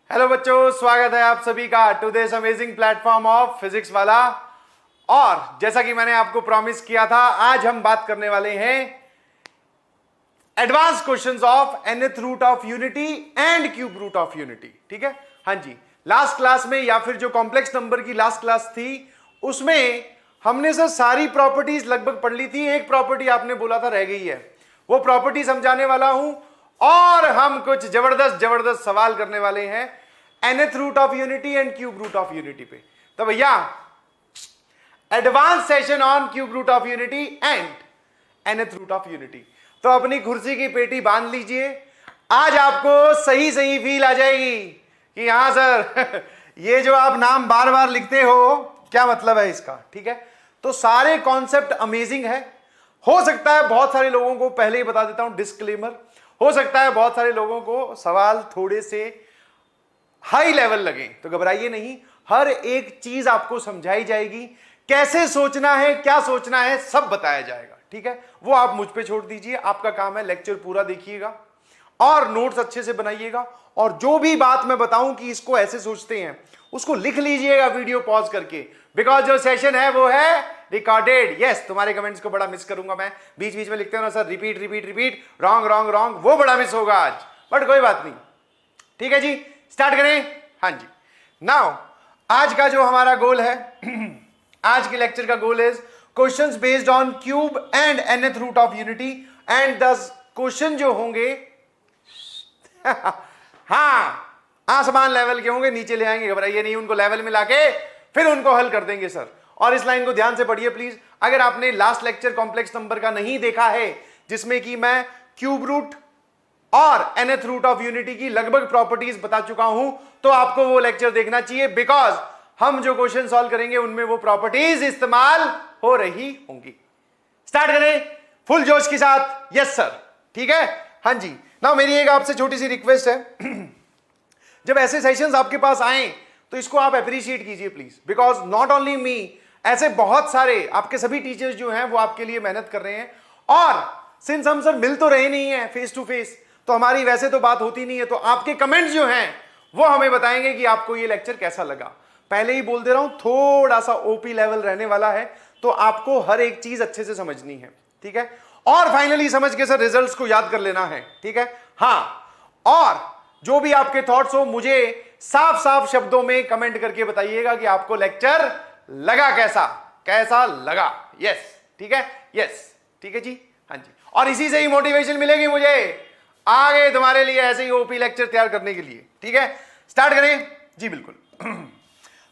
Hello बच्चों, स्वागत है आप सभी का to this amazing platform of physics वाला। और जैसा कि मैंने आपको प्रॉमिस किया था, आज हम बात करने वाले हैं advance questions of nth root of unity and cube root of unity. ठीक है, हाँ जी। लास्ट क्लास में या फिर जो कॉम्प्लेक्स नंबर की लास्ट क्लास थी उसमें हमने सर सारी प्रॉपर्टीज लगभग पढ़ ली थी। एक प्रॉपर्टी आपने बोला था रह गई है, वो प्रॉपर्टी समझाने वाला हूं और हम कुछ जबरदस्त सवाल करने वाले हैं nth root of unity and cube root of unity पे। तो भैया advance session on cube root of unity and nth root of unity. तो अपनी कुर्सी की पेटी बांध लीजिए, आज आपको सही सही फील आ जाएगी कि हाँ सर ये जो आप नाम बार बार लिखते हो क्या मतलब है इसका। ठीक है, तो सारे कॉन्सेप्ट अमेजिंग है। हो सकता है बहुत सारे लोगों को, पहले ही बता देता हूं डिस्क्लेमर, हो सकता है बहुत सारे लोगों को सवाल थोड़े से हाई लेवल लगे, तो घबराइए नहीं, हर एक चीज आपको समझाई जाएगी। कैसे सोचना है, क्या सोचना है, सब बताया जाएगा। ठीक है, वो आप मुझ पे छोड़ दीजिए, आपका काम है लेक्चर पूरा देखिएगा और नोट्स अच्छे से बनाइएगा। और जो भी बात मैं बताऊं कि इसको ऐसे सोचते हैं उसको लिख लीजिएगा वीडियो पॉज करके, बिकॉज जो सेशन है वो है रिकॉर्डेड। यस, तुम्हारे कमेंट्स को बड़ा मिस करूंगा मैं, बीच बीच में लिखते हो ना sir repeat repeat repeat, wrong wrong wrong, वो बड़ा मिस होगा आज, बट कोई बात नहीं। ठीक है जी, स्टार्ट करें। हाँ जी, नाउ आज का जो हमारा गोल है आज के लेक्चर का गोल है questions based on cube and nth root of unity. And 10 question जो होंगे हाँ आसमान लेवल के होंगे, नीचे ले आएंगे, घबराइए नहीं, उनको लेवल में लाके फिर उनको हल कर देंगे सर। और इस लाइन को ध्यान से पढ़िए प्लीज। अगर आपने लास्ट लेक्चर कॉम्प्लेक्स नंबर का नहीं देखा है जिसमें कि मैं क्यूब रूट और nth रूट ऑफ यूनिटी की लगभग प्रॉपर्टीज बता चुका हूं, तो आपको वो लेक्चर देखना चाहिए, बिकॉज हम जो क्वेश्चन सॉल्व करेंगे उनमें वो प्रॉपर्टीज इस्तेमाल हो रही होंगी। स्टार्ट करें फुल जोश के साथ। यस सर, ठीक है, हाँ जी। ना मेरी एक आपसे छोटी सी रिक्वेस्ट है जब ऐसे सेशंस आपके पास आए तो इसको आप अप्रिशिएट कीजिए please, because not only me, ऐसे बहुत सारे आपके सभी टीचर्स जो हैं वो आपके लिए मेहनत कर रहे हैं। और सिंस हम सर मिल तो रहे नहीं है फेस टू फेस, तो हमारी वैसे तो बात होती नहीं है, तो आपके कमेंट्स जो हैं वो हमें बताएंगे कि आपको ये लेक्चर कैसा लगा। पहले ही बोल दे रहा हूं, थोड़ा सा ओपी लेवल रहने वाला है, तो आपको हर एक चीज अच्छे से समझनी है। ठीक है, और फाइनली समझ के सर रिजल्ट्स को याद कर लेना है। ठीक है, हाँ, और जो भी आपके थॉट्स हो मुझे साफ साफ शब्दों में कमेंट करके बताइएगा कि आपको लेक्चर लगा कैसा लगा। यस, ठीक है, यस, ठीक है जी, हाँ जी। और इसी से ही मोटिवेशन मिलेगी मुझे आगे तुम्हारे लिए ऐसे ही ओपी लेक्चर तैयार करने के लिए। ठीक है, स्टार्ट करें जी, बिल्कुल।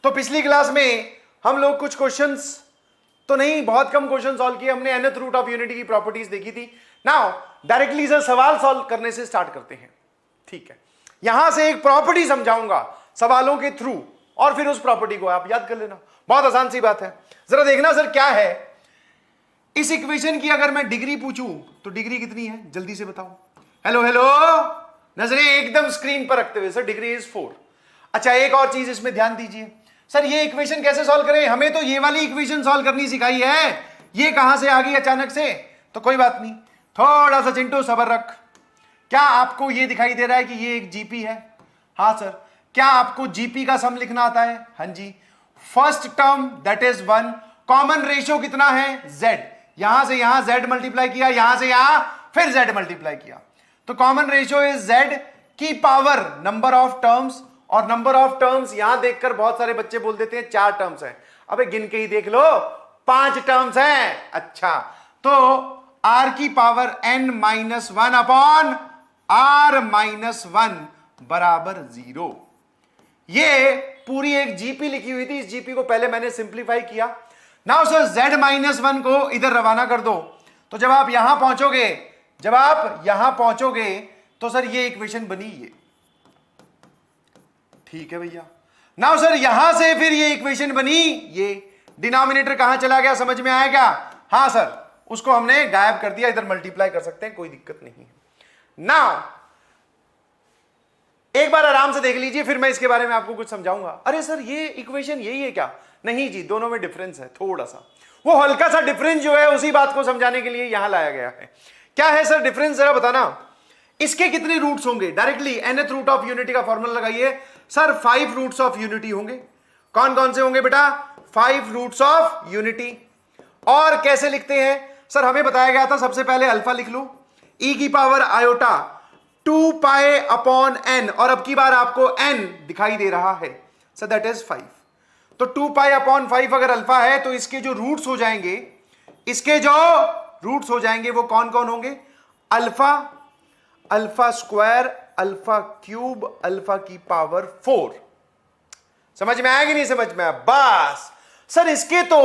तो पिछली क्लास में हम लोग कुछ क्वेश्चंस तो नहीं, बहुत कम क्वेश्चन सॉल्व किए हमने, nth रूट ऑफ यूनिटी की प्रॉपर्टीज देखी थी। नाउ डायरेक्टली सर सवाल सॉल्व करने से स्टार्ट करते हैं। ठीक है, यहां से एक प्रॉपर्टी समझाऊंगा सवालों के थ्रू, और फिर उस प्रॉपर्टी को आप याद कर लेना। बहुत आसान सी बात है, जरा देखना सर क्या है। इस इक्वेशन की अगर मैं डिग्री पूछूं तो डिग्री कितनी है, जल्दी से बताओ। हेलो हेलो, नजरें एकदम स्क्रीन पर रखते हुए, सर डिग्री इज 4। अच्छा, एक और चीज इसमें ध्यान दीजिए, सर ये इक्वेशन कैसे सॉल्व करें, हमें तो ये वाली इक्वेशन सॉल्व करनी सिखाई है, ये कहां से आ गई अचानक से। तो कोई बात नहीं, थोड़ा सा चिंटू सबर रख। क्या आपको ये दिखाई दे रहा है कि ये एक जीपी है? हाँ सर। क्या आपको जीपी का सम लिखना आता है? हाँ जी। First term that is 1, common ratio कितना है? z। यहां से यहां z मल्टीप्लाई किया, यहां से यहां फिर z मल्टीप्लाई किया, तो कॉमन रेशियो इज z की पावर नंबर ऑफ टर्म्स। और नंबर ऑफ टर्म्स यहां देखकर बहुत सारे बच्चे बोल देते हैं 4 टर्म्स हैं। अबे गिन के ही देख लो, 5 टर्म्स हैं। अच्छा, तो r की power n minus 1 upon r minus 1 बराबर 0। ये पूरी एक जीपी लिखी हुई थी, इस जीपी को पहले मैंने सिंप्लीफाई किया। नाउ सर z माइनस 1 को इधर रवाना कर दो, तो जब आप यहां पहुंचोगे तो सर ये इक्वेशन बनी ये। ठीक है भैया। नाउ सर यहां से फिर ये इक्वेशन बनी ये। डिनोमिनेटर कहां चला गया, समझ में आया क्या? हाँ सर, उसको हमने गायब कर दिया, इधर मल्टीप्लाई कर सकते हैं, कोई दिक्कत नहीं है। नाउ एक बार आराम से देख लीजिए, फिर मैं इसके बारे में आपको कुछ समझाऊंगा। अरे सर ये इक्वेशन यही है क्या? नहीं जी, दोनों में डिफरेंस है थोड़ा सा। वो हल्का सा डिफरेंस जो है उसी बात को समझाने के लिए यहां लाया गया है। क्या है सर डिफरेंस, जरा बताना। इसके कितने रूट्स होंगे? Directly nth root of unity का फॉर्मूला लगाइए सर, 5 रूट्स ऑफ यूनिटी होंगे। कौन कौन से होंगे बेटा? 5 रूट्स ऑफ यूनिटी। और कैसे लिखते हैं सर? हमें बताया गया था सबसे पहले अल्फा लिख लो, e की power iota 2 pi upon n, और अब की बार आपको n दिखाई दे रहा है, सो दैट इज 5। तो 2 पाई अपॉन 5 अगर अल्फा है तो इसके जो रूट्स हो जाएंगे, इसके जो रूट्स हो जाएंगे वो कौन कौन होंगे? Alpha, alpha square, alpha cube, alpha की पावर 4। समझ में आया कि नहीं समझ में आया? बस सर इसके तो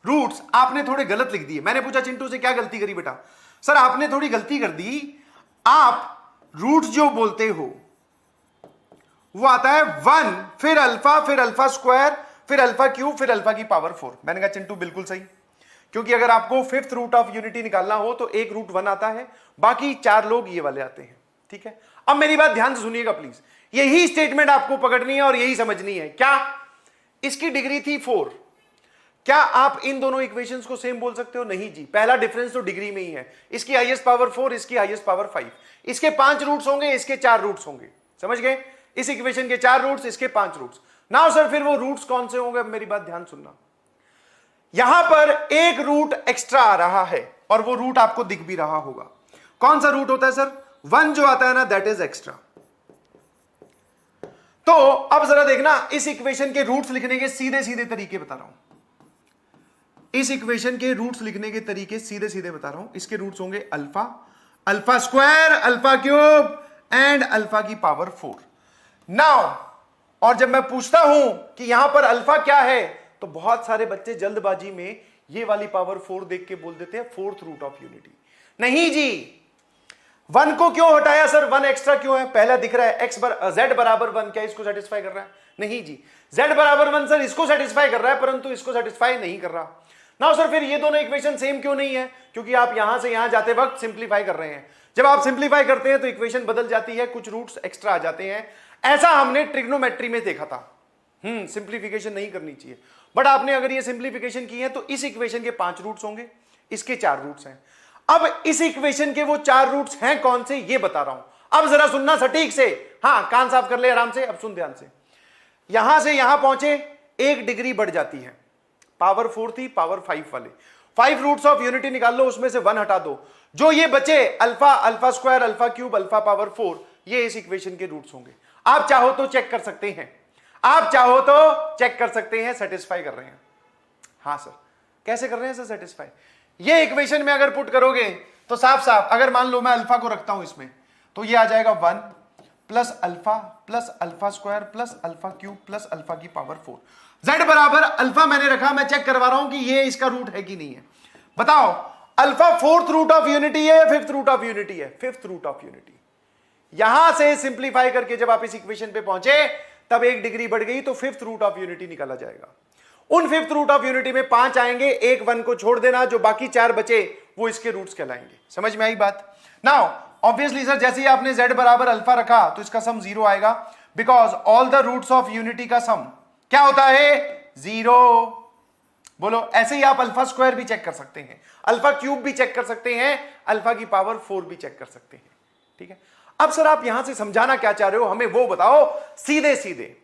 रूट्स आपने थोड़े गलत लिख दिए। मैंने पूछा चिंटू से क्या गलती करी बेटा? सर आपने थोड़ी गलती कर दी। आप रूट्स जो बोलते हो वो आता है 1, फिर अल्फा स्क्वायर, फिर अल्फा क्यूब, फिर अल्फा की पावर 4। मैंने कहा चिंटू बिल्कुल सही, क्योंकि अगर आपको 5th रूट ऑफ यूनिटी निकालना हो तो एक रूट 1 आता है, बाकी 4 लोग ये वाले आते हैं। ठीक है, अब मेरी बात ध्यान से सुनिएगा प्लीज, यही स्टेटमेंट आपको पकड़नी है और यही समझनी है। क्या इसकी डिग्री थी 4? क्या आप इन दोनों इक्वेशंस को सेम बोल सकते हो? नहीं जी, पहला डिफरेंस तो डिग्री में ही है। इसकी हाईएस्ट पावर 4, इसकी हाईएस्ट पावर 5। इसके 5 रूट्स होंगे, इसके 4 रूट्स होंगे। समझ गए? इस इक्वेशन के 4 रूट्स, इसके 5 रूट्स। नाउ सर फिर वो रूट्स कौन से होंगे? अब मेरी बात ध्यान सुनना, यहां पर एक रूट एक्स्ट्रा आ रहा है और वो रूट आपको दिख भी रहा होगा। कौन सा रूट होता है सर? 1 जो आता है ना, दैट इज एक्स्ट्रा। तो अब जरा देखना, इस इक्वेशन के रूट्स लिखने के सीधे सीधे तरीके बता रहा हूं। इस इक्वेशन के रूट्स लिखने के तरीके सीधे सीधे बता रहा हूं। इसके रूट्स होंगे alpha, alpha square, alpha cube and alpha की पावर 4। नाउ और जब मैं पूछता हूं कि यहां पर अल्फा क्या है, तो बहुत सारे बच्चे जल्दबाजी में ये वाली पावर 4 देख के बोल देते हैं 4th रूट ऑफ यूनिटी। नहीं जी, 1 को क्यों हटाया सर? 1 एक्स्ट्रा क्यों है? पहला दिख रहा है z बराबर 1, क्या इसको सेटिस्फाई कर रहा है? नहीं जी, z बराबर 1 सर इसको सेटिस्फाई कर रहा है, परंतु इसको सेटिस्फाई नहीं कर रहा। नाउ सर फिर ये दोनों इक्वेशन सेम क्यों नहीं है? क्योंकि आप यहां से यहां जाते वक्त सिंप्लीफाई कर रहे हैं। जब आप सिंप्लीफाई करते हैं तो इक्वेशन बदल जाती है, कुछ रूट्स एक्स्ट्रा आ जाते हैं। ऐसा हमने ट्रिग्नोमेट्री में देखा था। सिंप्लीफिकेशन नहीं करनी चाहिए, बट आपने अगर ये सिंप्लीफिकेशन की है तो इस इक्वेशन के 5 रूट्स होंगे, इसके 4 रूट्स हैं। अब इस इक्वेशन के वो 4 रूट्स हैं कौन से, ये बता रहा हूं। अब जरा सुनना सटीक से, हाँ कान साफ कर ले आराम से। अब सुन ध्यान से, यहां से यहां पहुंचे 1 डिग्री बढ़ जाती है। पावर 4 थी, पावर 5 वाले 5 रूट्स ऑफ यूनिटी निकाल लो, उसमें से 1 हटा दो, जो ये बचे alpha, alpha square, alpha cube, alpha power 4, ये इस इक्वेशन के रूट्स होंगे। आप चाहो तो चेक कर सकते हैं, आप चाहो तो चेक कर सकते हैं, सेटिस्फाई कर रहे हैं। हाँ सर कैसे कर रहे हैं सर सेटिस्फाई? ये इक्वेशन में अगर पुट करोगे तो साफ साफ, अगर मान लो मैं अल्फा को रखता हूं इसमें, तो ये आ जाएगा 1 plus alpha square plus alpha cube plus alpha की पावर 4। z बराबर अल्फा मैंने रखा, मैं चेक करवा रहा हूं कि ये इसका रूट है कि नहीं है। बताओ alpha 4th root of unity है या 5th रूट ऑफ यूनिटी है? 5th root of unity. यहां से सिंप्लीफाई करके जब आप इस इक्वेशन पे पहुंचे तब 1 डिग्री बढ़ गई तो 5th रूट ऑफ यूनिटी निकाला जाएगा। उन 5th रूट ऑफ यूनिटी में 5 आएंगे, एक 1 को छोड़ देना, जो बाकी 4 बचे वो इसके रूट्स कहलाएंगे। समझ में आई बात? नाउ ऑब्वियसली सर जैसे ही आपने z बराबर अल्फा रखा तो इसका सम 0 आएगा, because all the roots of unity का सम क्या होता है? 0। बोलो, ऐसे ही आप अल्फा स्क्वायर भी चेक कर सकते हैं, अल्फा क्यूब भी चेक कर सकते हैं, अल्फा की पावर 4 भी चेक कर सकते हैं। ठीक है, अब सर आप यहां से समझाना क्या चाह रहे हो हमें वो बताओ सीधे सीधे।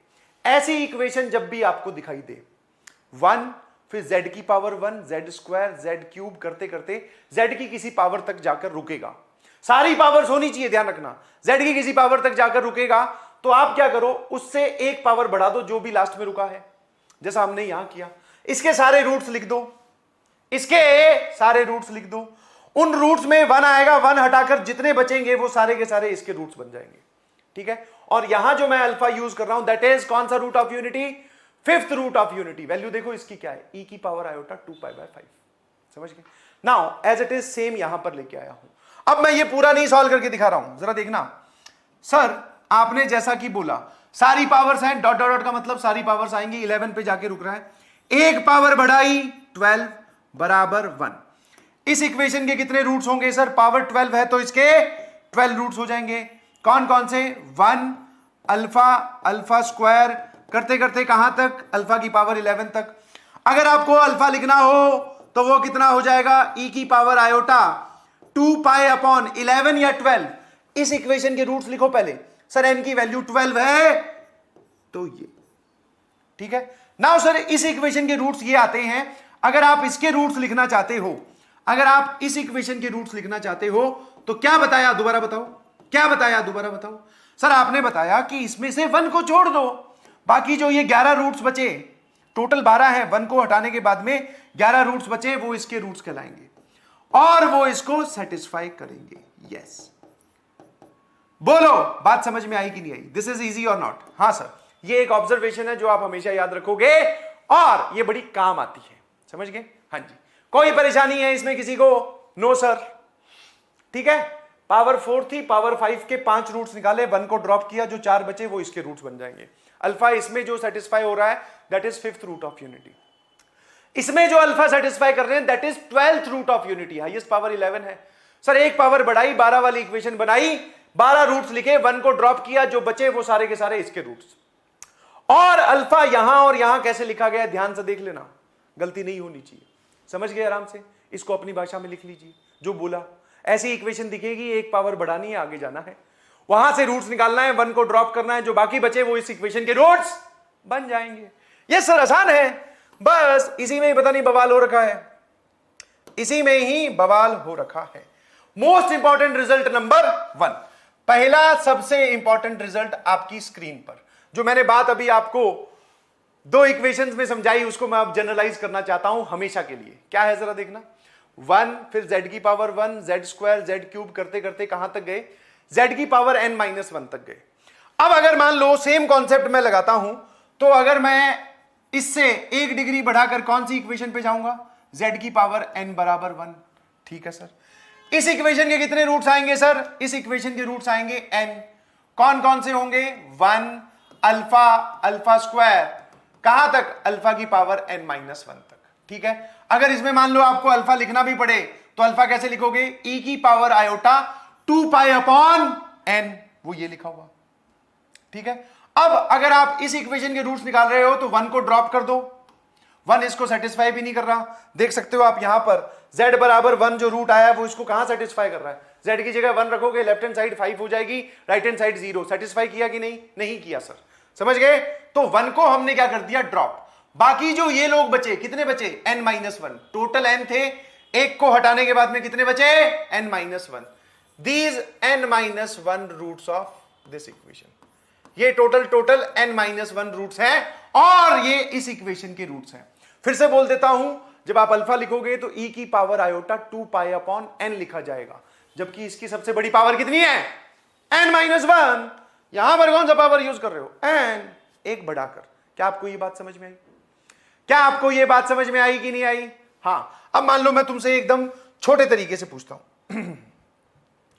ऐसी इक्वेशन जब भी आपको दिखाई दे, 1 फिर z की power 1, z square, z cube करते करते z की किसी पावर तक जाकर रुकेगा। सारी पावर्स होनी चाहिए, ध्यान रखना, z की किसी पावर तक जाकर रुकेगा, तो आप क्या करो, उससे एक पावर बढ़ा दो जो भी लास्ट में रुका है, जैसा हमने यहां किया। इसके सारे रूट्स लिख दो, इसके सारे रूट्स लिख दो। उन रूट्स में 1 आएगा, 1 हटाकर जितने बचेंगे वो सारे के सारे इसके रूट्स बन जाएंगे। ठीक है, और यहां जो मैं अल्फा यूज कर रहा हूं दैट इज कौन सा root of unity? 5th root of unity. Value देखो इसकी क्या है, e की पावर आयोटा 2π/5। समझ गए? Now as it is same यहां पर लेके आया हूं। अब मैं ये पूरा नहीं सॉल्व करके दिखा रहा हूं, जरा देखना। सर आपने जैसा कि बोला सारी पावर्स हैं, डॉट डॉट डॉट का मतलब सारी पावर्स आएंगी, 11 पे जाके रुक रहा है, एक पावर बढ़ाई 12 बराबर 1। इस इक्वेशन के कितने रूट्स होंगे सर? पावर 12 है तो इसके 12 रूट्स हो जाएंगे। कौन कौन से? 1 अल्फा, अल्फा स्क्वायर करते करते कहां तक? अल्फा की पावर 11 तक। अगर आपको अल्फा लिखना हो तो वो कितना हो जाएगा? e की पावर आयोटा 2 पाई अपॉन 11 या 12, इस इक्वेशन के रूट्स लिखो पहले। सर n की वैल्यू 12 है तो ये, ठीक है। नाउ सर इस इक्वेशन के रूट्स ये आते हैं, अगर आप इसके रूट्स लिखना चाहते हो, अगर आप इस इक्वेशन के रूट्स लिखना चाहते हो तो क्या बताया, दोबारा बताओ, क्या बताया, दोबारा बताओ। सर आपने बताया कि इसमें से 1 को छोड़ दो, बाकी जो ये 11 रूट्स बचे, टोटल 12 है, 1 को हटाने के बाद में 11 रूट्स बचे, वो इसके रूट्स कहलाएंगे और वो इसको सेटिस्फाई करेंगे। यस, बोलो बात समझ में आई कि नहीं आई? दिस इज इजी और नॉट? हाँ सर, ये एक ऑब्जर्वेशन है जो आप हमेशा याद रखोगे और ये बड़ी काम आती है, समझ गए? हाँ जी, कोई परेशानी है इसमें किसी को? नो सर, ठीक है। पावर 4 थी, पावर 5 के 5 रूट्स निकाले, 1 को ड्रॉप किया, जो 4 बचे वो इसके रूट्स बन जाएंगे। अल्फा इसमें जो सेटिस्फाई हो रहा है that is 5th root of unity, इसमें जो अल्फा सेटिस्फाई कर रहे हैं that is 12th root of unity, highest power 11 है। सर एक पावर बढ़ाई, 12 वाली इक्वेशन बनाई, 12 रूट्स लिखे, 1 को ड्रॉप किया, जो बचे वो सारे के सारे इसके रूट्स। और अल्फा यहां और यहां कैसे लिखा गया ध्यान से देख लेना, गलती नहीं होनी चाहिए, समझ गए? आराम से इसको अपनी भाषा में लिख लीजिए जो बोला। ऐसी इक्वेशन दिखेगी, एक पावर बढ़ानी है, आगे जाना है, वहां से रूट्स निकालना है, 1 को ड्रॉप करना है, जो बाकी बचे वो इस इक्वेशन के रूट्स बन जाएंगे। ये सर आसान है, बस इसी में ही पता नहीं बवाल हो रखा है, इसी में ही बवाल हो रखा है। मोस्ट इंपॉर्टेंट रिजल्ट नंबर 1, पहला सबसे इंपॉर्टेंट रिजल्ट आपकी स्क्रीन पर, जो मैंने बात अभी आपको 2 इक्वेशंस में समझाई, उसको मैं अब जनरलाइज करना चाहता हूं हमेशा के लिए। क्या है जरा देखना, 1 फिर z की power 1, z square, z cube करते करते कहां तक गए, z की पावर n-1 तक गए। अब अगर मान लो सेम कॉन्सेप्ट मैं लगाता हूं, तो अगर मैं इससे 1 डिग्री बढ़ाकर कौन सी इक्वेशन पे जाऊंगा, z की पावर n बराबर 1, ठीक है सर। इस इक्वेशन के कितने रूट्स आएंगे सर? इस इक्वेशन के रूट्स आएंगे n, कौन कौन से होंगे? 1 अल्फा, अल्फा स्क्वायर, कहां तक? अल्फा की पावर n-1 तक, ठीक है। अगर इसमें मान लो आपको अल्फा लिखना भी पड़े तो अल्फा कैसे लिखोगे? e की power iota 2 pi upon n, वो ये लिखा हुआ, ठीक है। अब अगर आप इस इक्वेशन के रूट्स निकाल रहे हो तो 1 को ड्रॉप कर दो, 1 इसको सेटिस्फाई भी नहीं कर रहा, देख सकते हो आप यहां पर z बराबर 1 जो रूट आया वो इसको कहां सेटिस्फाई कर रहा है? z की जगह 1 रखोगे, लेफ्ट हैंड साइड 5 हो जाएगी, राइट हैंड साइड 0, सेटिस्फाई किया कि नहीं? नहीं किया सर, समझ गए? तो 1 को हमने क्या कर दिया? ड्रॉप। बाकी जो ये लोग बचे, कितने बचे? n-1, टोटल n थे, एक को हटाने के बाद में कितने बचे? n-1, these n-1 roots of this equation, ये टोटल n-1 रूट्स हैं और ये इस इक्वेशन के रूट्स हैं। फिर से बोल देता हूं, जब आप अल्फा लिखोगे तो e की power iota 2 pi upon n लिखा जाएगा, जबकि इसकी सबसे बड़ी पावर कितनी है? n-1। यहां पर कौन सा पावर यूज कर रहे हो? n, एक बढ़ाकर। क्या आपको ये बात समझ में आई? क्या आपको ये बात समझ में आई कि नहीं आई? हाँ। अब मान लो मैं तुमसे एकदम छोटे तरीके से पूछता हूं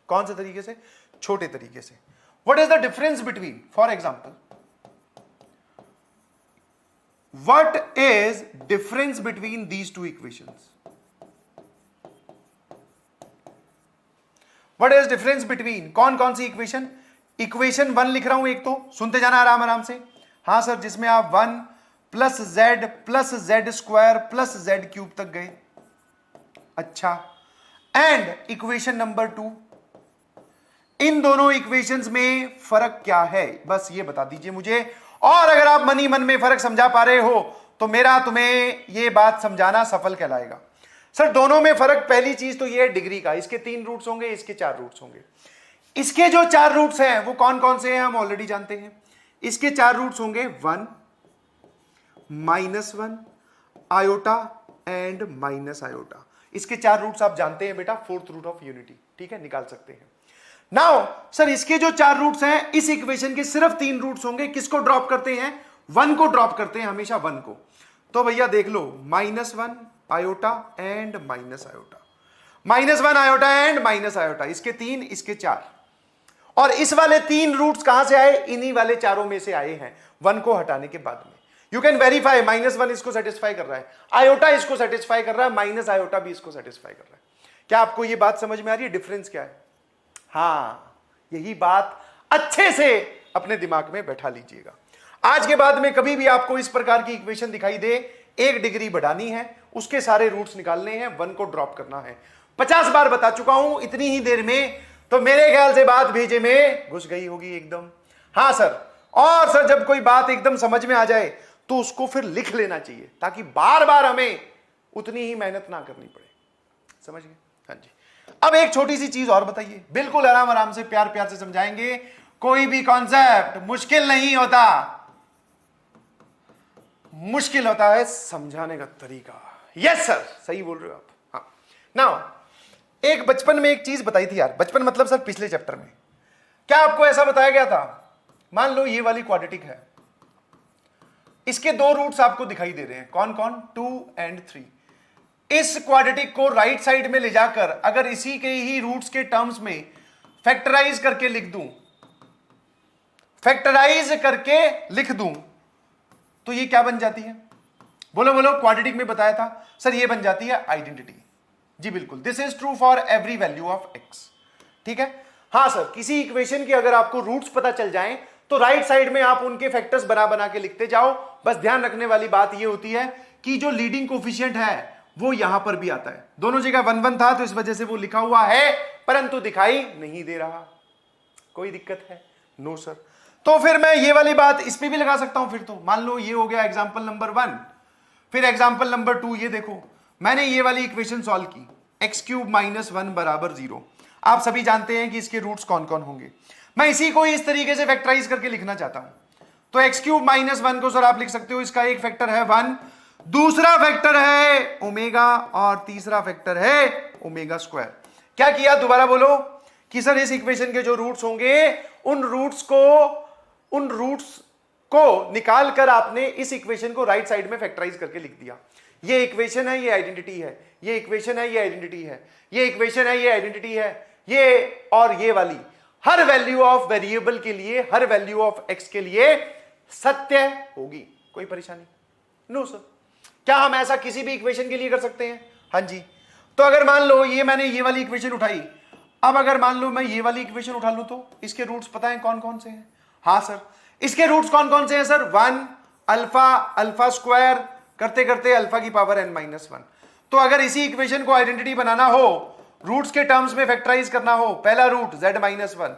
कौन से तरीके से? छोटे तरीके से। What is the difference between, for example, what is difference between these 2 equations? What is difference between, कौन कौन सी इक्वेशन? इक्वेशन 1 लिख रहा हूं एक, तो सुनते जाना आराम आराम से। हाँ सर, जिसमें आप 1 plus Z square plus Z cube तक गए, अच्छा। एंड इक्वेशन नंबर 2, इन दोनों इक्वेशंस में फर्क क्या है, बस ये बता दीजिए मुझे। और अगर आप मन ही मन में फर्क समझा पा रहे हो तो मेरा तुम्हें ये बात समझाना सफल कहलाएगा। सर दोनों में फर्क, पहली चीज तो ये है डिग्री का, इसके 3 रूट्स होंगे, इसके 4 रूट्स होंगे। इसके जो 4 रूट्स हैं वो कौन कौन से हैं हम ऑलरेडी जानते हैं। इसके 4 रूट्स होंगे 1, -1, आयोटा एंड माइनस आयोटा। इसके 4 रूट्स आप जानते हैं बेटा, 4th रूट ऑफ यूनिटी, ठीक है, निकाल सकते हैं। नाउ सर इसके जो 4 रूट्स हैं, इस इक्वेशन के सिर्फ 3 रूट्स होंगे, किसको ड्रॉप करते हैं? 1 को ड्रॉप करते हैं हमेशा, 1 को। तो भैया देख लो, -1 iota and minus iota, -1 iota and minus iota, इसके 3, इसके 4। और इस वाले 3 रूट्स कहां से आए? इन्हीं वाले चारों में से आए हैं, 1 को हटाने के बाद में। यू कैन वेरीफाई, -1 इसको सेटिस्फाई कर रहा है, आयोटा इसको सेटिस्फाई कर रहा है, माइनस आयोटा भी इसको सेटिस्फाई कर रहा है। क्या आपको यह बात समझ में आ रही है? डिफरेंस क्या है? हाँ, यही बात अच्छे से अपने दिमाग में बैठा लीजिएगा। आज के बाद में कभी भी आपको इस प्रकार की इक्वेशन दिखाई दे, 1 डिग्री बढ़ानी है, उसके सारे रूट्स निकालने हैं, 1 को ड्रॉप करना है, 50 बार बता चुका हूं इतनी ही देर में, तो मेरे ख्याल से बात भेजे में घुस गई होगी एकदम। हां सर, और सर जब कोई बात एकदम समझ में आ जाए तो उसको फिर लिख लेना चाहिए ताकि बार बार हमें उतनी ही मेहनत ना करनी पड़े। समझ गए? हाँ जी। अब एक छोटी सी चीज और बताइए, बिल्कुल आराम आराम से प्यार प्यार से समझाएंगे, कोई भी कॉन्सेप्ट मुश्किल नहीं होता, मुश्किल होता है समझाने का तरीका। यस सर, सही बोल रहे हो आप। हाँ नाउ, एक बचपन में एक चीज बताई थी यार, बचपन मतलब सर पिछले चैप्टर में, क्या आपको ऐसा बताया गया था, मान लो ये वाली क्वाड्रेटिक है, इसके दो रूट्स आपको दिखाई दे रहे हैं, कौन कौन, 2 और 3। इस क्वाड्रेटिक को राइट साइड में ले जाकर अगर इसी के ही रूट्स के टर्म्स में फैक्टराइज करके लिख दूं, फैक्टराइज करके लिख दूं, तो ये क्या बन जाती है, बोलो बोलो, क्वाड्रेटिक में बताया था सर, ये बन जाती है आइडेंटिटी। जी बिल्कुल, this is true for every value of x. ठीक है? हां सर, किसी इक्वेशन के अगर आपको रूट्स पता चल जाएं तो राइट साइड में आप उनके फैक्टर्स बना बना के लिखते जाओ। बस ध्यान रखने वाली बात ये होती है कि जो लीडिंग कोफिशिएंट है वो यहां पर भी आता है, दोनों जगह 1 1 था तो इस वजह से वो लिखा हुआ है परंतु दिखाई नहीं दे रहा। कोई दिक्कत है? No sir. तो फिर मैं ये वाली बात इस पे भी लगा सकता हूं। फिर तो मान लो ये हो गया एग्जांपल नंबर 1, फिर एग्जांपल नंबर 2, ये देखो मैंने ये वाली इक्वेशन सॉल्व की, x³ - 1 बराबर 0। आप सभी जानते हैं कि इसके रूट्स कौन कौन होंगे। मैं इसी को इस तरीके से फैक्टराइज करके लिखना चाहता हूं, तो x³ - 1 को सर आप लिख सकते हो, इसका एक फैक्टर है 1, दूसरा फैक्टर है ओमेगा और तीसरा फैक्टर है ओमेगा स्क्वायर। क्या किया, दोबारा बोलो, कि सर इस इक्वेशन के जो रूट्स होंगे उन रूट्स को निकाल कर आपने इस इक्वेशन को राइट साइड में फैक्टराइज करके लिख दिया। ये इक्वेशन है, ये आइडेंटिटी है, ये इक्वेशन है, ये आइडेंटिटी है, ये इक्वेशन है, ये आइडेंटिटी है, ये और ये वाली हर वैल्यू ऑफ वेरिएबल के लिए, हर वैल्यू ऑफ एक्स के लिए सत्य होगी। कोई परेशानी? No sir. क्या हम ऐसा किसी भी इक्वेशन के लिए कर सकते हैं? हाँ जी। तो अगर मान लो ये मैंने ये वाली इक्वेशन उठाई, अब अगर मान लो मैं ये वाली इक्वेशन उठा लूं तो इसके रूट्स पता है कौन कौन से हैं? हाँ सर, इसके रूट्स कौन कौन से हैं सर? 1 अल्फा, अल्फा स्क्वायर करते करते अल्फा की पावर n-1। तो अगर इसी इक्वेशन को आइडेंटिटी बनाना हो, रूट्स के टर्म्स में फैक्टराइज करना हो, पहला रूट z-1,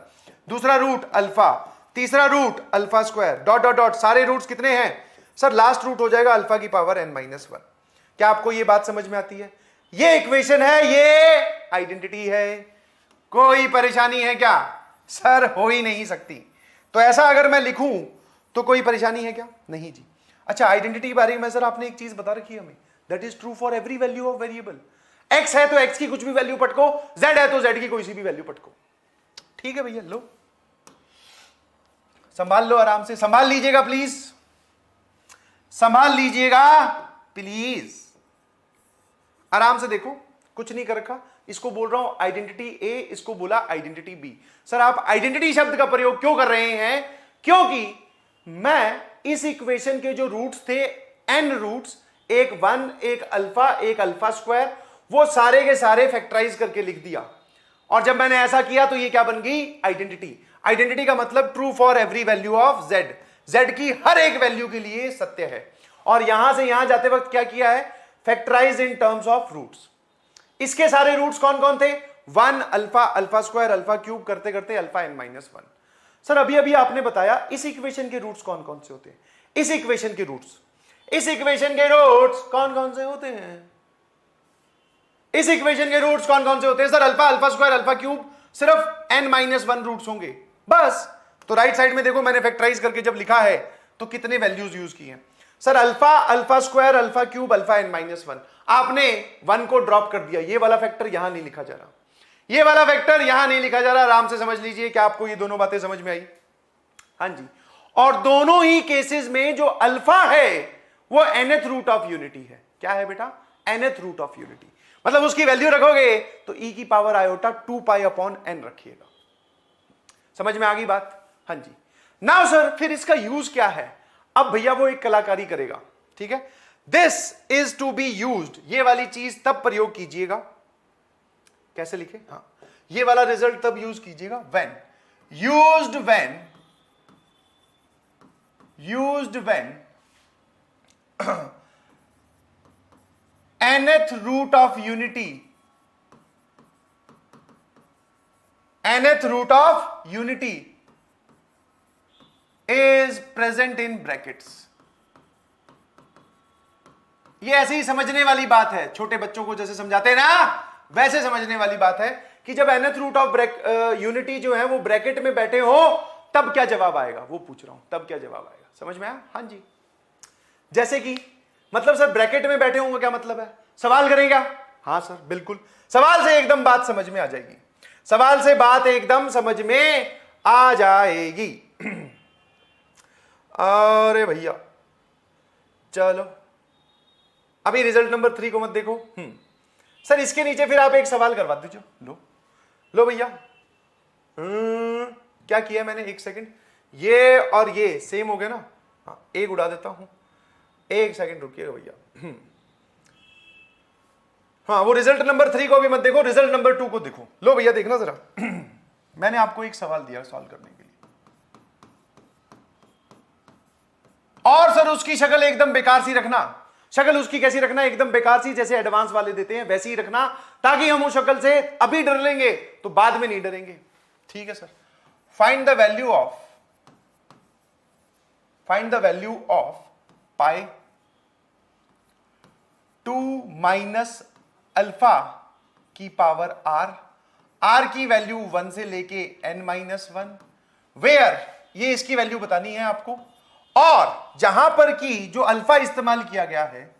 दूसरा रूट अल्फा, तीसरा root alpha square, dot dot dot, सारे रूट्स कितने हैं सर? लास्ट रूट हो जाएगा अल्फा की पावर n-1। क्या आपको ये बात समझ में आती है? ये इक्वेशन है, ये आइडेंटिटी है। कोई परेशानी है क्या सर? हो ही नहीं सकती। तो ऐसा अगर मैं लिखूं तो कोई परेशानी है क्या? नहीं जी। अच्छा, आइडेंटिटी के बारे में सर आपने एक चीज बता रखी है हमें, that is true for every value of variable. X है तो एक्स की कुछ भी वैल्यू पटको, जेड है तो जेड की कोई सी भी वैल्यू पटको। ठीक है भैया, लो संभाल लो, आराम से संभाल लीजिएगा प्लीज, संभाल लीजिएगा प्लीज, आराम से देखो, कुछ नहीं कर रखा। इसको बोल रहा हूं आइडेंटिटी ए, इसको बोला आइडेंटिटी बी। सर आप आइडेंटिटी शब्द का प्रयोग क्यों कर रहे हैं? क्योंकि मैं इस इक्वेशन के जो रूट्स थे, n रूट्स, एक 1, एक अल्फा, एक अल्फा स्क्वायर, वो सारे के सारे फैक्टराइज करके लिख दिया। और जब मैंने ऐसा किया तो ये क्या बन गई? आइडेंटिटी। आइडेंटिटी का मतलब true for every value of z, z की हर एक वैल्यू के लिए सत्य है। और यहां से यहां जाते वक्त क्या किया है? Factorize in terms of roots. इसके सारे रूट्स कौन कौन थे? 1 alpha, alpha square, alpha cube करते करते अल्फा n-1। सर अभी अभी आपने बताया इस इक्वेशन के रूट्स कौन कौन से होते हैं? इस इक्वेशन के रूट्स, इस इक्वेशन के रूट्स कौन कौन से होते हैं? इस इक्वेशन के रूट्स कौन कौन से होते हैं sir? Alpha, alpha square, alpha cube, सिर्फ n-1 रूट्स होंगे बस। तो राइट साइड में देखो मैंने फैक्टराइज करके जब लिखा है तो कितने वैल्यूज यूज की हैं sir? Alpha, alpha square, alpha cube, alpha n-1। आपने 1 को ड्रॉप कर दिया, ये वाला फैक्टर यहां नहीं लिखा जा रहा, ये वाला फैक्टर यहां नहीं लिखा जा रहा। आराम से समझ लीजिए। क्या आपको ये दोनों बातें समझ में आई? हां जी। और दोनों ही केसेस में जो अल्फा है वो nth रूट ऑफ यूनिटी है। क्या है बेटा? nth root of unity. मतलब उसकी वैल्यू रखोगे तो e की पावर आयोटा 2π/n रखिएगा। समझ में आ गई बात? हां जी। नाउ सर फिर इसका यूज क्या है? अब भैया वो एक कलाकारी करेगा, ठीक है। This is to be used, ये वाली चीज तब प्रयोग कीजिएगा, कैसे लिखे? हाँ, ये वाला रिजल्ट तब यूज कीजिएगा when used when nth root of unity nth root of unity is present in brackets. ये ऐसे ही समझने वाली बात है, छोटे बच्चों को जैसे समझाते हैं ना वैसे समझने वाली बात है कि जब nth रूट ऑफ यूनिटी जो है वो ब्रैकेट में बैठे हो तब क्या जवाब आएगा, वो पूछ रहा हूं, तब क्या जवाब आएगा, समझ में आया? हाँ जी। जैसे कि मतलब सर ब्रैकेट में बैठे होंगे क्या मतलब है, सवाल करेगा? हाँ सर बिल्कुल, सवाल से एकदम बात समझ में आ जाएगी, सवाल से बात एकदम समझ में आ जाएगी। अरे भैया चलो अभी रिजल्ट नंबर 3 को मत देखो। सर इसके नीचे फिर आप एक सवाल करवा दीजिए। लो भैया, क्या किया मैंने, एक सेकंड, ये और ये सेम हो गया ना, हाँ एक उड़ा देता हूं, एक सेकंड रुकिएगा भैया। हाँ वो रिजल्ट नंबर 3 को भी मत देखो, रिजल्ट नंबर 2 को देखो। लो भैया देखना जरा, मैंने आपको एक सवाल दिया सॉल्व करने के लिए, और सर उसकी शक्ल एकदम बेकार सी रखना। शक्ल उसकी कैसी रखना, एकदम बेकार सी, जैसे एडवांस वाले देते हैं वैसी ही रखना, ताकि हम उस शक्ल से अभी डर लेंगे तो बाद में नहीं डरेंगे। ठीक है sir. Find the value of pi 2 minus alpha की पावर आर की वैल्यू 1 से लेके n-1, वेयर, ये इसकी वैल्यू बतानी है आपको, और जहां पर की जो अल्फा इस्तेमाल किया गया है,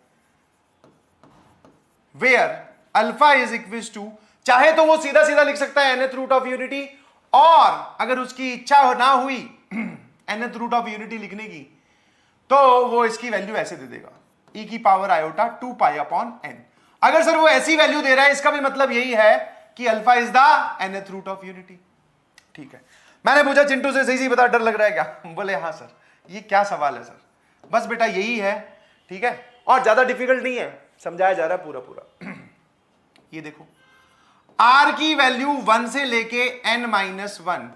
where alpha is equal to, चाहे तो वो सीधा सीधा लिख सकता है nth रूट ऑफ यूनिटी, और अगर उसकी इच्छा ना हुई nth रूट ऑफ यूनिटी लिखने की तो वो इसकी वैल्यू ऐसे दे देगा, e की power iota 2 pi upon n। अगर सर वो ऐसी वैल्यू दे रहा है, इसका भी मतलब यही है कि alpha is the nth root of unity. ठीक है। मैंने पूछा चिंटू से सही बता, डर लग रहा है क्या? बोले हाँ सर। ये क्या सवाल है सर? बस बेटा यही है, ठीक है, और ज्यादा डिफिकल्ट नहीं है, समझाया जा रहा है पूरा पूरा। ये देखो, r की वैल्यू 1 से लेके n-1,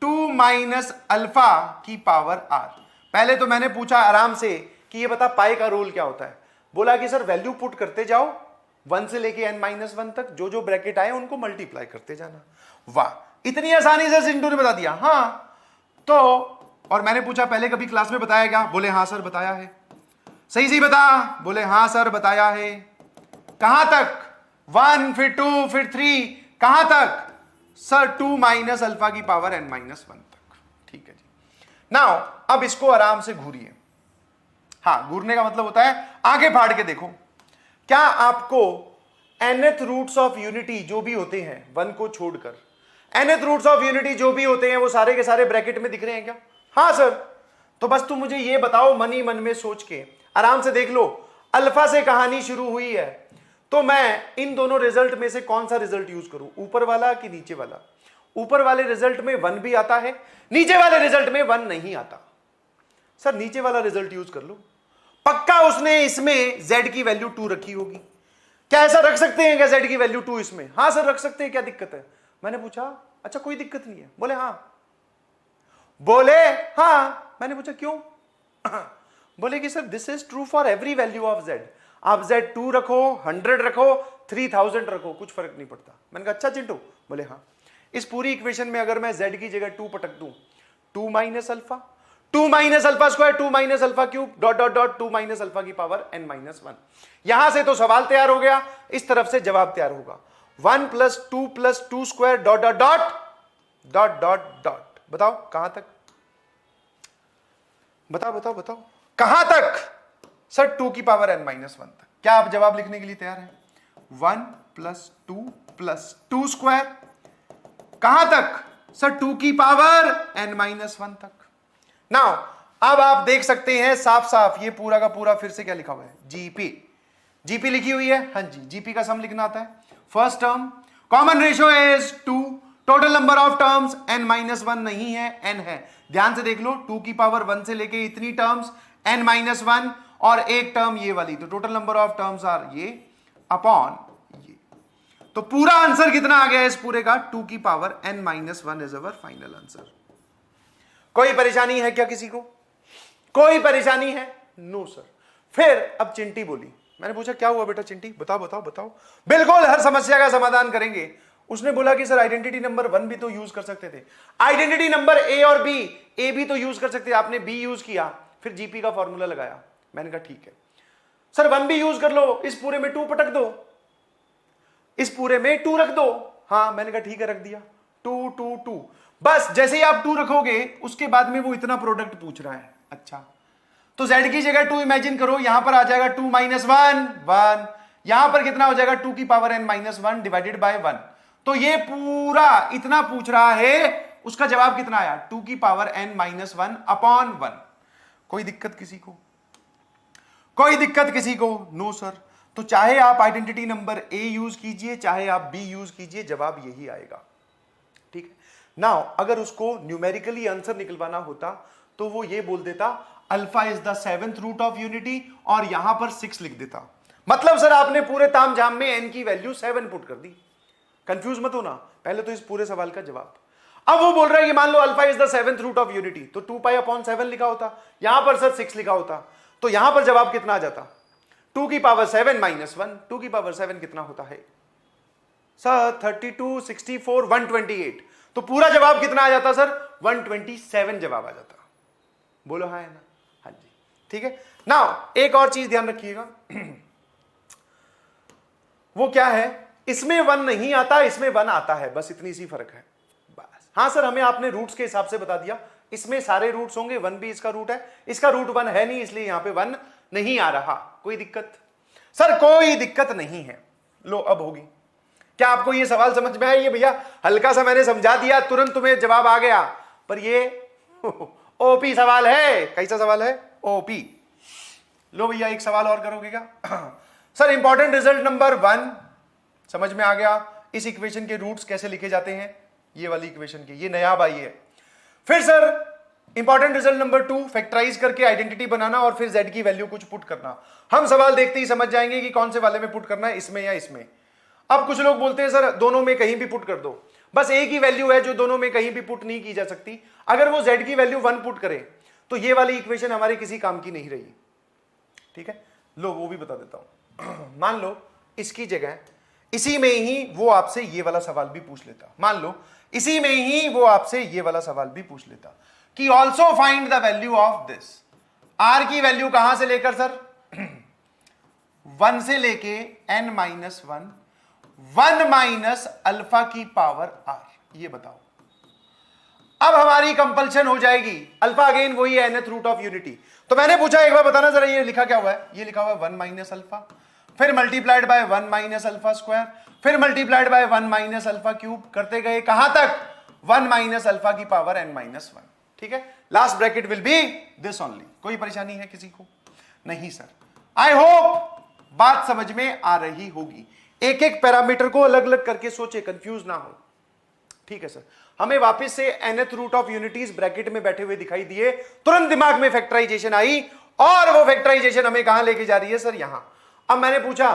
2 माइनस अल्फा की पावर r। पहले तो मैंने पूछा आराम से कि ये बता पाई का रोल क्या होता है, बोला कि सर वैल्यू पुट करते जाओ 1 से लेके n-1 तक, जो जो ब्रैकेट आए उनको मल्टीप्लाई करते जाना। वाह, इतनी आसानी से चिंटू ने बता दिया। हाँ तो, और मैंने पूछा पहले कभी क्लास में बताया क्या? बोले हाँ सर बताया है। सही बता, बोले हाँ सर बताया है। कहां तक? 1 फिर 2 फिर 3, कहां तक सर? 2 माइनस अल्फा की पावर n-1 तक। ठीक है जी। नाउ अब इसको आराम से घूरिए। हाँ, घूरने का मतलब होता है आगे फाड़ के देखो। क्या आपको nth रूट्स ऑफ यूनिटी जो भी होते हैं 1 को छोड़कर, nth रूट्स ऑफ यूनिटी जो भी होते हैं वो सारे के सारे ब्रैकेट में दिख रहे हैं क्या? हाँ सर। तो बस तुम मुझे ये बताओ, मन ही मन में सोच के आराम से देख लो, अल्फा से कहानी शुरू हुई है, तो मैं इन दोनों रिजल्ट में से कौन सा रिजल्ट यूज करूं, ऊपर वाला कि नीचे वाला? ऊपर वाले रिजल्ट में 1 भी आता है, नीचे वाले रिजल्ट में 1 नहीं आता। सर नीचे वाला रिजल्ट यूज कर लो, पक्का उसने इसमें z की वैल्यू 2 रखी होगी। क्या ऐसा रख सकते हैं क्या z की वैल्यू 2 इसमें? हाँ सर रख सकते हैं, क्या दिक्कत है? मैंने पूछा अच्छा कोई दिक्कत नहीं है? बोले हाँ। बोले हाँ। मैंने पूछा क्यों? बोले कि sir this is true for every value of z। आप z 2 रखो, 100 रखो, 3000 रखो, कुछ फर्क नहीं पड़ता। मैंने कहा अच्छा चिंटू? बोले हाँ। इस पूरी इक्वेशन में अगर मैं z की जगह 2 पटक दूं, 2 minus alpha, 2 minus alpha square, 2 minus alpha cube, dot dot dot 2 minus alpha की पावर n-1। यहां से तो सवाल तैयार हो गया, इस तरफ से जवाब तैयार होगा। 1 + 2 square dot dot dot dot dot dot. बताओ कहां तक? बताओ बताओ बताओ कहां तक? सर 2 की पावर n-1 तक। क्या आप जवाब लिखने के लिए तैयार हैं? 1 + 2 स्क्वायर कहां तक? सर 2 की पावर n-1 तक। नाउ अब आप देख सकते हैं साफ साफ ये पूरा का पूरा फिर से क्या लिखा हुआ है? जीपी लिखी हुई है। हाँ जी, जीपी का सम लिखना आता है। First term common ratio is 2, total number of terms n-1 नहीं है, n है। ध्यान से देख लो, 2 की पावर 1 से लेके इतनी टर्म्स n-1 और एक टर्म ये वाली, तो total number of terms are ये अपॉन ये। तो पूरा आंसर कितना आ गया इस पूरे का? 2 की power n-1 is our final answer. कोई परेशानी है क्या किसी को? कोई परेशानी है? No sir. फिर अब चिंटी बोली। मैंने पूछा क्या हुआ बेटा चिंटी? बताओ बताओ बताओ। बिल्कुल हर समस्या का समाधान करेंगे। उसने बोला कि सर आइडेंटिटी नंबर 1 भी तो यूज कर सकते थे, आइडेंटिटी नंबर ए और बी, ए भी तो यूज कर सकते थे, आपने बी यूज किया, फिर जीपी का फॉर्मूला लगाया। मैंने कहा ठीक है सर 1 भी यूज कर लो, इस पूरे में 2 पटक दो, इस पूरे में 2 रख दो। हाँ मैंने कहा ठीक है, रख दिया 2 2 2। बस जैसे ही आप 2 रखोगे उसके बाद में वो इतना प्रोडक्ट पूछ रहा है। अच्छा तो z की जगह 2 इमेजिन करो, यहां पर आ जाएगा 2 माइनस 1 1, यहां पर कितना हो जाएगा 2 की power n minus 1 divided by 1। तो ये पूरा इतना पूछ रहा है, उसका जवाब कितना आया 2 की पावर n माइनस 1 अपॉन 1। कोई दिक्कत किसी को? कोई दिक्कत किसी को? No sir. तो चाहे आप आइडेंटिटी नंबर ए यूज कीजिए चाहे आप बी यूज कीजिए, जवाब यही आएगा। ठीक है। नाउ अगर उसको न्यूमेरिकली आंसर निकलवाना होता तो वो ये बोल देता alpha is the 7th root of unity और यहां पर 6 लिख देता। मतलब सर आपने पूरे तामझाम में n की वैल्यू 7 पुट कर दी। कंफ्यूज मत होना, पहले तो इस पूरे सवाल का जवाब। अब वो बोल रहा है कि मान लो alpha is the 7th root of unity, तो 2 पाई अपॉन 7 लिखा होता, यहां पर सर 6 लिखा होता, तो यहां पर जवाब कितना आ जाता 2 की पावर 7 माइनस 1। 2 की पावर 7 कितना होता है सर 32 64 128। तो पूरा जवाब कितना आ जाता सर 127 जवाब आ जाता। बोलो हाँ है ना? हाँ जी ठीक है। नाउ एक और चीज ध्यान रखिएगा वो क्या है, इसमें 1 नहीं आता, इसमें 1 आता है, बस इतनी सी फर्क है बस। हाँ सर हमें आपने रूट्स के हिसाब से बता दिया, इसमें सारे रूट्स होंगे, 1 भी इसका रूट है, इसका रूट 1 है नहीं इसलिए यहां पे 1 नहीं आ रहा। कोई दिक्कत सर? कोई दिक्कत नहीं है। लो अब होगी। क्या आपको ये सवाल समझ में आया? ये भैया हल्का सा मैंने समझा दिया, तुरंत तुम्हें जवाब आ गया, पर ये ओपी सवाल है। कैसा सवाल है? ओपी। लो भैया एक सवाल और करोगे क्या? सर इंपॉर्टेंट रिजल्ट नंबर 1 समझ में आ गया। इस इक्वेशन के रूट्स कैसे लिखे जाते हैं, ये वाली इक्वेशन के, ये नया आई है। फिर sir important result number 2 factorize करके आइडेंटिटी बनाना और फिर z की वैल्यू कुछ पुट करना। हम सवाल देखते ही समझ जाएंगे कि कौन से वाले में पुट करना है, इसमें या इसमें। अब कुछ लोग बोलते हैं सर दोनों में कहीं भी पुट कर दो, बस एक ही वैल्यू है जो दोनों में कहीं भी पुट नहीं की जा सकती। अगर वो z की वैल्यू 1 पुट करे तो ये वाली इक्वेशन हमारी किसी काम की नहीं रही। ठीक है, लो वो भी बता देता हूं। मान लो इसकी जगह इसी में ही वो आपसे ये वाला सवाल भी पूछ लेता, मान लो इसी में ही वो आपसे ये वाला सवाल भी पूछ लेता कि also find the value of this. r की वैल्यू कहां से लेकर सर 1 से लेके n माइनस 1 माइनस अल्फा की पावर r। ये बताओ, अब हमारी कंपल्शन हो जाएगी। अल्फा अगेन वही है nth रूट ऑफ यूनिटी। तो मैंने पूछा एक बार बताना जरा ये लिखा क्या हुआ है? ये लिखा हुआ है 1 माइनस अल्फा, फिर multiplied by 1 minus alpha square, फिर multiplied by 1 minus alpha cube, करते गए कहां तक 1 माइनस अल्फा की पावर n माइनस 1। ठीक है, last bracket will be this only. कोई परेशानी है किसी को? नहीं सर। आई होप बात समझ में आ रही होगी। एक एक पैरामीटर को अलग अलग करके सोचे, कंफ्यूज ना हो। ठीक है सर, हमें वापस से nth root of unities bracket में बैठे हुए दिखाई दिए, तुरंत दिमाग में फैक्टराइजेशन आई और वो फैक्टराइजेशन हमें कहां लेके जा रही है सर? यहां। अब मैंने पूछा,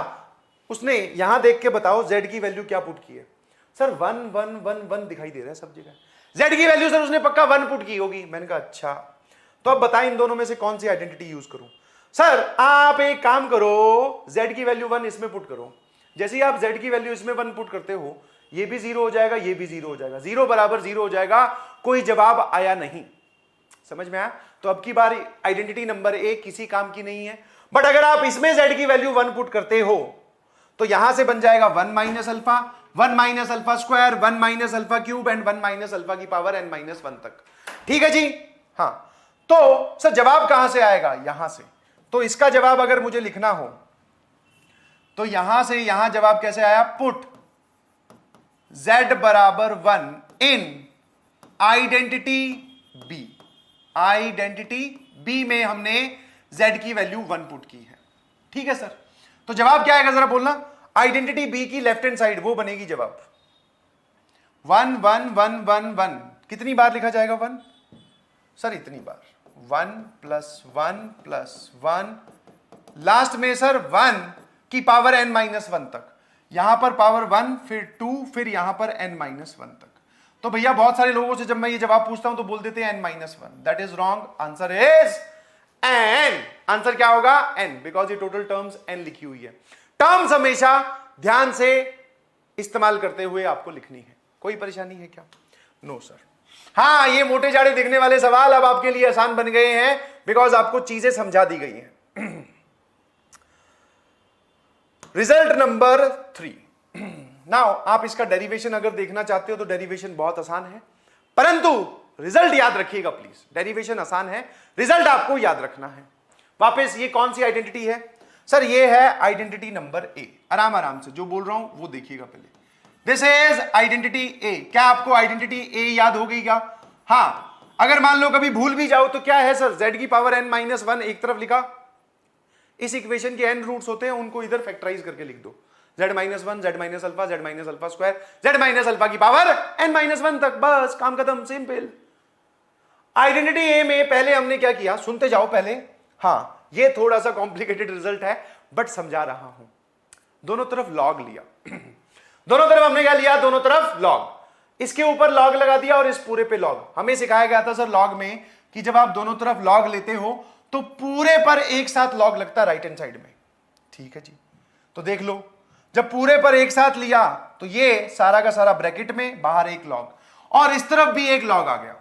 उसने यहां देख के बताओ z की वैल्यू क्या पुट की है? सर 1 1 1 1 दिखाई दे रहा है सब जगह। z की वैल्यू सर उसने पक्का 1 पुट की होगी। मैंने कहा अच्छा, तो अब बताएं इन दोनों में से कौन सी आइडेंटिटी यूज करूं? सर आप एक काम करो, z की वैल्यू 1 इसमें पुट करो। जैसे ही आप z की वैल्यू इसमें 1 पुट करते हो, ये भी 0 हो जाएगा, ये भी 0 हो जाएगा, 0 बराबर 0 हो जाएगा। कोई जवाब आया नहीं। समझ में आया? तो अब की बार आइडेंटिटी नंबर 1 किसी काम की नहीं है। बट अगर आप इसमें z की वैल्यू 1 पुट करते हो तो यहां से बन जाएगा 1 minus alpha, 1 minus alpha square, 1 minus alpha cube and 1 minus alpha की पावर n माइनस 1 तक। ठीक है जी? हाँ, तो सर जवाब कहां से आएगा? यहां से। तो इसका जवाब अगर मुझे लिखना हो तो यहां से यहां जवाब कैसे आया? पुट z बराबर 1 इन आइडेंटिटी b। आइडेंटिटी b में हमने z की वैल्यू 1 पुट की है। ठीक है सर, तो जवाब क्या आएगा जरा बोलना? आइडेंटिटी b की लेफ्ट हैंड साइड वो बनेगी जवाब 1 1 1 1 1। कितनी बार लिखा जाएगा 1? सर इतनी बार, 1 प्लस 1 प्लस 1, लास्ट में सर 1 की पावर n माइनस 1 तक, यहां पर पावर 1, फिर 2, फिर यहां पर n माइनस 1 तक। तो भैया बहुत सारे लोगों से जब मैं ये जवाब पूछता हूं तो बोल देते हैं n minus 1। That is wrong, answer is n। Answer क्या होगा? n, बिकॉज ये टोटल टर्म्स n लिखी हुई है। टर्म्स हमेशा ध्यान से इस्तेमाल करते हुए आपको लिखनी है। कोई परेशानी है क्या? No sir. हाँ, ये मोटे जाड़े दिखने वाले सवाल अब आपके लिए आसान बन गए हैं बिकॉज आपको चीजें समझा दी गई हैं। Result number 3। नाउ आप इसका डेरिवेशन अगर देखना चाहते हो तो डेरिवेशन बहुत आसान है, परंतु रिजल्ट याद रखिएगा प्लीज। डेरिवेशन आसान है, रिजल्ट आपको याद रखना है। वापस ये कौन सी आइडेंटिटी है सर? ये है आइडेंटिटी नंबर ए। आराम आराम से जो बोल रहा हूं वो देखिएगा पहले। दिस इज आइडेंटिटी ए। क्या आपको आइडेंटिटी ए याद हो गई क्या? हाँ, अगर मान लो कभी भूल भी जाओ तो क्या है सर? z की पावर n माइनस 1 एक तरफ लिखा, इस इक्वेशन के n रूट्स होते हैं, उनको इधर फैक्टराइज करके लिख दो। z minus 1, z minus alpha, z minus alpha square, z minus alpha की पावर n माइनस 1 तक, बस काम खत्म, सिंपल। आइडेंटिटी ए में पहले हमने क्या किया, सुनते जाओ पहले। हाँ, ये थोड़ा सा कॉम्प्लिकेटेड रिजल्ट है बट समझा रहा हूं। दोनों तरफ लॉग लिया, दोनों तरफ हमने क्या लिया? दोनों तरफ लॉग। इसके ऊपर लॉग लगा दिया और इस पूरे पे लॉग। हमें सिखाया गया था सर लॉग में कि जब आप दोनों तरफ लॉग लेते हो तो पूरे पर एक साथ लॉग लगता है राइट हैंड साइड में। ठीक है जी, तो देख लो, जब पूरे पर एक साथ लिया तो ये सारा का सारा ब्रैकेट में, बाहर एक लॉग, और इस तरफ भी एक लॉग आ गया।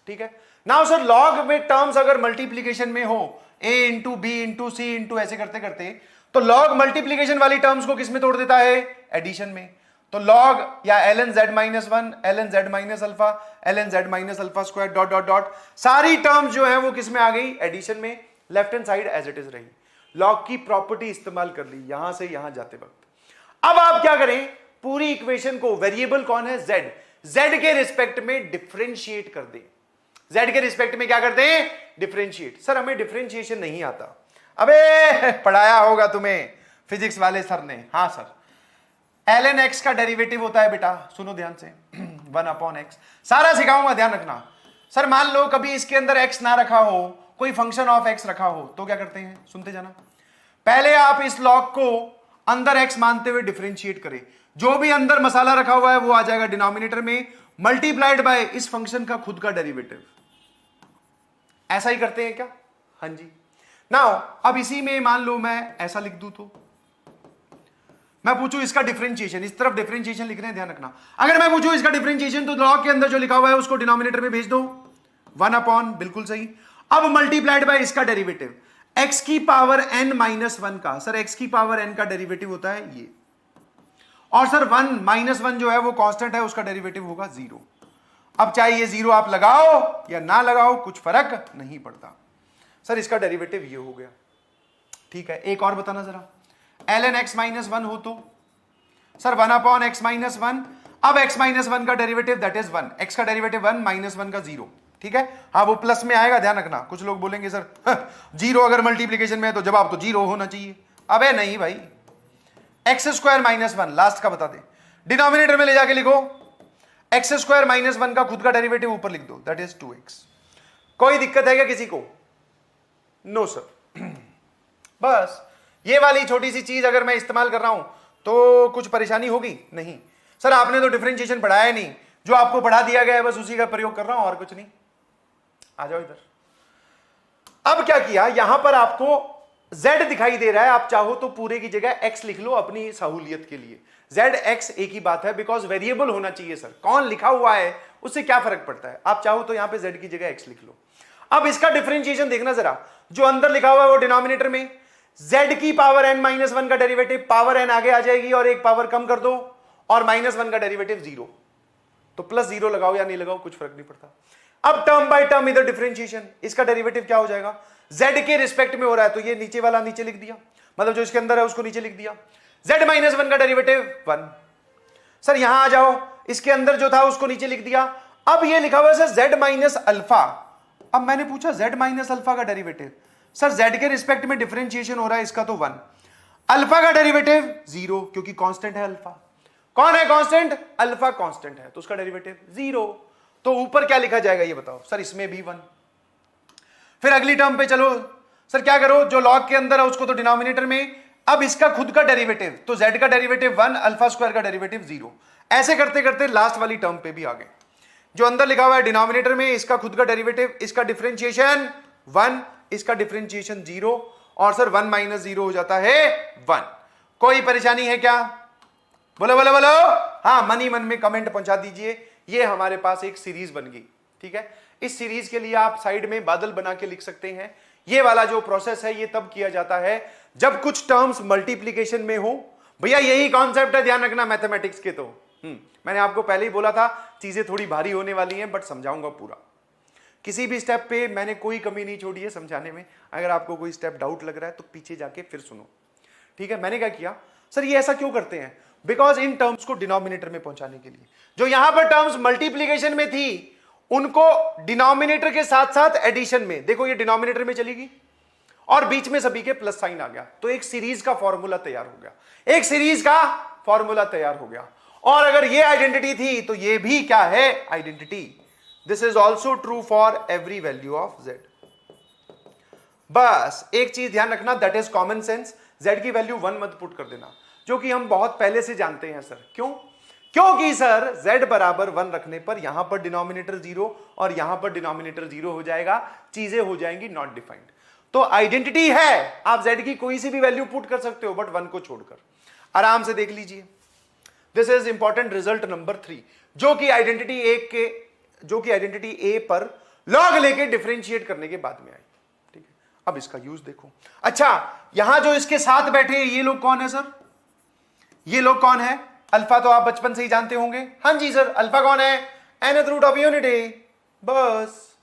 ठीक है, नाउ सर लॉग में टर्म्स अगर मल्टीप्लीकेशन में हो, a into B into C into ऐसे करते करते, तो लॉग मल्टीप्लीकेशन वाली टर्म्स को किस में तोड़ देता है? एडिशन में। तो लॉग या ln z minus 1, ln z minus alpha, ln z minus alpha square dot dot dot, सारी टर्म्स जो है वो किस में आ गई? एडिशन में। Left hand side as it is रही। लॉग की प्रॉपर्टी इस्तेमाल कर ली यहां से यहां जाते वक्त। अब आप क्या करें? पूरी इक्वेशन को, वेरिएबल कौन है? z के रिस्पेक्ट में डिफरेंशिएट कर दें। z के रिस्पेक्ट में क्या करते हैं? डिफरेंशिएट। सर हमें डिफरेंशिएशन नहीं आता। अबे पढ़ाया होगा तुम्हें फिजिक्स वाले सर ने। हाँ सर, ln x का डेरिवेटिव होता है बेटा, सुनो ध्यान से, 1 अपॉन x। सारा सिखाऊंगा, ध्यान रखना। सर मान लो कभी इसके अंदर x ना रखा हो, कोई फंक्शन ऑफ x रखा हो, तो क्या करते हैं? सुनते जाना। पहले आप इस लॉग को अंदर x मानते हुए डिफरेंशिएट करें। जो भी अंदर मसाला रखा हुआ है वो आ जाएगा डिनोमिनेटर में, मल्टीप्लाइड बाय इस फंक्शन का खुद का डेरिवेटिव। ऐसा ही करते हैं क्या? हाँ जी। नाउ अब इसी में मान लो मैं ऐसा लिख दूं, तो मैं पूछूं इसका डिफरेंशिएशन, इस तरफ डिफरेंशिएशन लिख रहे हैं, ध्यान रखना। अगर मैं पूछूं इसका डिफरेंशिएशन तो लॉग के अंदर जो लिखा हुआ है उसको डिनोमिनेटर में भेज दो, 1 अपॉन, बिल्कुल सही। अब मल्टीप्लाइड बाय इसका डेरिवेटिव, x की पावर n माइनस 1 का, सर x की पावर n का डेरिवेटिव होता है ये, और सर 1 माइनस 1 जो है वो कांस्टेंट है, उसका डेरिवेटिव होगा 0। अब चाहे ये 0 आप लगाओ या ना लगाओ कुछ फर्क नहीं पड़ता। सर इसका डेरिवेटिव ये हो गया। ठीक है, एक और बताना जरा, ln x माइनस 1 हो तो सर 1 अपॉन x माइनस 1। अब x माइनस 1 का डेरिवेटिव दैट इज 1, x का डेरिवेटिव 1 माइनस 1 का 0। ठीक है, हाँ वो प्लस में आएगा, ध्यान रखना। कुछ लोग बोलेंगे सर 0 अगर मल्टीप्लीकेशन में है तो जवाब तो 0 होना चाहिए। अबे नहीं भाई, एक्स स्क्वायर माइनस 1 लास्ट का बता दे, डिनोमिनेटर में ले जाके लिखो, एक्स स्क्वायर माइनस 1 का खुद का डेरिवेटिव ऊपर लिख दो, दैट इज 2x। कोई दिक्कत है क्या किसी को? No sir. बस ये वाली छोटी सी चीज अगर मैं इस्तेमाल कर रहा हूं तो कुछ परेशानी होगी नहीं। सर आपने तो डिफरेंशिएशन पढ़ाया नहीं, जो आपको पढ़ा दिया गया है बस उसी का प्रयोग कर रहा हूं और कुछ नहीं। आ जाओ इधर। अब क्या किया, यहां पर आपको z दिखाई दे रहा है, आप चाहो तो पूरे की जगह x लिख लो अपनी सहूलियत के लिए। z x एक ही बात है, बिकॉज वेरिएबल होना चाहिए। सर कौन लिखा हुआ है उससे क्या फर्क पड़ता है, आप चाहो तो यहां पे z की जगह x लिख लो। अब इसका डिफरेंशिएशन देखना जरा, जो अंदर लिखा हुआ है वो डिनोमिनेटर में, z की पावर n माइनस 1 का डेरिवेटिव, पावर n आगे आ जाएगी और एक पावर कम कर दो, और माइनस 1 का डेरिवेटिव 0, तो प्लस 0 लगाओ या नहीं लगाओ कुछ फर्क नहीं पड़ता। अब टर्म बाय टर्म इधर डिफरेंशिएशन, इसका डेरिवेटिव क्या हो जाएगा, z के रिस्पेक्ट में हो रहा है तो ये नीचे वाला नीचे लिख दिया, मतलब जो इसके अंदर है उसको नीचे लिख दिया। z माइनस 1 का डेरिवेटिव 1। सर यहां आ जाओ, इसके अंदर जो था उसको नीचे लिख दिया। अब ये लिखा हुआ है सर z माइनस अल्फा। अब मैंने पूछा z माइनस अल्फा का डेरिवेटिव, सर z के रिस्पेक्ट में डिफरेंशिएशन हो रहा है इसका तो 1, अल्फा का डेरिवेटिव 0 क्योंकि कांस्टेंट है अल्फा। कौन है कांस्टेंट? अल्फा कांस्टेंट है, तो उसका डेरिवेटिव 0। तो ऊपर क्या लिखा जाएगा ये बताओ। सर इसमें भी 1। फिर अगली टर्म पे चलो, सर क्या करो, जो लॉग के अंदर है उसको तो डिनोमिनेटर में, अब इसका खुद का डेरिवेटिव, तो z का डेरिवेटिव 1, अल्फा स्क्वायर का डेरिवेटिव 0। ऐसे करते करते लास्ट वाली टर्म पे भी आ गए, जो अंदर लिखा हुआ है डिनोमिनेटर में, इसका खुद का डेरिवेटिव, इसका डिफरेंशिएशन 1, इसका डिफरेंशिएशन 0, और सर 1 माइनस 0 हो जाता है 1। कोई परेशानी है क्या? बोलो बोलो बोलो। हाँ, मन ही मन में कमेंट पहुंचा दीजिए। ये हमारे पास एक सीरीज बन गई, ठीक है। इस सीरीज के लिए आप साइड में बादल बना के लिख सकते हैं। ये वाला जो प्रोसेस है ये तब किया जाता है जब कुछ टर्म्स मल्टीप्लीकेशन में हो। भैया यही कॉन्सेप्ट है, ध्यान रखना मैथमेटिक्स के। तो मैंने आपको पहले ही बोला था चीजें थोड़ी भारी होने वाली हैं, बट समझाऊंगा पूरा। किसी भी स्टेप पे मैंने कोई कमी नहीं छोड़ी है समझाने में। अगर आपको कोई स्टेप डाउट लग रहा है तो पीछे जाके फिर सुनो, ठीक है। मैंने क्या किया सर, ये ऐसा क्यों करते हैं? बिकॉज इन टर्म्स को डिनोमिनेटर में पहुंचाने के लिए, जो यहां पर टर्म्स मल्टीप्लीकेशन में थी उनको डिनोमिनेटर के साथ साथ एडिशन में, देखो ये डिनोमिनेटर में चली गई और बीच में सभी के प्लस साइन आ गया, तो एक सीरीज का फॉर्मूला तैयार हो गया। एक सीरीज का फॉर्मूला तैयार हो गया। और अगर ये आइडेंटिटी थी तो ये भी क्या है? Identity. This is also true for every value of z। बस एक चीज ध्यान रखना, that is common sense. z की वैल्यू 1 मत पुट कर देना, जो कि हम बहुत पहले से जानते हैं सर। क्यों? क्योंकि सर z बराबर 1 रखने पर यहां पर डिनोमिनेटर 0 और यहां पर डिनोमिनेटर 0 हो जाएगा, चीजें हो जाएंगी नॉट डिफाइंड। तो आइडेंटिटी है, आप z की कोई सी भी वैल्यू पुट कर सकते हो, बट 1 को छोड़कर। आराम से देख लीजिए, this is important result number 3, जो कि आइडेंटिटी a पर लॉग लेके डिफरेंशिएट करने के बाद में आई, ठीक है। अब इसका यूज देखो। अच्छा, यहां जो इसके साथ बैठे हैं ये लोग कौन है सर? ये लोग कौन है? अल्फा तो आप बचपन से ही जानते होंगे। हाँ जी सर, अल्फा कौन है? nth root of unity. बस,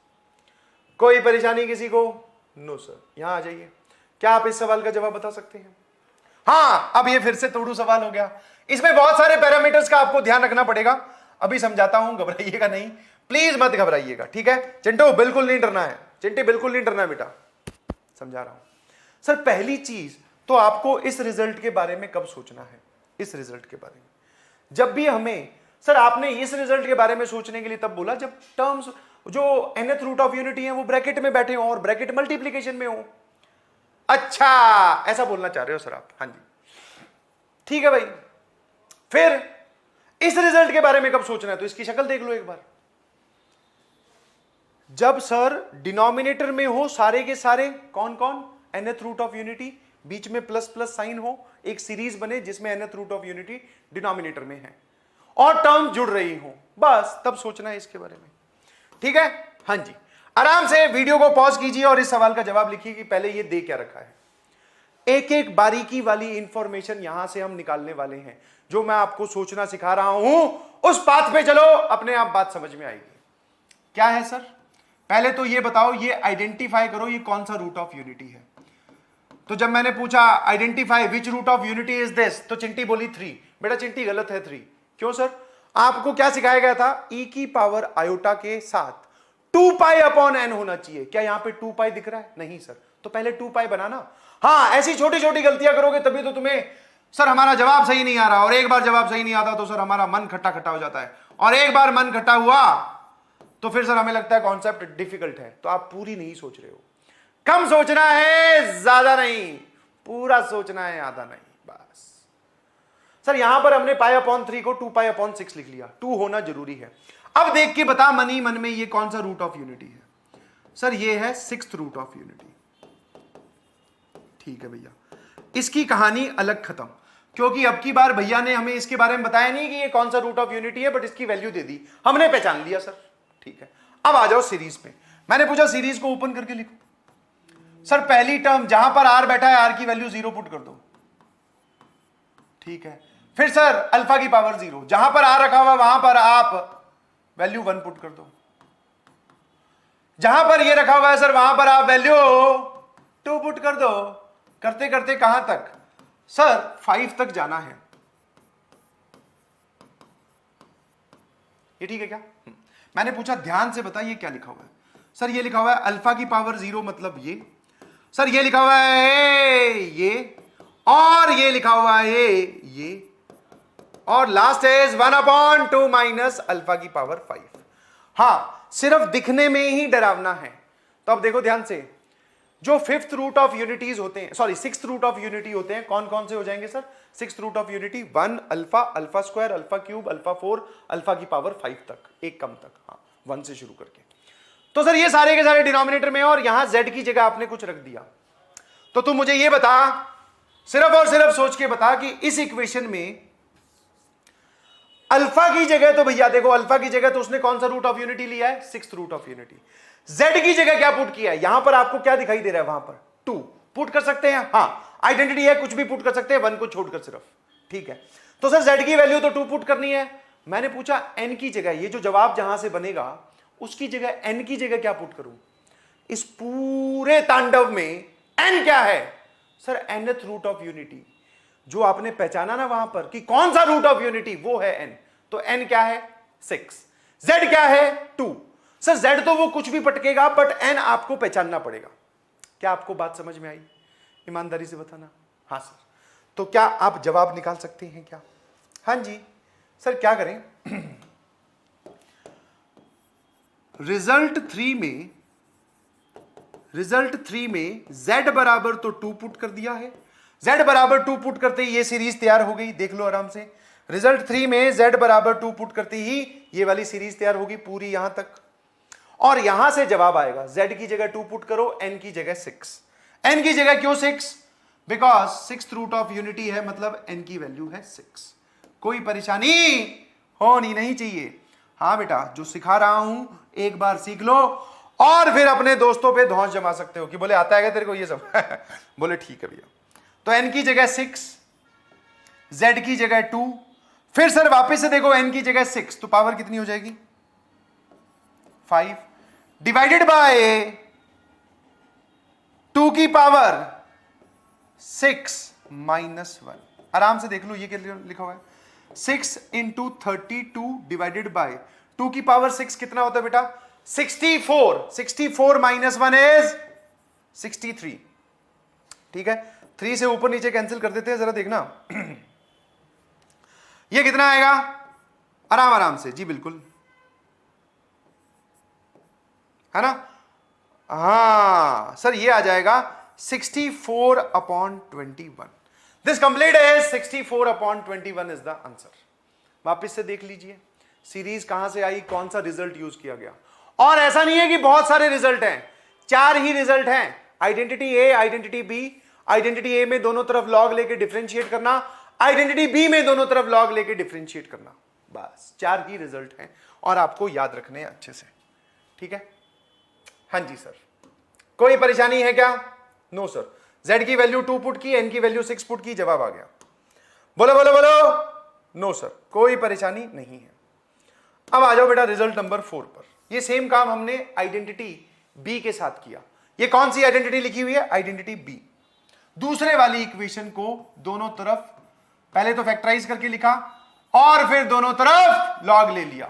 कोई परेशानी किसी को? No sir. यहां आ जाइए, क्या आप इस सवाल का जवाब बता सकते हैं? हाँ, अब ये फिर से तोड़ू सवाल हो गया। इसमें बहुत सारे पैरामीटर्स का आपको ध्यान रखना पड़ेगा, अभी समझाता हूं, घबराइएगा नहीं, प्लीज मत घबराइएगा, ठीक है। चिंटू बिल्कुल नहीं डरना है, चिंटी बिल्कुल नहीं डरना है बेटा, समझा रहा हूं। सर पहली चीज तो आपको इस रिजल्ट के बारे में कब सोचना है? इस रिजल्ट के बारे में जब भी हमें, सर आपने इस रिजल्ट के बारे में सोचने के लिए तब बोला जब टर्म्स जो nth रूट ऑफ यूनिटी है वो ब्रैकेट में बैठे हो और ब्रैकेट मल्टीप्लीकेशन में हो। अच्छा, ऐसा बोलना चाह रहे हो सर आप? हाँ जी, ठीक है भाई। फिर इस रिजल्ट के बारे में कब सोचना है? तो इसकी शक्ल देख लो एक बार। जब सर डिनोमिनेटर में हो सारे के सारे कौन कौन? nth रूट ऑफ यूनिटी, बीच में प्लस प्लस साइन हो, एक सीरीज बने जिसमें nth root of unity denominator में है और टर्म जुड़ रही हो, बस तब सोचना है इसके बारे में, ठीक है। हाँ जी, आराम से वीडियो को पॉज कीजिए और इस सवाल का जवाब लिखिए कि पहले ये दे क्या रखा है। एक एक बारीकी वाली इंफॉर्मेशन यहां से हम निकालने वाले हैं। जो मैं आपको सोचना सिखा रहा हूं उस पाथ पे चलो, अपने आप बात समझ में आएगी। क्या है सर? पहले तो ये बताओ, ये आइडेंटिफाई करो ये कौन सा रूट ऑफ यूनिटी है। तो जब मैंने पूछा identify which route of unity is this, तो चिंटी बोली 3। बेटा चिंटी गलत है 3। क्यों सर? आपको क्या सिखाया गया था? e की पावर आयोटा के साथ 2 पाई अपॉन n होना चाहिए। क्या यहां पे 2 पाई दिख रहा है? नहीं सर, तो पहले 2 पाई बनाना। हाँ, ऐसी छोटी छोटी गलतियां करोगे तभी तो तुम्हें सर हमारा जवाब सही नहीं आ रहा, और एक बार जवाब सही नहीं आता तो सर हमारा मन खट्टा खट्टा हो जाता है, और एक बार मन खट्टा हुआ तो फिर सर हमें लगता है कॉन्सेप्ट डिफिकल्ट है। तो आप पूरी नहीं सोच रहे हो, कम सोचना है, ज्यादा नहीं, पूरा सोचना है, आधा नहीं, बस। सर यहां पर हमने पाई अपॉन 3 को 2 पाई अपॉन 6 लिख लिया, 2 होना जरूरी है। अब देख के बता मन ही मन में ये कौन सा रूट ऑफ यूनिटी है? सर ये है 6th रूट ऑफ यूनिटी। ठीक है भैया, इसकी कहानी अलग खत्म, क्योंकि अब की बार भैया ने हमें इसके बारे में बताया नहीं कि ये कौन सा रूट ऑफ यूनिटी है, बट इसकी वैल्यू दे दी, हमने पहचान लिया सर। ठीक है, अब आ जाओ सीरीज पे। मैंने पूछा सीरीज को ओपन करके लिखो। सर पहली टर्म जहां पर आर बैठा है, आर की वैल्यू 0 पुट कर दो। ठीक है, फिर सर अल्फा की पावर 0, जहां पर आर रखा हुआ वहां पर आप वैल्यू 1 पुट कर दो। जहां पर ये रखा हुआ है सर वहां पर आप वैल्यू 2 पुट कर दो। करते करते कहां तक? सर 5 तक जाना है। ये ठीक है क्या? मैंने पूछा ध्यान से बताइए क्या लिखा हुआ है। सर ये लिखा हुआ है अल्फा की पावर 0 मतलब ये। सर ये लिखा हुआ है ये, और ये लिखा हुआ है ये, और लास्ट इज 1/2 माइनस अल्फा की पावर 5। हां, सिर्फ दिखने में ही डरावना है। तो अब देखो ध्यान से, जो 5th रूट ऑफ यूनिटीज होते हैं, sorry 6th root of unity होते हैं, कौन कौन से हो जाएंगे sir? 6th root of unity 1 alpha, alpha square, alpha cube, alpha 4, alpha की पावर 5 तक, एक कम तक। हाँ, 1 से शुरू करके। तो सर ये सारे के सारे डिनोमिनेटर में, और यहां z की जगह आपने कुछ रख दिया। तो तू मुझे ये बता, सिर्फ और सिर्फ सोच के बता कि इस इक्वेशन में अल्फा की जगह तो भैया देखो, अल्फा की जगह तो उसने कौन सा रूट ऑफ यूनिटी लिया है, sixth root of unity. Z की जगह क्या पुट किया है, यहां पर आपको क्या दिखाई दे रहा है, वहां पर 2 पुट कर सकते हैं, हाँ आइडेंटिटी है, कुछ भी पुट कर सकते हैं 1 को छोड़कर सिर्फ, ठीक है। तो सर जेड की वैल्यू तो 2 पुट करनी है। मैंने पूछा एन की जगह, ये जो जवाब जहां से बनेगा उसकी जगह एन की जगह क्या पुट करूं, इस पूरे तांडव में एन क्या है sir, nth root of unity, जो आपने पहचाना ना वहां पर कि कौन सा रूट ऑफ यूनिटी, वो है n। तो n क्या है 6, z क्या है 2। सर z तो वो कुछ भी पटकेगा, बट n आपको पहचानना पड़ेगा। क्या आपको बात समझ में आई, ईमानदारी से बताना। हाँ सर, तो क्या आप जवाब निकाल सकते हैं क्या, हाँ जी सर। क्या करें, रिजल्ट 3 में z बराबर तो 2 पुट कर दिया है, z बराबर 2 पुट करते ही ये सीरीज तैयार हो गई, देख लो आराम से। रिजल्ट 3 में z बराबर 2 पुट करते ही ये वाली सीरीज तैयार होगी पूरी यहां तक, और यहां से जवाब आएगा z की जगह 2 पुट करो, n की जगह 6। n की जगह क्यों 6, because sixth root of unity है, मतलब n की वैल्यू है 6। कोई परेशानी होनी नहीं चाहिए। हाँ बेटा, जो सिखा रहा हूं एक बार सीख लो और फिर अपने दोस्तों पे धौंस जमा सकते हो कि बोले आता है क्या तेरे को ये सब बोले ठीक है भैया। तो n की जगह 6, z की जगह 2, फिर सर वापस से देखो n की जगह 6, तो पावर कितनी हो जाएगी 5 डिवाइडेड बाय 2 की पावर 6 माइनस 1। आराम से देख लो ये क्या लिखा हुआ है, 6 इंटू 32 डिवाइडेड बाय 2 की पावर 6 कितना होता है बेटा 64। 64 माइनस 1 इज 63, ठीक है। 3 से ऊपर नीचे कैंसिल कर देते हैं, जरा देखना ये कितना आएगा, आराम आराम से जी बिल्कुल, है ना। हाँ सर ये आ जाएगा 64/21। This complete is 64/21 is the answer. वापिस से देख लीजिए सीरीज कहां से आई, कौन सा रिजल्ट यूज किया गया। और ऐसा नहीं है कि बहुत सारे रिजल्ट हैं, 4 ही रिजल्ट हैं, आइडेंटिटी ए, आइडेंटिटी बी। आइडेंटिटी ए में दोनों तरफ लॉग लेके डिफरेंशिएट करना, आइडेंटिटी बी में दोनों तरफ लॉग लेके डिफरेंशिएट करना, बस 4 ही रिजल्ट हैं और आपको याद रखने हैं अच्छे से, ठीक है। हाँ जी सर, कोई परेशानी है क्या, नो सर। z की वैल्यू 2 पुट की, n की वैल्यू 6 पुट की, जवाब आ गया। बोलो बोलो बोलो, नो सर, कोई परेशानी नहीं है। अब आ जाओ बेटा रिजल्ट नंबर 4 पर। ये सेम काम हमने आइडेंटिटी b के साथ किया। ये कौन सी आइडेंटिटी लिखी हुई है, आइडेंटिटी b। दूसरे वाली इक्वेशन को दोनों तरफ पहले तो फैक्टराइज करके लिखा और फिर दोनों तरफ लॉग ले लिया।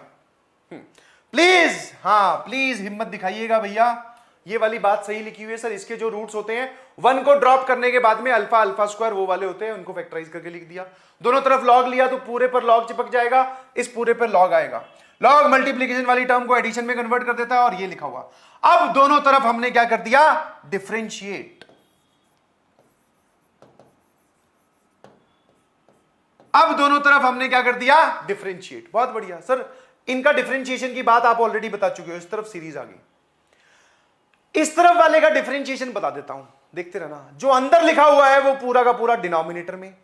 प्लीज, हाँ प्लीज हिम्मत दिखाइएगा भैया, ये वाली बात सही लिखी हुई है सर। इसके जो रूट्स होते हैं 1 को ड्रॉप करने के बाद में अल्फा अल्फा स्क्वायर वो वाले होते हैं, उनको फैक्टराइज करके लिख दिया। दोनों तरफ लॉग लिया तो पूरे पर लॉग चिपक जाएगा, इस पूरे पर लॉग आएगा। लॉग मल्टीप्लीकेशन वाली टर्म को एडिशन में कन्वर्ट कर देता है और ये लिखा हुआ। अब दोनों तरफ हमने क्या कर दिया, डिफरेंशिएट। अब दोनों तरफ हमने क्या कर दिया, डिफरेंशिएट। बहुत बढ़िया सर, इनका डिफरेंशिएशन की बात आप ऑलरेडी बता चुके हो, इस तरफ सीरीज आ गई। इस तरफ वाले का डिफरेंशिएशन बता देता हूं, देखते रहना। जो अंदर लिखा हुआ है वो पूरा का पूरा डिनोमिनेटर में।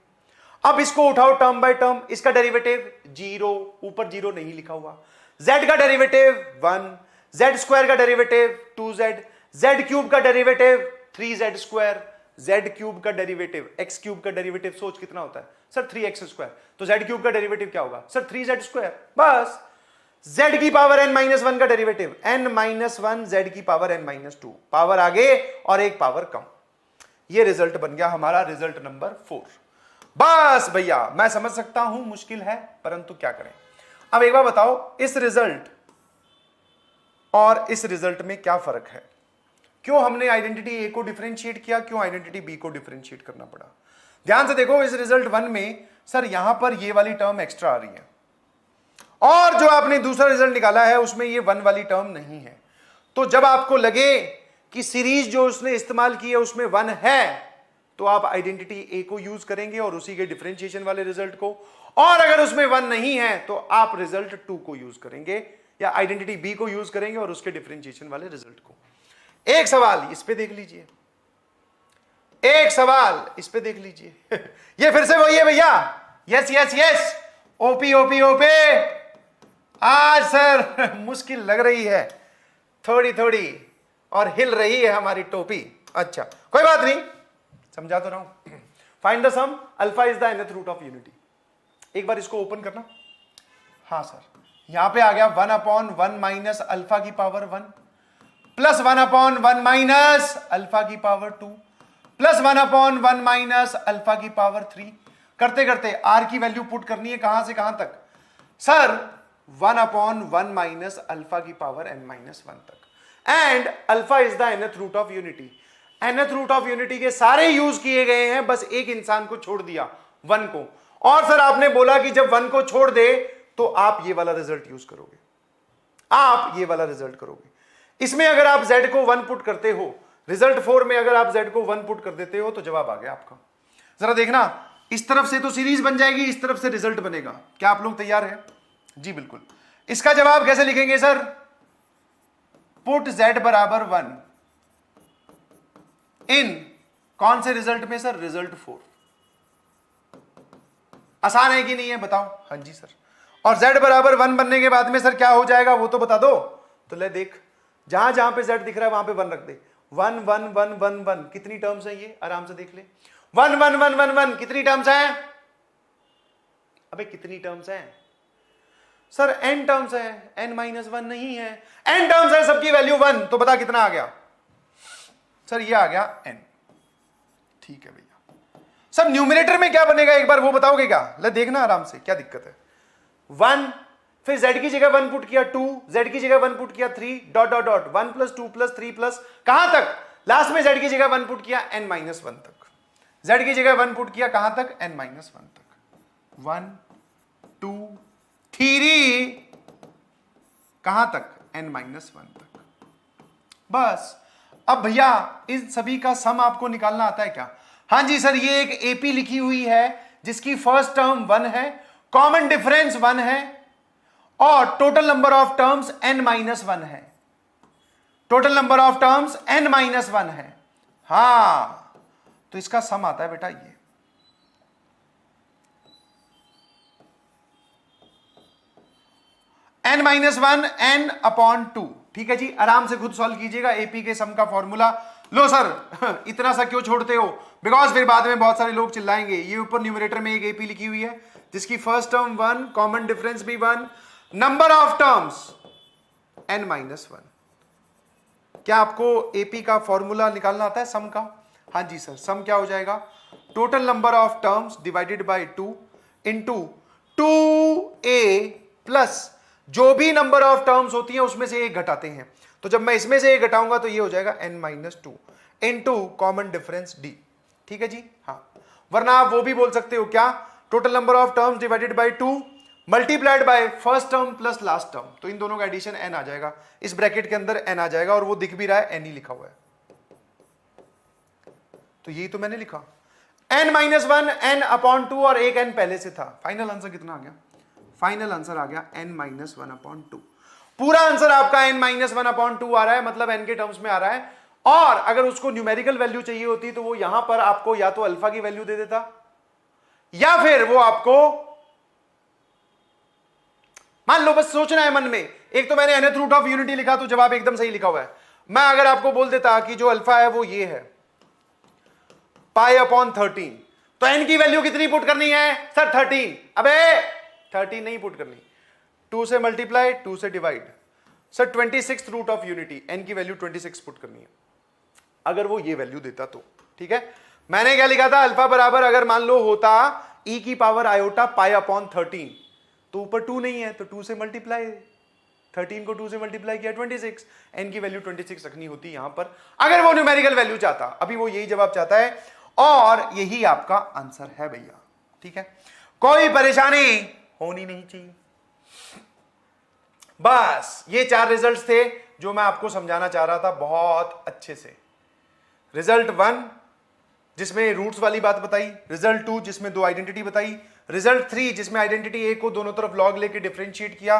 अब इसको उठाओ टर्म बाय टर्म, इसका डेरिवेटिव 0, ऊपर 0 नहीं लिखा हुआ। z का डेरिवेटिव 1, z स्क्वायर का डेरिवेटिव 2z, z क्यूब का derivative 3z square, z cube का डेरिवेटिव x क्यूब का डेरिवेटिव सोच कितना होता है सर 3x स्क्वायर। तो z क्यूब का डेरिवेटिव क्या होगा सर 3z स्क्वायर। बस z की पावर n-1 का डेरिवेटिव n-1 z की पावर n-2, पावर आगे और एक पावर कम। ये रिजल्ट बन गया हमारा रिजल्ट नंबर 4। बस भैया मैं समझ सकता हूं मुश्किल है, परंतु क्या करें। अब एक बार बताओ, इस रिजल्ट और इस रिजल्ट में क्या फर्क है, क्यों हमने आइडेंटिटी ए को डिफरेंशिएट किया, क्यों आइडेंटिटी बी को डिफरेंशिएट करना पड़ा। ध्यान से देखो, इस रिजल्ट 1 में सर यहां पर ये वाली टर्म एक्स्ट्रा आ रही है और जो आपने दूसरा रिजल्ट निकाला है उसमें ये 1 वाली टर्म नहीं है। तो जब आपको लगे कि सीरीज जो उसने इस्तेमाल की है उसमें 1 है, तो आप आइडेंटिटी ए को यूज करेंगे और उसी के डिफरेंशिएशन वाले रिजल्ट को, और अगर उसमें 1 नहीं है तो आप रिजल्ट 2 को यूज करेंगे या आइडेंटिटी बी को यूज करेंगे और उसके डिफरेंशिएशन वाले रिजल्ट को। एक सवाल इस पे देख लीजिए, एक सवाल इस पे देख लीजिए ये फिर से वही है भैया, yes yes yes, OP OP ओपे, आज सर मुश्किल लग रही है थोड़ी थोड़ी और हिल रही है हमारी टोपी। अच्छा कोई बात नहीं, समझा तो रहा हूं। Find the sum, alpha is the nth root of unity. एक बार इसको ओपन करना। हाँ सर, यहां पे आ गया 1/1 माइनस अल्फा की पावर 1 प्लस 1/1 माइनस अल्फा की पावर 2 प्लस 1/1 माइनस अल्फा की पावर 3। करते करते आर की वैल्यू पुट करनी है कहां से कहां तक सर, 1/1 माइनस अल्फा की पावर n-1 तक। And alpha is the nth root of unity. nth root of unity के सारे यूज किए गए हैं, बस एक इंसान को छोड़ दिया, 1 को। और सर आपने बोला कि जब 1 को छोड़ दे तो आप ये वाला रिजल्ट यूज करोगे, आप ये वाला रिजल्ट करोगे। इसमें अगर आप z को 1 पुट करते हो, रिजल्ट 4 में अगर आप z को 1 पुट कर देते हो तो जवाब आ गया आपका। जरा देखना, इस तरफ से तो सीरीज बन जाएगी, इस तरफ से रिजल्ट बनेगा। क्या आप लोग तैयार हैं? जी बिल्कुल। इसका जवाब कैसे लिखेंगे सर? पुट z बराबर 1 इन कौन से रिजल्ट में सर? रिजल्ट 4। आसान है कि नहीं है बताओ? हाँ जी सर। और z बराबर 1 बनने के बाद में सर क्या हो जाएगा वो तो बता दो। तो ले देख, जहां जहां पे z दिख रहा है वहां पे 1 रख दे। 1 1 1 1 1 कितनी टर्म्स है ये? आराम से देख ले। 1 1 1 1 1 कितनी टर्म्स है? अबे कितनी टर्म्स है सर? n टर्म्स है, n-1 नहीं है, n टर्म्स है, सबकी वैल्यू 1। तो बता कितना आ गया सर? ये आ गया n। ठीक है भैया। सर न्यूमरेटर में क्या बनेगा एक बार वो बताओगे क्या? ले देखना आराम से, क्या दिक्कत है। 1, फिर z की जगह 1 पुट किया 2, z की जगह 1 पुट किया 3, dot dot dot 1 plus 2 plus 3 plus कहां तक? लास्ट में z की जगह 1 पुट किया n-1 तक। z की जगह 1 पुट किया कहां तक? n-1 तक। 1 2 3 कहां तक? n-1 तक। बस। अब भैया इन सभी का सम आपको निकालना आता है क्या? हां जी सर, ये एक एपी लिखी हुई है जिसकी फर्स्ट टर्म 1 है, कॉमन डिफरेंस 1 है और total number of terms n-1 है। Total number of terms n-1 है। हां, तो इसका सम आता है बेटा ये। n-1 n/2। ठीक है जी, आराम से खुद सॉल्व कीजिएगा एपी के सम का फॉर्मूला। लो सर इतना सा क्यों छोड़ते हो? बिकॉज फिर बाद में बहुत सारे लोग चिल्लाएंगे। ये ऊपर न्यूमरेटर में एक एपी लिखी हुई है जिसकी फर्स्ट टर्म 1, कॉमन डिफरेंस भी 1, नंबर ऑफ टर्म्स n-1। क्या आपको एपी का फॉर्मूला निकालना आता है सम का? हाँ जी सर, सम क्या हो जाएगा? Total number of terms divided by 2 into 2a plus जो भी नंबर ऑफ टर्म्स होती हैं उसमें से एक घटाते हैं। तो जब मैं इसमें से एक घटाऊंगा तो ये हो जाएगा n-2 into common difference d। ठीक है जी। हाँ, वरना आप वो भी बोल सकते हो क्या? Total number of terms divided by 2 multiplied by first term plus last term. तो इन दोनों का एडिशन n आ जाएगा, इस ब्रैकेट के अंदर n आ जाएगा और वो दिख भी रहा है, n ही लिखा हुआ है। तो यही तो मैंने लिखा, n-1 n/2 और एक n पहले से था। फाइनल आंसर कितना आ गया? फाइनल आंसर आ गया n-1/2। पूरा आंसर आपका n-1/2 आ रहा है, मतलब n के टर्म्स में आ रहा है। और अगर उसको न्यूमेरिकल वैल्यू चाहिए होती तो वो यहां पर आपको या तो अल्फा की वैल्यू दे देता या फिर वो आपको, मान लो बस सोचना है मन में, एक तो मैंने nth रूट ऑफ यूनिटी लिखा तो जवाब एकदम सही लिखा हुआ है। मैं अगर आपको बोल देता कि जो अल्फा है वो ये है π/13, तो n की वैल्यू कितनी पुट करनी है सर? 13। अबे 13 नहीं पुट करनी, 2 से मल्टीप्लाई 2 से divide. Sir 26 root of unity, n की वैल्यू 26 पुट करनी है अगर वो ये वैल्यू देता तो। ठीक है, मैंने क्या लिखा था? अल्फा बराबर अगर मान लो होता e की पावर आयोटा π/13, तो ऊपर 2 नहीं है तो 2 से मल्टीप्लाई, 13 को 2 से मल्टीप्लाई किया 26, n की वैल्यू 26 रखनी होती यहां पर अगर वो न्यूमेरिकल वैल्यू चाहता। अभी वो यही जवाब चाहता है और यही आपका आंसर है भैया। ठीक है, कोई परेशानी होनी नहीं चाहिए। बस ये 4 रिजल्ट्स थे जो मैं आपको समझाना चाह रहा था बहुत अच्छे से। रिजल्ट 1 जिसमें रूट्स वाली बात बताई, रिजल्ट 2 जिसमें 2 आइडेंटिटी बताई, रिजल्ट 3 जिसमें आइडेंटिटी ए को दोनों तरफ लॉग लेके डिफरेंशिएट किया,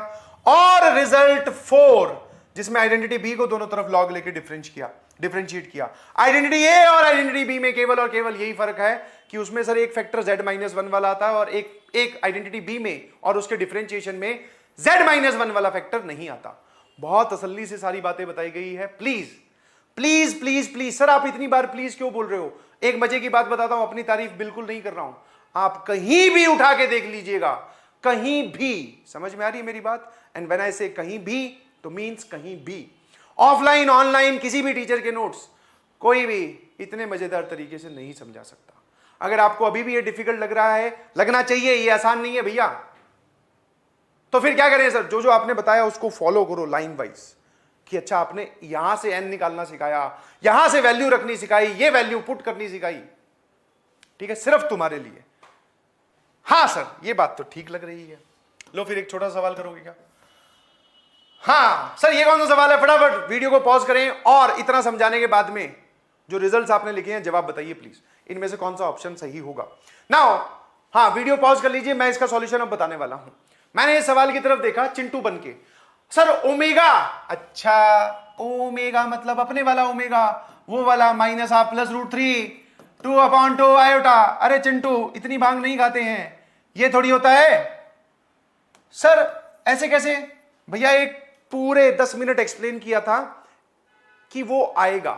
और रिजल्ट 4 जिसमें आइडेंटिटी बी को दोनों तरफ लॉग लेके डिफरेंशिएट किया। डिफरेंशिएट किया। आइडेंटिटी ए और आइडेंटिटी बी में केवल और केवल यही फर्क है कि उसमें सर एक फैक्टर z-1 वाला आता है और एक आइडेंटिटी बी में और उसके डिफरेंशिएशन में z-1 वाला फैक्टर नहीं आता। बहुत तसल्ली से सारी बातें बताई गई है। Please please please please sir, आप इतनी बार प्लीज क्यों बोल रहे हो? एक मजे की बात बताता हूं, अपनी तारीफ बिल्कुल नहीं कर रहा हूं, आप कहीं भी उठा के देख लीजिएगा, कहीं भी, समझ में आ रही है मेरी बात? एंड व्हेन आई से कहीं भी तो मींस कहीं भी, ऑफलाइन ऑनलाइन किसी भी टीचर के नोट्स कोई भी इतने मजेदार तरीके से नहीं समझा सकता। अगर आपको अभी भी ये डिफिकल्ट लग रहा है, लगना चाहिए ये आसान नहीं है भैया, तो फिर क्या करें सर? जो जो आपने बताया उसको फॉलो करो लाइन वाइज, कि अच्छा आपने यहां से एन निकालना सिखाया, यहां से वैल्यू रखनी सिखाई, ये वैल्यू पुट करनी सिखाई, ठीक है, सिर्फ तुम्हारे लिए। हाँ सर ये बात तो ठीक लग रही है। लो फिर एक छोटा सवाल करोगे क्या? हाँ सर ये कौन सा सवाल है? फटाफट वीडियो को पॉज करें और इतना समझाने के बाद में जो रिजल्ट्स आपने लिखे हैं जवाब बताइए प्लीज, इनमें से कौन सा ऑप्शन सही होगा। नाउ हाँ वीडियो पॉज कर लीजिए, मैं इसका सॉल्यूशन अब बताने वाला हूं। मैंने इस सवाल की तरफ देखा चिंटू बन के, सर ओमेगा, अच्छा ओमेगा मतलब अपने वाला ओमेगा, वो वाला -1/√3 2/2 आयोटा। अरे चिंटू इतनी भांग नहीं खाते हैं, ये थोड़ी होता है सर। ऐसे कैसे भैया? एक पूरे 10 मिनट एक्सप्लेन किया था कि वो आएगा,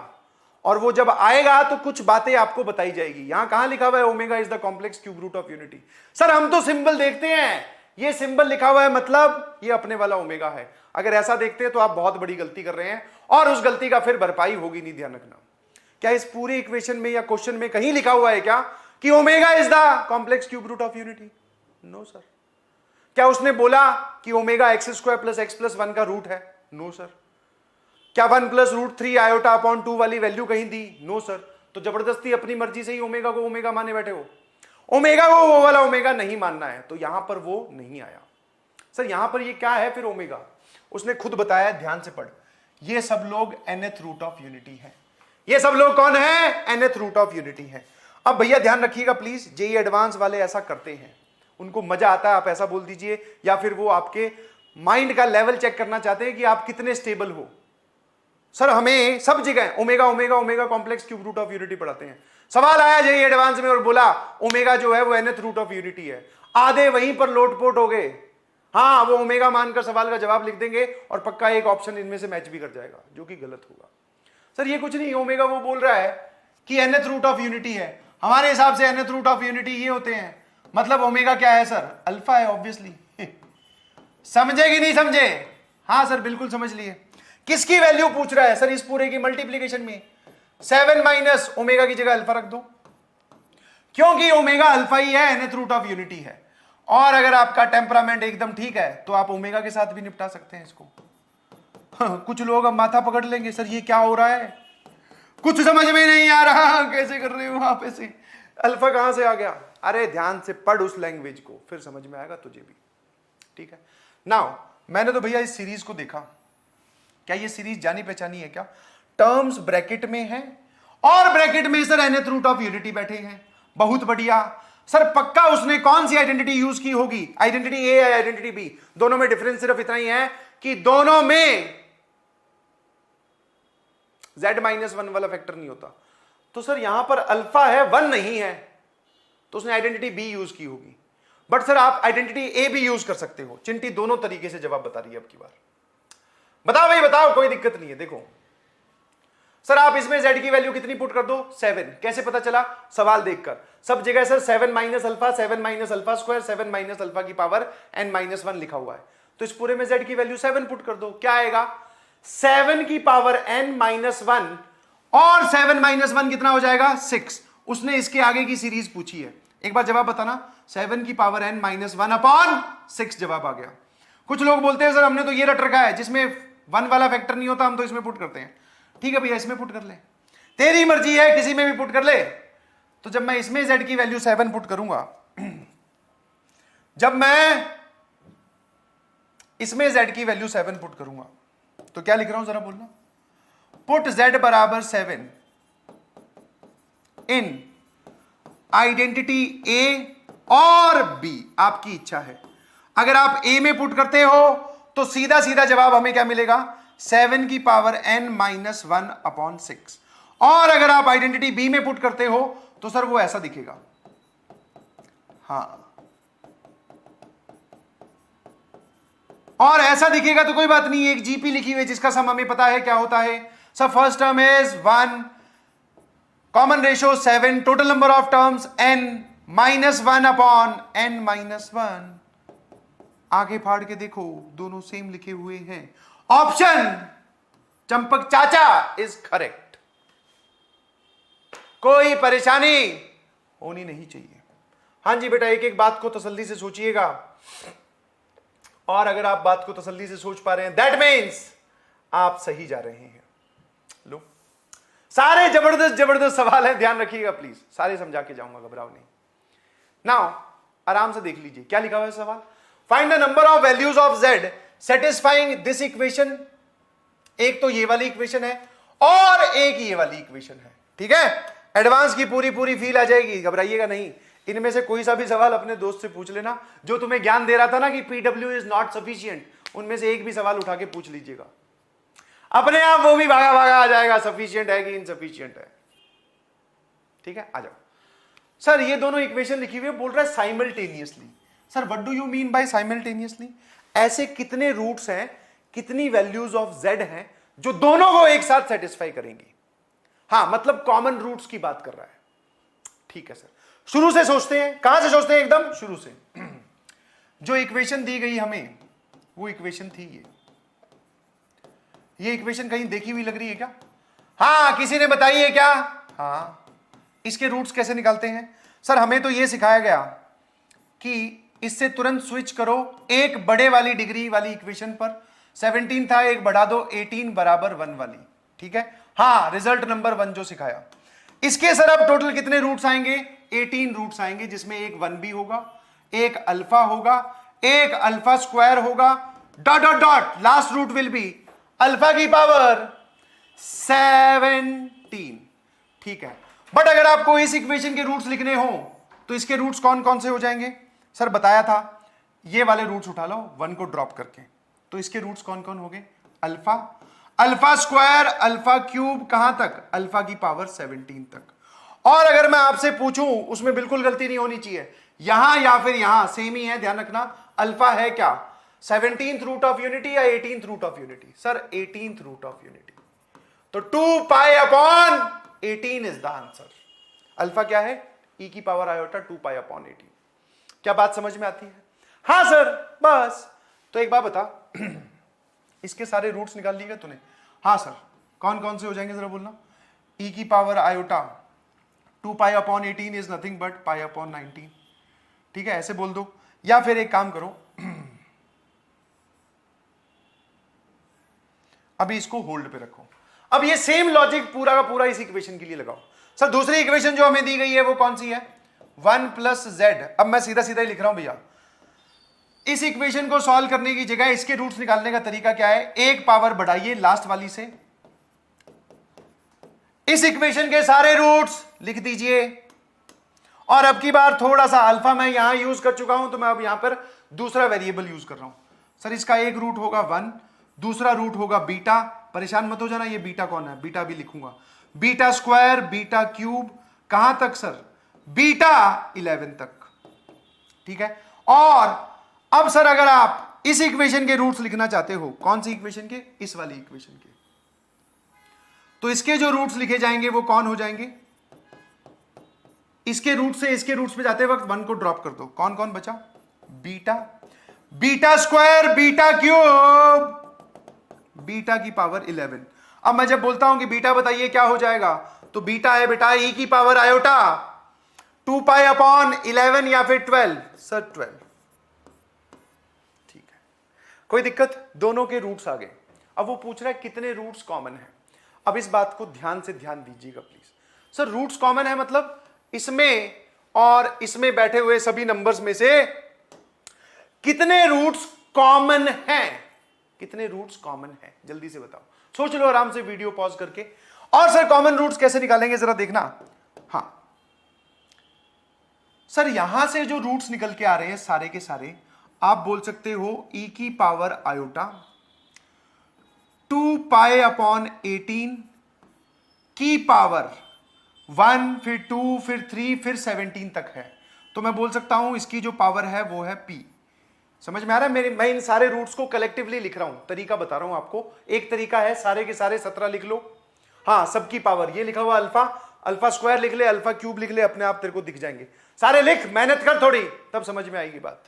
और वो जब आएगा तो कुछ बातें आपको बताई जाएगी। यहां कहां लिखा हुआ है omega is the complex cube root of unity? Sir हम तो सिंबल देखते हैं, ये सिंबल लिखा हुआ है मतलब ये अपने वाला ओमेगा है। अगर ऐसा देखते हैं तो आप बहुत बड़ी गलती कर रहे हैं, और उस गलती का फिर भरपाई होगी नहीं, ध्यान रखना। क्या इस पूरे इक्वेशन में या क्वेश्चन में कहीं लिखा हुआ है क्या कि omega is the complex cube root of unity? No sir. क्या उसने बोला कि ओमेगा x² + x + 1 का रूट है? No sir. क्या 1 + √3 आयोटा अपॉन 2 वाली वैल्यू कहीं दी? No sir. तो जबरदस्ती अपनी मर्जी से ही ओमेगा को ओमेगा माने बैठे हो। ओमेगा को वो वाला ओमेगा नहीं मानना है, तो यहां पर वो नहीं आया। सर यहां पर ये क्या है फिर ओमेगा? उसने खुद बताया, ध्यान से पढ़, ये सब लोग nth रूट ऑफ यूनिटी है। ये सब लोग कौन है? nth रूट ऑफ यूनिटी है। अब भैया ध्यान रखिएगा प्लीज, जेई एडवांस वाले ऐसा करते हैं, उनको मजा आता है, आप ऐसा बोल दीजिए, या फिर वो आपके माइंड का लेवल चेक करना चाहते हैं कि आप कितने स्टेबल हो। सर हमें सब जगह omega omega omega complex cube root of unity पढ़ाते हैं। सवाल आया जेई एडवांस में और बोला ओमेगा जो है वो nth रूट ऑफ यूनिटी है, आधे वहीं पर लोटपोट हो गए। हाँ वो ओमेगा मानकर सवाल का जवाब लिख देंगे और पक्का एक ऑप्शन इनमें से मैच भी कर जाएगा, जो कि गलत होगा। सर ये कुछ नहीं, ओमेगा वो बोल रहा है कि nth रूट ऑफ यूनिटी है, हमारे हिसाब से nth रूट ऑफ यूनिटी ये होते हैं, मतलब ओमेगा क्या है सर? अल्फा है ऑब्वियसली। समझे कि नहीं समझे? हाँ सर बिल्कुल समझ लिए। किसकी वैल्यू पूछ रहा है सर इस पूरे की मल्टीप्लीकेशन में? 7 माइनस ओमेगा की जगह अल्फा रख दो, क्योंकि ओमेगा अल्फा ही है, nth रूट ऑफ यूनिटी है। और अगर आपका टेम्परामेंट एकदम ठीक है तो आप ओमेगा के साथ भी निपटा सकते हैं इसको। कुछ लोग अब माथा पकड़ लेंगे, सर ये क्या हो रहा है, कुछ समझ में नहीं आ रहा, कैसे कर रहे हो वहां पे से, अल्फा कहां से आ गया? अरे ध्यान से पढ़ उस लैंग्वेज को, फिर समझ में आएगा तुझे भी, ठीक है। नाउ मैंने तो भैया इस सीरीज को देखा, क्या ये सीरीज जानी पहचानी है क्या? टर्म्स ब्रैकेट में है और ब्रैकेट में sir nth root of unity बैठे हैं, बहुत बढ़िया। सर पक्का उसने कौन सी आइडेंटिटी यूज की होगी? आइडेंटिटी ए या आइडेंटिटी बी? दोनों में डिफरेंस सिर्फ इतना ही है कि दोनों में z-1 वाला फैक्टर नहीं होता। तो सर यहां पर अल्फा है, 1 नहीं है, तो उसने आइडेंटिटी बी यूज की होगी। बट सर आप आइडेंटिटी ए भी यूज कर सकते हो। चिंटी दोनों तरीके से जवाब बता रही है अब की बार। बताओ भाई बताओ, कोई दिक्कत नहीं है। देखो सर आप इसमें z की वैल्यू कितनी पुट कर दो? 7। कैसे पता चला? सवाल देखकर। सब जगह sir 7 minus alpha, 7 minus alpha square, 7 minus alpha की पावर n-1 लिखा हुआ है, तो इस पूरे में z की वैल्यू 7 पुट कर दो। क्या आएगा? 7 की पावर n-1, और 7 माइनस 1 कितना हो जाएगा? 6। उसने इसके आगे की सीरीज पूछी है, एक बार जवाब बताना। 7 की पावर n-1 अपॉन 6 जवाब आ गया। कुछ लोग बोलते हैं सर हमने तो ये रट रखा है जिसमें 1 वाला फैक्टर नहीं होता, हम तो इसमें पुट करते हैं। ठीक है भैया इसमें पुट कर ले, तेरी मर्जी है, किसी में भी पुट कर ले। तो जब मैं इसमें z की वैल्यू 7 पुट करूंगा, जब मैं इसमें z की वैल्यू 7 पुट करूंगा, तो क्या लिख रहा हूं जरा बोलना। पुट z बराबर 7 इन आइडेंटिटी a और b, आपकी इच्छा है। अगर आप a में पुट करते हो तो सीधा सीधा जवाब हमें क्या मिलेगा? 7 की पावर n माइनस 1 अपॉन 6। और अगर आप आइडेंटिटी बी में पुट करते हो तो सर वो ऐसा दिखेगा। हाँ, और ऐसा दिखेगा तो कोई बात नहीं, एक जीपी लिखी हुई जिसका सम हमें पता है क्या होता है। Sir first term is 1, common ratio 7, total number of terms n minus 1 upon n minus 1। आगे फाड़ के देखो, दोनों सेम लिखे हुए हैं। ऑप्शन चंपक चाचा इज करेक्ट। कोई परेशानी होनी नहीं चाहिए। हां जी बेटा, एक एक बात को तसल्ली से सोचिएगा, और अगर आप बात को तसल्ली से सोच पा रहे हैं दैट मीन्स आप सही जा रहे हैं। लो, सारे जबरदस्त जबरदस्त सवाल हैं, ध्यान रखिएगा प्लीज, सारे समझा के जाऊंगा, घबराओ नहीं। नाउ आराम से देख लीजिए क्या लिखा हुआ है सवाल। Find the number of values of z satisfying this equation. एक तो ये वाली इक्वेशन है और एक ये वाली इक्वेशन है, ठीक है। एडवांस की पूरी पूरी फील आ जाएगी, घबराइएगा नहीं। इनमें से कोई सा भी सवाल अपने दोस्त से पूछ लेना जो तुम्हें ज्ञान दे रहा था ना कि पीडब्ल्यू इज नॉट सफिशिएंट, उनमें से एक भी सवाल उठा के पूछ लीजिएगा, अपने आप वो भी भागा भागा आ जाएगा सफिशिएंट है कि इनसफिशिएंट है। ठीक है, आ जाओ। सर ये दोनों इक्वेशन लिखी हुई है, बोल रहा है simultaneously. Sir what do you mean by simultaneously? ऐसे कितने रूट्स हैं, कितनी वैल्यूज ऑफ z हैं जो दोनों को एक साथ सेटिस्फाई करेंगी। हाँ, मतलब कॉमन रूट्स की बात कर रहा है। ठीक है सर, शुरू से सोचते हैं। कहां से सोचते हैं? एकदम शुरू से। जो इक्वेशन दी गई हमें वो इक्वेशन थी ये इक्वेशन कहीं देखी हुई लग रही है क्या? हाँ, किसी ने बताई है क्या? हाँ, इसके रूट्स कैसे निकालते हैं? सर हमें तो ये सिखाया गया कि इससे तुरंत स्विच करो एक बड़े वाली डिग्री वाली इक्वेशन पर। 17 था, एक बढ़ा दो 18 बराबर 1 वाली। ठीक है, हाँ, रिजल्ट नंबर 1 जो सिखाया। इसके सर अब टोटल कितने रूट्स आएंगे? 18 रूट्स आएंगे, जिसमें एक 1 भी होगा, एक अल्फा होगा, एक अल्फा स्क्वायर होगा, dot dot dot, last root will be alpha की पावर 17। ठीक है, बट अगर आपको इस इक्वेशन के रूट्स लिखने हो तो इसके रूट्स कौन कौन से हो जाएंगे? सर बताया था, ये वाले रूट्स उठा लो 1 को ड्रॉप करके, तो इसके रूट्स कौन कौन हो गए? Alpha, alpha square, alpha cube, कहां तक? अल्फा की पावर 17 तक। और अगर मैं आपसे पूछूं, उसमें बिल्कुल गलती नहीं होनी चाहिए, यहां या फिर यहां, सेम ही है, ध्यान रखना। अल्फा है क्या? 17th रूट ऑफ यूनिटी या 18th root of unity? Sir 18th root of unity, तो 2 pi upon 18 is the answer. Alpha क्या है? e की पावर आयोटा 2 पाई अपॉन 18। क्या बात समझ में आती है? हाँ सर, बस। तो एक बात बता, इसके सारे रूट्स निकाल लिए तूने? हाँ सर। कौन कौन से हो जाएंगे जरा बोलना। e की power iota 2 pi upon 18 is nothing but pi upon 19। ठीक है, ऐसे बोल दो, या फिर एक काम करो, अभी इसको होल्ड पे रखो। अब ये सेम लॉजिक पूरा का पूरा इस इक्वेशन के लिए लगाओ। सर दूसरी इक्वेशन जो हमें दी गई है वो कौन सी है? 1 प्लस जेड। अब मैं सीधा सीधा ही लिख रहा हूं भैया। इस इक्वेशन को सॉल्व करने की जगह इसके रूट्स निकालने का तरीका क्या है? एक पावर बढ़ाइए लास्ट वाली से, इस इक्वेशन के सारे रूट्स लिख दीजिए, और अब की बार थोड़ा सा अल्फा मैं यहां यूज कर चुका हूं, तो मैं अब यहां पर दूसरा वेरिएबल यूज कर रहा हूं। सर इसका एक रूट होगा 1, दूसरा रूट होगा बीटा। परेशान मत हो जाना, ये बीटा कौन है, बीटा भी लिखूंगा। बीटा स्क्वायर, बीटा क्यूब, कहां तक सर? बीटा 11 तक। ठीक है, और अब सर अगर आप इस इक्वेशन के रूट्स लिखना चाहते हो, कौन सी इक्वेशन के? इस वाली इक्वेशन के, तो इसके जो रूट्स लिखे जाएंगे वो कौन हो जाएंगे? इसके रूट से इसके रूट्स पे जाते वक्त 1 को ड्रॉप कर दो, कौन कौन बचा? Beta, beta square, beta cube, beta की पावर 11। अब मैं जब बोलता हूं कि बीटा बताइए क्या हो जाएगा, तो बीटा है बेटा e की पावर आयोटा 2 पाई अपॉन 11 या फिर 12। सर 12। ठीक है, कोई दिक्कत? दोनों के रूट्स आ गए। अब वो पूछ रहा है कितने रूट्स कॉमन है। अब इस बात को ध्यान से ध्यान दीजिएगा प्लीज। सर रूट्स कॉमन है मतलब इसमें और इसमें बैठे हुए सभी नंबर्स में से कितने रूट्स कॉमन हैं? कितने रूट्स कॉमन हैं, जल्दी से बताओ, सोच लो आराम से वीडियो पॉज करके। और सर कॉमन रूट्स कैसे निकालेंगे जरा देखना। हाँ सर, यहां से जो रूट्स निकल के आ रहे हैं सारे के सारे, आप बोल सकते हो e की पावर आयोटा 2 पाई अपॉन 18 की पावर 1, फिर 2, फिर 3, फिर 17 तक है। तो मैं बोल सकता हूं इसकी जो पावर है वो है p। समझ में आ रहा है? मैं इन सारे रूट्स को कलेक्टिवली लिख रहा हूं, तरीका बता रहा हूं आपको। एक तरीका है सारे के सारे 17 लिख लो, हाँ सबकी पावर, ये लिखा हुआ अल्फा, अल्फा स्क्वायर लिख ले, अल्फा क्यूब लिख ले, अपने आप तेरे को दिख जाएंगे सारे। लिख, मेहनत कर थोड़ी, तब समझ में आएगी बात।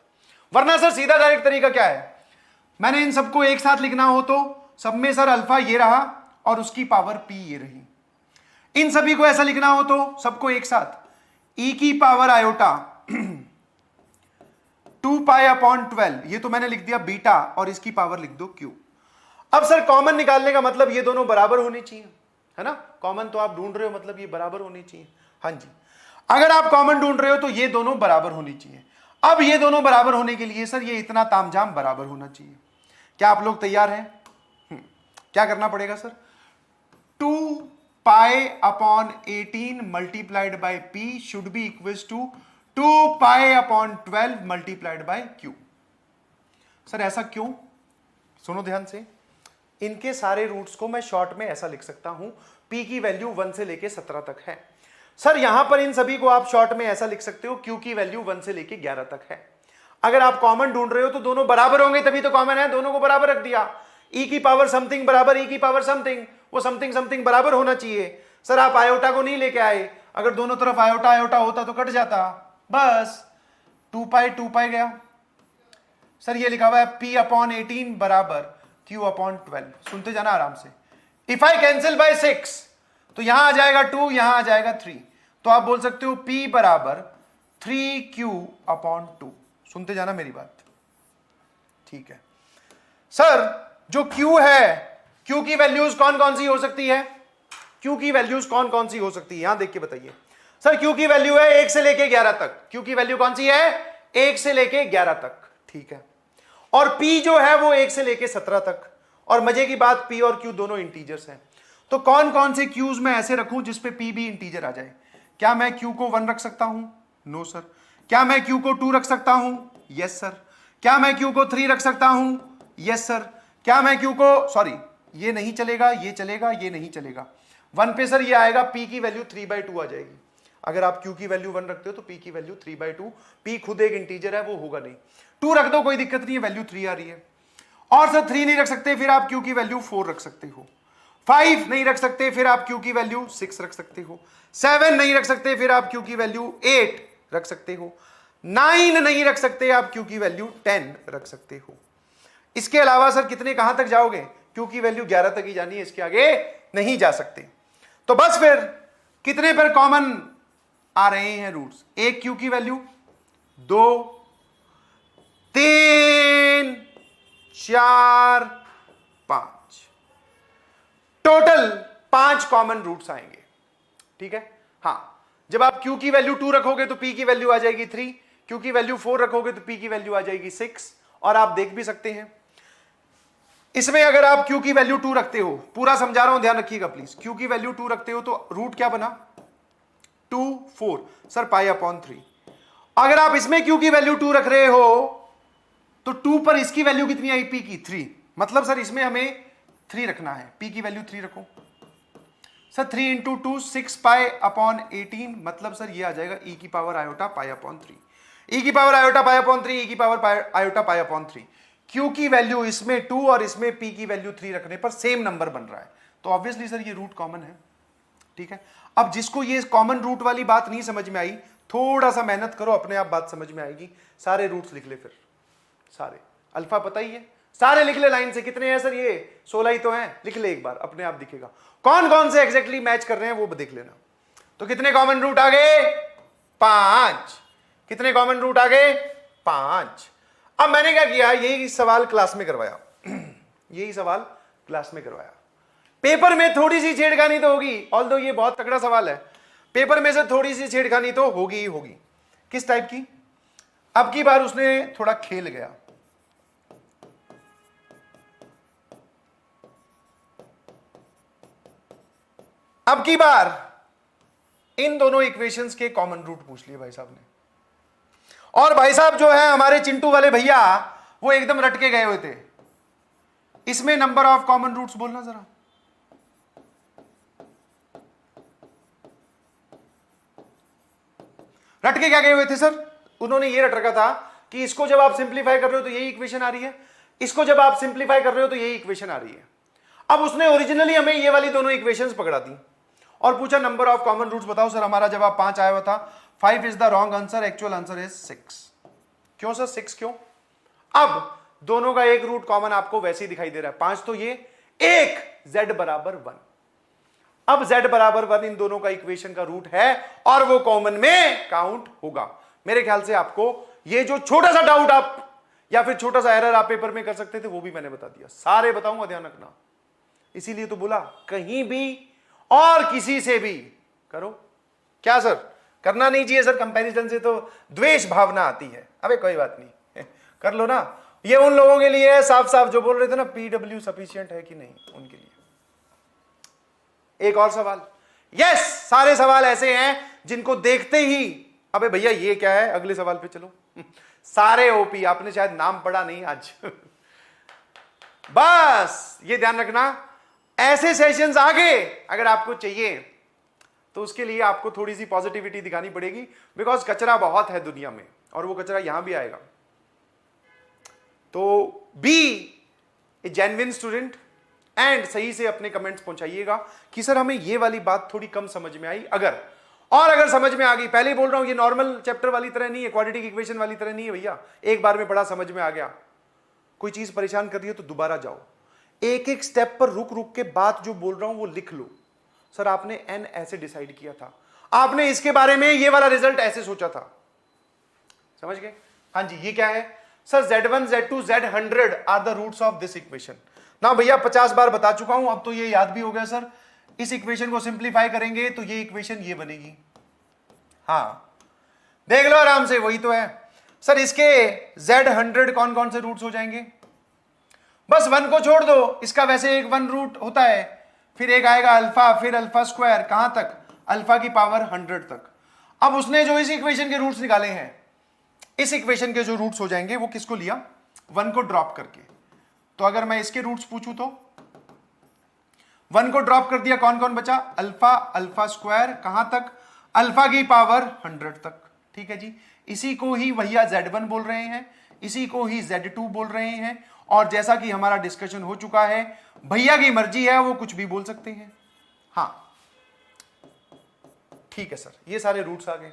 वरना सर सीधा डायरेक्ट तरीका क्या है, मैंने इन सबको एक साथ लिखना हो तो सब में सर अल्फा ये रहा और उसकी पावर p ये रही। इन सभी को ऐसा लिखना हो तो सबको एक साथ e की पावर आयोटा 2 पाई अपॉन 12, ये तो मैंने लिख दिया बीटा, और इसकी पावर लिख दो q। अब सर कॉमन निकालने का मतलब ये दोनों बराबर होने चाहिए, है ना? कॉमन तो आप ढूंढ रहे हो, मतलब ये बराबर होनी चाहिए। हाँ जी, अगर आप कॉमन ढूंढ रहे हो तो ये दोनों बराबर होनी चाहिए। अब ये दोनों बराबर होने के लिए सर ये इतना तामझाम बराबर होना चाहिए। क्या आप लोग तैयार हैं? क्या करना पड़ेगा sir? 2 pi upon 18 multiplied by p should be equals to 2 pi upon 12 multiplied by q। Sir ऐसा क्यों? सुनो ध्यान से, इनके सारे रूट्स को मैं शॉर्ट में ऐसा लिख सकता हूं, p की वैल्यू 1 से लेके 17 तक है। सर यहां पर इन सभी को आप शॉर्ट में ऐसा लिख सकते हो, q की वैल्यू 1 से लेके 11 तक है। अगर आप कॉमन ढूंढ रहे हो तो दोनों बराबर होंगे, तभी तो कॉमन है, दोनों को बराबर रख दिया। e की पावर समथिंग बराबर e की पावर समथिंग, वो समथिंग समथिंग बराबर होना चाहिए। सर आप आयोटा को नहीं लेके आए, अगर दोनों तरफ आयोटा आयोटा होता तो कट जाता, बस 2 पाई गया। सर ये लिखा हुआ है p अपॉन 18 बराबर q अपॉन 12। सुनते जाना आराम से। इफ आई कैंसिल बाय 6 तो यहां आ जाएगा 2, यहां आ जाएगा 3, तो आप बोल सकते हो p बराबर 3q अपॉन 2। सुनते जाना मेरी बात, ठीक है? सर जो q है, q की वैल्यूज कौन कौन सी हो सकती है? q की वैल्यूज कौन कौन सी हो सकती है, यहां देख के बताइए। सर q की वैल्यू है 1 से लेके 11 तक। q की वैल्यू कौन सी है? 1 से लेके 11 तक, ठीक है? और p जो है वो 1 से लेके 17 तक। और मजे की बात, p और q दोनों इंटीजर्स हैं। तो कौन कौन से q's मैं ऐसे रखूं जिसपे p भी इंटीजर आ जाए? क्या मैं q को 1 रख सकता हूं? No sir. क्या मैं q को 2 रख सकता हूं? Yes sir. क्या मैं q को 3 रख सकता हूं? Yes sir. क्या मैं q को, सॉरी ये नहीं चलेगा, ये चलेगा, ये नहीं चलेगा। 1 पे सर ये आएगा, p की वैल्यू 3/2 आ जाएगी। अगर आप q की वैल्यू 1 रखते हो तो p की वैल्यू 3/2, p खुद एक इंटीजर है, वो होगा नहीं। 2 रख दो, कोई दिक्कत नहीं है, वैल्यू 3 आ रही है। और सर 3 नहीं रख सकते, फिर आप q की वैल्यू 4 रख सकते हो। 5 नहीं रख सकते, फिर आप q की वैल्यू 6 रख सकते हो। 7 नहीं रख सकते, फिर आप q की वैल्यू 8 रख सकते हो। 9 नहीं रख सकते, आप q की वैल्यू 10 रख सकते हो। इसके अलावा सर कितने, कहां तक जाओगे? q की वैल्यू 11 तक ही जानी है, इसके आगे नहीं जा सकते। तो बस फिर कितने पर कॉमन आ रहे हैं रूट्स? एक q की वैल्यू, 2, 3, 4, 5, टोटल 5 कॉमन रूट्स आएंगे, ठीक है? हां, जब आप q की वैल्यू 2 रखोगे तो p की वैल्यू आ जाएगी 3, q की वैल्यू 4 रखोगे तो p की वैल्यू आ जाएगी 6। और आप देख भी सकते हैं इसमें, अगर आप q की वैल्यू 2 रखते हो, पूरा समझा रहा हूं, ध्यान रखिएगा प्लीज। q की वैल्यू 2 रखते हो तो रूट क्या बना? 2, 4 सर पाई अपॉन 3। अगर आप इसमें q की वैल्यू 2 रख रहे हो तो 2 पर इसकी वैल्यू कितनी आई? p की 3। मतलब सर इसमें हमें 3 रखना है, p की वैल्यू 3 रखो। सर 3 इंटू 2 6 पाई अपॉन 18, मतलब सर ये आ जाएगा e की power iota pi upon 3। e की power iota pi upon 3, e की power iota pi upon 3। q की वैल्यू इसमें 2 और इसमें p की वैल्यू 3 रखने पर सेम नंबर बन रहा है, तो ऑब्वियसली सर ये रूट कॉमन है, ठीक है? अब जिसको ये कॉमन रूट वाली बात नहीं समझ में आई, थोड़ा सा मेहनत करो, अपने आप बात समझ में आएगी। सारे रूट्स लिख ले, फिर सारे अल्फा पता ही है, सारे लिख ले लाइन से। कितने हैं सर? ये 16 ही तो हैं, लिख ले एक बार, अपने आप दिखेगा कौन कौन से एग्जैक्टली मैच कर रहे हैं, वो देख लेना। तो कितने कॉमन रूट आ गए? 5। कितने कॉमन रूट आ गए? 5। अब मैंने क्या किया, यही सवाल क्लास में करवाया यही सवाल क्लास में करवाया। पेपर में थोड़ी सी छेड़खानी तो होगी, ऑल्दो ये बहुत तगड़ा सवाल है, पेपर में से थोड़ी सी छेड़खानी तो होगी ही होगी। किस टाइप की? अब की बार उसने थोड़ा खेल गया। अब की बार इन दोनों इक्वेशंस के कॉमन रूट पूछ लिए भाई साहब ने। और भाई साहब जो है हमारे चिंटू वाले भैया, वो एकदम रट के गए हुए थे। इसमें नंबर ऑफ कॉमन रूट्स बोलना जरा। रट के क्या गए हुए थे सर? उन्होंने ये रट रखा था कि इसको जब आप सिंप्लीफाई कर रहे हो तो यही इक्वेशन आ रही है, इसको जब आप सिंप्लीफाई कर रहे हो तो यही इक्वेशन आ रही है। अब उसने ओरिजिनली हमें ये वाली दोनों इक्वेशंस पकड़ा दी और पूछा नंबर ऑफ कॉमन रूट्स बताओ। सर हमारा जवाब 5 आया हुआ था। 5 is the wrong answer, actual answer is 6। क्यों सर 6 क्यों? अब दोनों का एक रूट कॉमन आपको वैसे ही दिखाई दे रहा है, 5 तो ये, एक z बराबर 1। अब z बराबर 1 इन दोनों का इक्वेशन का रूट है और वो कॉमन में काउंट होगा। मेरे ख्याल से आपको ये जो छोटा सा डाउट आप या फिर छोटा सा एरर आप पेपर में कर सकते थे वो भी मैंने बता दिया, सारे बताऊंगा, ध्यान रखना। इसीलिए तो बोला कहीं भी और किसी से भी करो। क्या सर करना नहीं चाहिए? सर कंपैरिजन से तो द्वेष भावना आती है। अबे कोई बात नहीं, कर लो ना। ये उन लोगों के लिए है साफ साफ जो बोल रहे थे ना PW सफिशिएंट है कि नहीं, उनके लिए। एक और सवाल। यस, सारे सवाल ऐसे हैं जिनको देखते ही अबे भैया ये क्या है, अगले सवाल पे चलो। सारे ओपी, आपने शायद नाम पढ़ा नहीं आज। बस ये ध्यान रखना, ऐसे सेशंस आगे अगर आपको चाहिए तो उसके लिए आपको थोड़ी सी पॉजिटिविटी दिखानी पड़ेगी, बिकॉज कचरा बहुत है दुनिया में और वो कचरा यहां भी आएगा। तो be a genuine student and सही से अपने कमेंट्स पहुंचाइएगा कि सर हमें ये वाली बात थोड़ी कम समझ में आई। अगर समझ में आ गई, पहले ही बोल रहा हूं ये नॉर्मल चैप्टर वाली तरह नहीं है, क्वाड्रेटिक इक्वेशन वाली तरह नहीं है भैया। एक बार में पढ़ा समझ में आ गया, कोई चीज परेशान कर रही है तो दोबारा जाओ, एक एक स्टेप पर रुक रुक के बात जो बोल रहा हूं वो लिख लो। सर आपने एन ऐसे डिसाइड किया था, आपने इसके बारे में ये वाला रिजल्ट ऐसे सोचा था, समझ गए? हाँ जी, ये क्या है sir? Z1 Z2 Z100 are the roots of this equation. ना भैया 50 बार बता चुका हूं, अब तो ये याद भी हो गया सर। इस इक्वेशन को सिंप्लीफाई करेंगे तो ये इक्वेशन ये बनेगी। हाँ देख लो आराम से, वही तो है सर। इसके Z100 कौन कौन से रूट्स हो जाएंगे? बस 1 को छोड़ दो, इसका वैसे एक 1 रूट होता है, फिर एक आएगा अल्फा, फिर अल्फा स्क्वायर, कहां तक? अल्फा की पावर 100 तक। अब उसने जो इस इक्वेशन के रूट्स निकाले हैं, इस इक्वेशन के जो रूट्स हो जाएंगे वो किसको लिया? 1 को ड्रॉप करके। तो अगर मैं इसके रूट्स पूछूं तो 1 को ड्रॉप कर दिया, कौन कौन बचा? अल्फा, अल्फा स्क्वायर, कहां तक? अल्फा की पावर 100 तक। ठीक है जी, इसी को ही भैया Z1 बोल रहे हैं, इसी को ही Z2 बोल रहे हैं। और जैसा कि हमारा डिस्कशन हो चुका है, भैया की मर्जी है, वो कुछ भी बोल सकते हैं। हाँ ठीक है सर, ये सारे रूट्स आ गए।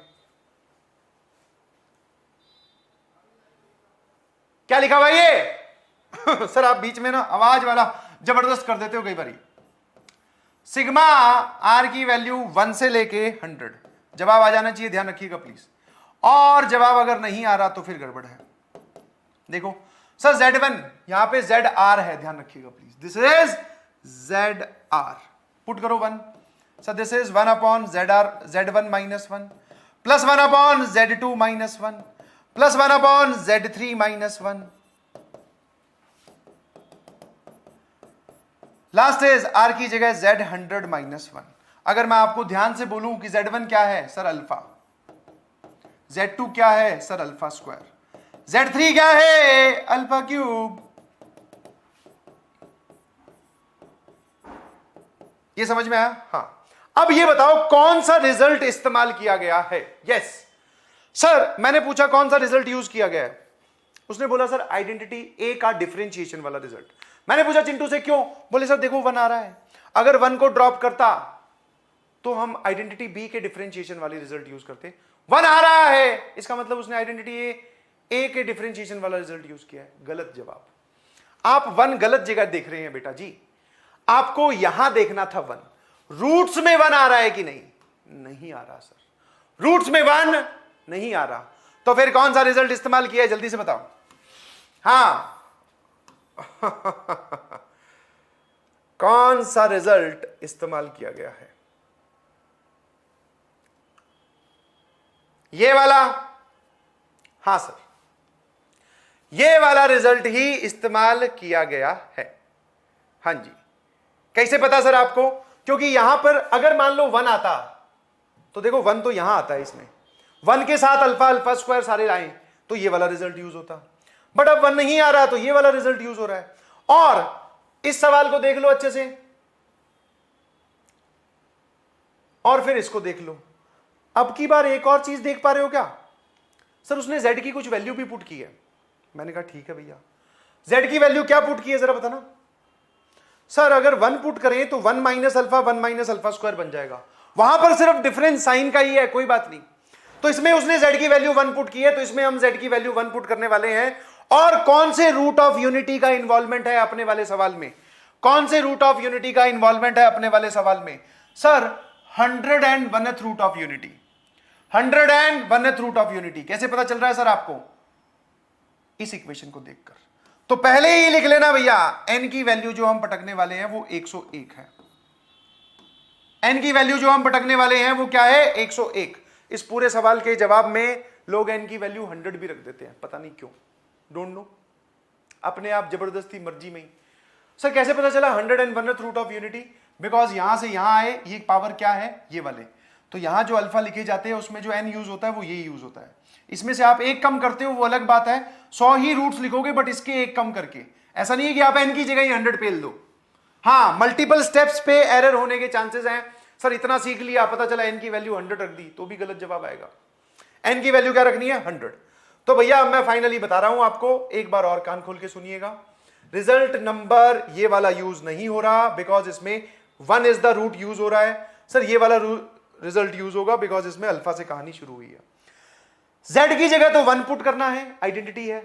क्या लिखा हुआ ये? सर आप बीच में ना आवाज वाला जबरदस्त कर देते हो कई बारी। सिग्मा आर की वैल्यू 1 से लेके 100, जवाब आ जाना चाहिए, ध्यान रखिएगा प्लीज। और जवाब अगर नहीं आ रहा तो फिर गड़बड़ है। देखो सर Z1 यहां पे ZR है, ध्यान रखिएगा please. This is ZR, put करो 1। Sir this is 1 upon ZR Z1 minus 1 plus 1 upon Z2 minus 1 plus 1 upon Z3 minus 1। Last is R की जगह Z100 माइनस 1। अगर मैं आपको ध्यान से बोलूं कि Z1 क्या है सर? अल्फा। Z2 क्या है सर? Alpha square. Z3 क्या है? Alpha cube. ये समझ में आया? हाँ। अब ये बताओ कौन सा रिजल्ट इस्तेमाल किया गया है? यस सर, मैंने पूछा कौन सा रिजल्ट यूज किया गया है, उसने बोला सर आइडेंटिटी ए का डिफरेंशिएशन वाला रिजल्ट। मैंने पूछा चिंटू से क्यों? बोले सर देखो 1 आ रहा है, अगर 1 को ड्रॉप करता तो हम आइडेंटिटी बी के डिफरेंशिएशन वाली रिजल्ट यूज करते। 1 आ रहा है, इसका मतलब उसने आइडेंटिटी ए के डिफरेंशिएशन वाला रिजल्ट यूज किया है। गलत जवाब। आप 1 गलत जगह देख रहे हैं बेटा जी, आपको यहां देखना था 1। रूट्स में 1 आ रहा है कि नहीं? नहीं आ रहा सर, रूट्स में 1 नहीं आ रहा। तो फिर कौन सा रिजल्ट इस्तेमाल किया है, जल्दी से बताओ। हाँ कौन सा रिजल्ट इस्तेमाल किया गया है? ये वाला? हां सर, ये वाला रिजल्ट ही इस्तेमाल किया गया है। हां जी। कैसे पता सर आपको? क्योंकि यहां पर अगर मान लो 1 आता तो देखो 1 तो यहां आता है, इसमें 1 के साथ अल्फा, अल्फा स्क्वायर सारे आए तो ये वाला रिजल्ट यूज होता। बट अब 1 नहीं आ रहा तो ये वाला रिजल्ट यूज हो रहा है। और इस सवाल को देख लो अच्छे से और फिर इसको देख लो। अब की बार एक और चीज देख पा रहे हो क्या? सर उसने z की कुछ वैल्यू भी पुट की है। मैंने कहा ठीक है भैया, z की वैल्यू क्या पुट की है जरा बताना। सर अगर 1 पुट करें तो 1 minus alpha 1 minus alpha square बन जाएगा। वहां पर सिर्फ डिफरेंस साइन का ही है, कोई बात नहीं। तो इसमें उसने z की वैल्यू 1 पुट की है, तो इसमें हम z की वैल्यू 1 पुट करने वाले हैं। और कौन से रूट ऑफ यूनिटी का इन्वॉल्वमेंट है अपने वाले सवाल में? कौन से रूट ऑफ यूनिटी का इन्वॉल्वमेंट है अपने वाले सवाल में? Sir 101th root of unity. 101th root of unity कैसे पता चल रहा है सर आपको? इस इक्वेशन को देखकर। तो पहले ही लिख लेना भैया, n की वैल्यू जो हम पटकने वाले हैं वो 101 है। n की वैल्यू जो हम पटकने वाले हैं वो क्या है? 101। इस पूरे सवाल के जवाब में लोग n की वैल्यू 100 भी रख देते हैं, पता नहीं क्यों, डोंट नो, अपने आप जबरदस्ती मर्जी में ही। सर कैसे पता चला 101th root of unity? Because यहां से यहां आए, ये पावर क्या है? ये वाले। तो यहां जो अल्फा लिखे जाते हैं उसमें जो n यूज होता है वो ये यूज होता है। इसमें से आप एक कम करते हो वो अलग बात है, 100 ही रूट्स लिखोगे बट इसके एक कम करके। ऐसा नहीं है कि आप n की जगह ही 100 पेल दो। हाँ, मल्टीपल स्टेप्स पे एरर होने के चांसेस हैं। सर इतना सीख लिया, पता चला n की वैल्यू 100 रख दी तो भी गलत जवाब आएगा। n की वैल्यू क्या रखनी है? 100। तो भैया अब मैं फाइनली बता रहा हूं आपको, एक बार और कान खोल के सुनिएगा। रिजल्ट नंबर ये वाला यूज नहीं हो रहा बिकॉज इसमें 1 इज द रूट यूज हो रहा है। सर ये वाला रिजल्ट यूज होगा बिकॉज इसमें अल्फा से कहानी शुरू हुई है। z की जगह तो 1 पुट करना है, आइडेंटिटी है,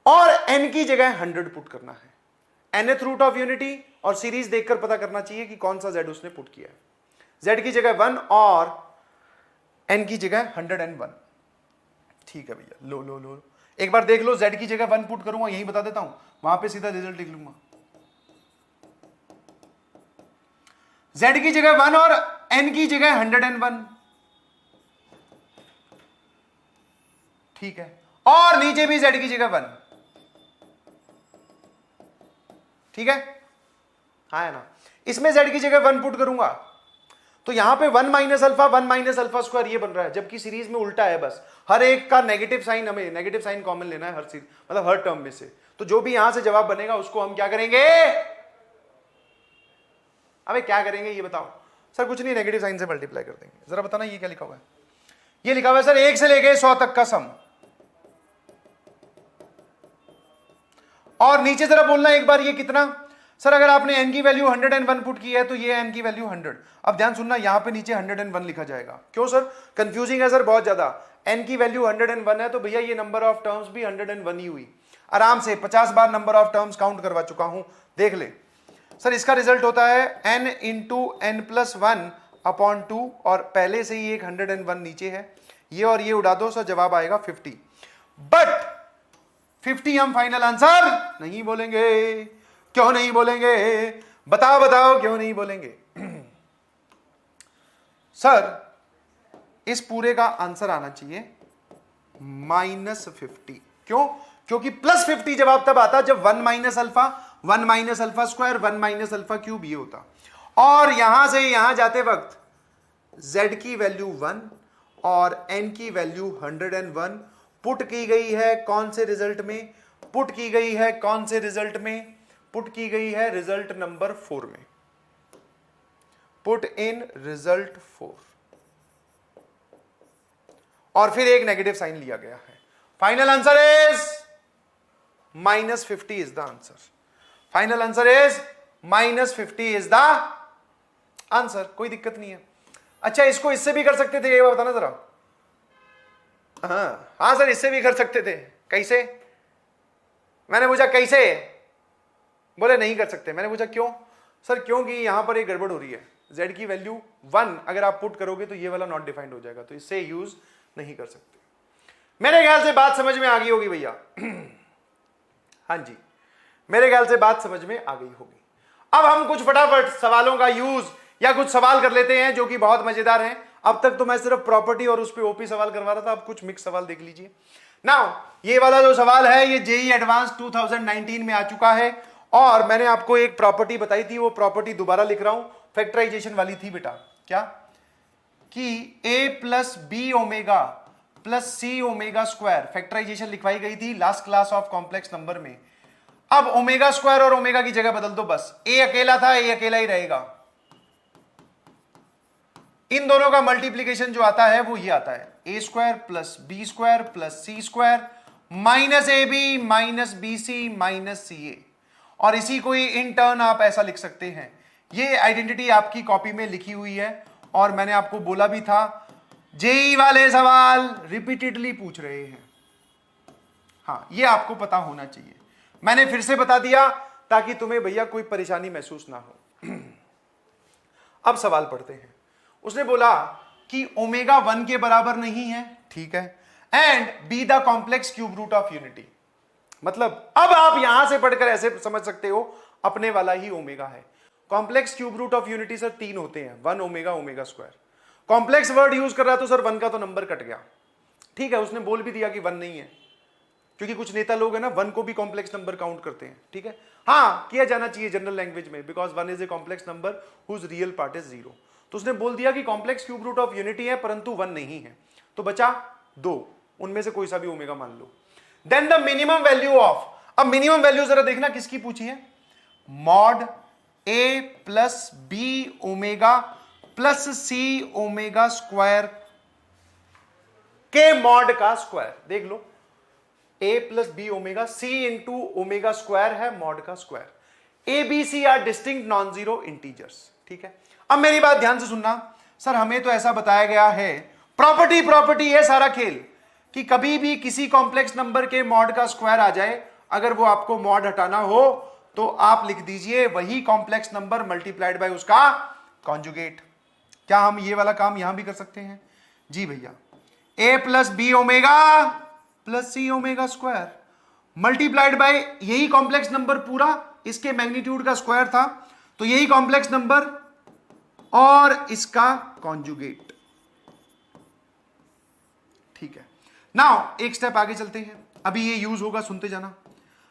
और n की जगह 100 पुट करना है। nth रूट ऑफ यूनिटी और सीरीज देखकर पता करना चाहिए कि कौन सा z उसने पुट किया है। z की जगह 1 और n की जगह 101। ठीक है भैया, लो लो लो एक बार देख लो। z की जगह 1 पुट करूंगा, यही बता देता हूं, वहां पे सीधा रिजल्ट लिख लूंगा। z की जगह 1 और n की जगह 101। ठीक है, और नीचे भी z की जगह 1। ठीक है, हाँ है ना। इसमें z की जगह 1 पुट करूंगा तो यहां पे 1 minus alpha 1 minus alpha square ये बन रहा है, जबकि सीरीज में उल्टा है। बस हर एक का नेगेटिव साइन, हमें नेगेटिव साइन कॉमन लेना है हर सीरीज, मतलब हर टर्म में से। तो जो भी यहां से जवाब बनेगा उसको हम क्या करेंगे? अबे क्या करेंगे ये बताओ। सर कुछ नहीं, नेगेटिव साइन से मल्टीप्लाई कर देंगे। जरा बताना ये क्या लिखा हुआ है? ये लिखा हुआ है सर 1 से लेके 100 तक का सम। और नीचे जरा बोलना एक बार, ये कितना? सर अगर आपने n की वैल्यू 101 पुट की है तो ये n की वैल्यू 100। अब ध्यान सुनना, यहां पे नीचे 101 लिखा जाएगा। क्यों सर? कंफ्यूजिंग है सर बहुत ज्यादा। n की वैल्यू 101 है तो भैया ये नंबर ऑफ टर्म्स भी 101 ही हुई। आराम से 50 बार नंबर ऑफ टर्म्स काउंट करवा चुका हूं, देख ले। सर इसका रिजल्ट होता है n into n plus 1 upon 2, और पहले से ही एक 101 नीचे है, ये और ये उड़ा दो, सर जवाब आएगा 50। बट 50 हम फाइनल आंसर नहीं बोलेंगे। क्यों नहीं बोलेंगे? बताओ बताओ क्यों नहीं बोलेंगे? सर इस पूरे का आंसर आना चाहिए -50। क्यों? क्योंकि +50 जवाब तब आता जब 1 minus alpha 1 minus alpha square 1 minus alpha cube ये होता। और यहां से यहां जाते वक्त z की वैल्यू 1 और n की वैल्यू 101 पुट की गई है। कौन से रिजल्ट में पुट की गई है? कौन से रिजल्ट में पुट की गई है? रिजल्ट नंबर 4 में। पुट इन रिजल्ट 4, और फिर एक नेगेटिव साइन लिया गया है। Final answer is -50 is the answer. Final answer is -50 is the answer. कोई दिक्कत नहीं है। अच्छा इसको इससे भी कर सकते थे, ये बताना जरा। हाँ सर इससे भी कर सकते थे। कैसे? मैंने पूछा कैसे, बोले नहीं कर सकते। मैंने पूछा क्यों? सर क्योंकि यहां पर एक गड़बड़ हो रही है। z की वैल्यू 1 अगर आप पुट करोगे तो ये वाला नॉट डिफाइंड हो जाएगा, तो इससे यूज नहीं कर सकते। मेरे ख्याल से बात समझ में आ गई होगी भैया। हाँ जी, मेरे ख्याल से बात समझ में आ गई होगी। अब हम कुछ फटाफट सवालों का यूज या कुछ सवाल कर लेते हैं जो कि बहुत मजेदार हैं। अब तक तो मैं सिर्फ प्रॉपर्टी और उस पे ओपी सवाल करवा रहा था, अब कुछ मिक्स सवाल देख लीजिए। नाउ ये वाला जो सवाल है ये जेईई एडवांस 2019 में आ चुका है, और मैंने आपको एक प्रॉपर्टी बताई थी, वो प्रॉपर्टी दोबारा लिख रहा हूं। फैक्टराइजेशन वाली थी बेटा, क्या कि a plus b omega plus c omega square, factorization लिखवाई गई थी last class of complex number में। अब ओमेगा स्क्वायर और ओमेगा की जगह बदल दो बस, ए अकेला था, ए अकेला ही रहेगा। इन दोनों का मल्टीप्लीकेशन जो आता है वो ये आता है, a square plus b square plus c square minus a b minus b c minus c a. और इसी को ही इन टर्न आप ऐसा लिख सकते हैं। ये आइडेंटिटी आपकी कॉपी में लिखी हुई है और मैंने आपको बोला भी था जेई वाले सवाल रिपीटेडली पूछ रहे हैं। हाँ, ये आपको पता होना चाहिए, मैंने फिर से बता दिया ताकि तुम्हें भैया कोई परेशानी महसूस ना हो। अब सवाल पढ़ते हैं। उसने बोला कि ओमेगा 1 के बराबर नहीं है, ठीक है, and be the complex cube root of unity. मतलब अब आप यहां से पढ़कर ऐसे समझ सकते हो अपने वाला ही ओमेगा है। Complex cube root of unity sir 3 होते हैं, 1 omega omega square. Complex word use कर रहा तो सर 1 का तो नंबर कट गया, ठीक है, उसने बोल भी दिया कि 1 नहीं है, क्योंकि कुछ नेता लोग है ना 1 को भी कॉम्प्लेक्स नंबर काउंट करते हैं, ठीक है। हाँ, किया जाना चाहिए जनरल लैंग्वेज में, because 1 is a complex number whose real part is 0। तो उसने बोल दिया कि complex cube root of unity है परंतु 1 नहीं है, तो बचा 2, उनमें से कोई सा भी ओमेगा मान लो। Then the minimum value of, अब मिनिमम वैल्यू जरा देखना किसकी पूछी है, mod a plus b omega plus c omega square के मॉड का स्क्वायर। देख लो, a plus b omega, c into omega square है मॉड का square. A B C are distinct non zero integers, ठीक है। अब मेरी बात ध्यान से सुनना, सर हमें तो ऐसा बताया गया है, प्रॉपर्टी है सारा खेल, कि कभी भी किसी कॉम्प्लेक्स नंबर के मॉड का स्क्वायर आ जाए, अगर वो आपको मॉड हटाना हो तो आप लिख दीजिए वही कॉम्प्लेक्स नंबर मल्टीप्लाइड बाय उसका कॉन्जुगेट। क्या हम ये वाला काम यहां भी कर सकते हैं? जी भैया, a plus b omega plus c omega square multiplied by यही कॉम्प्लेक्स नंबर पूरा, इसके मैग्नीट्यूड का स्क्वायर था, तो यही कॉम्प्लेक्स नंबर और इसका कॉन्जुगेट, ठीक है। नाउ एक स्टेप आगे चलते हैं, अभी ये यूज होगा, सुनते जाना।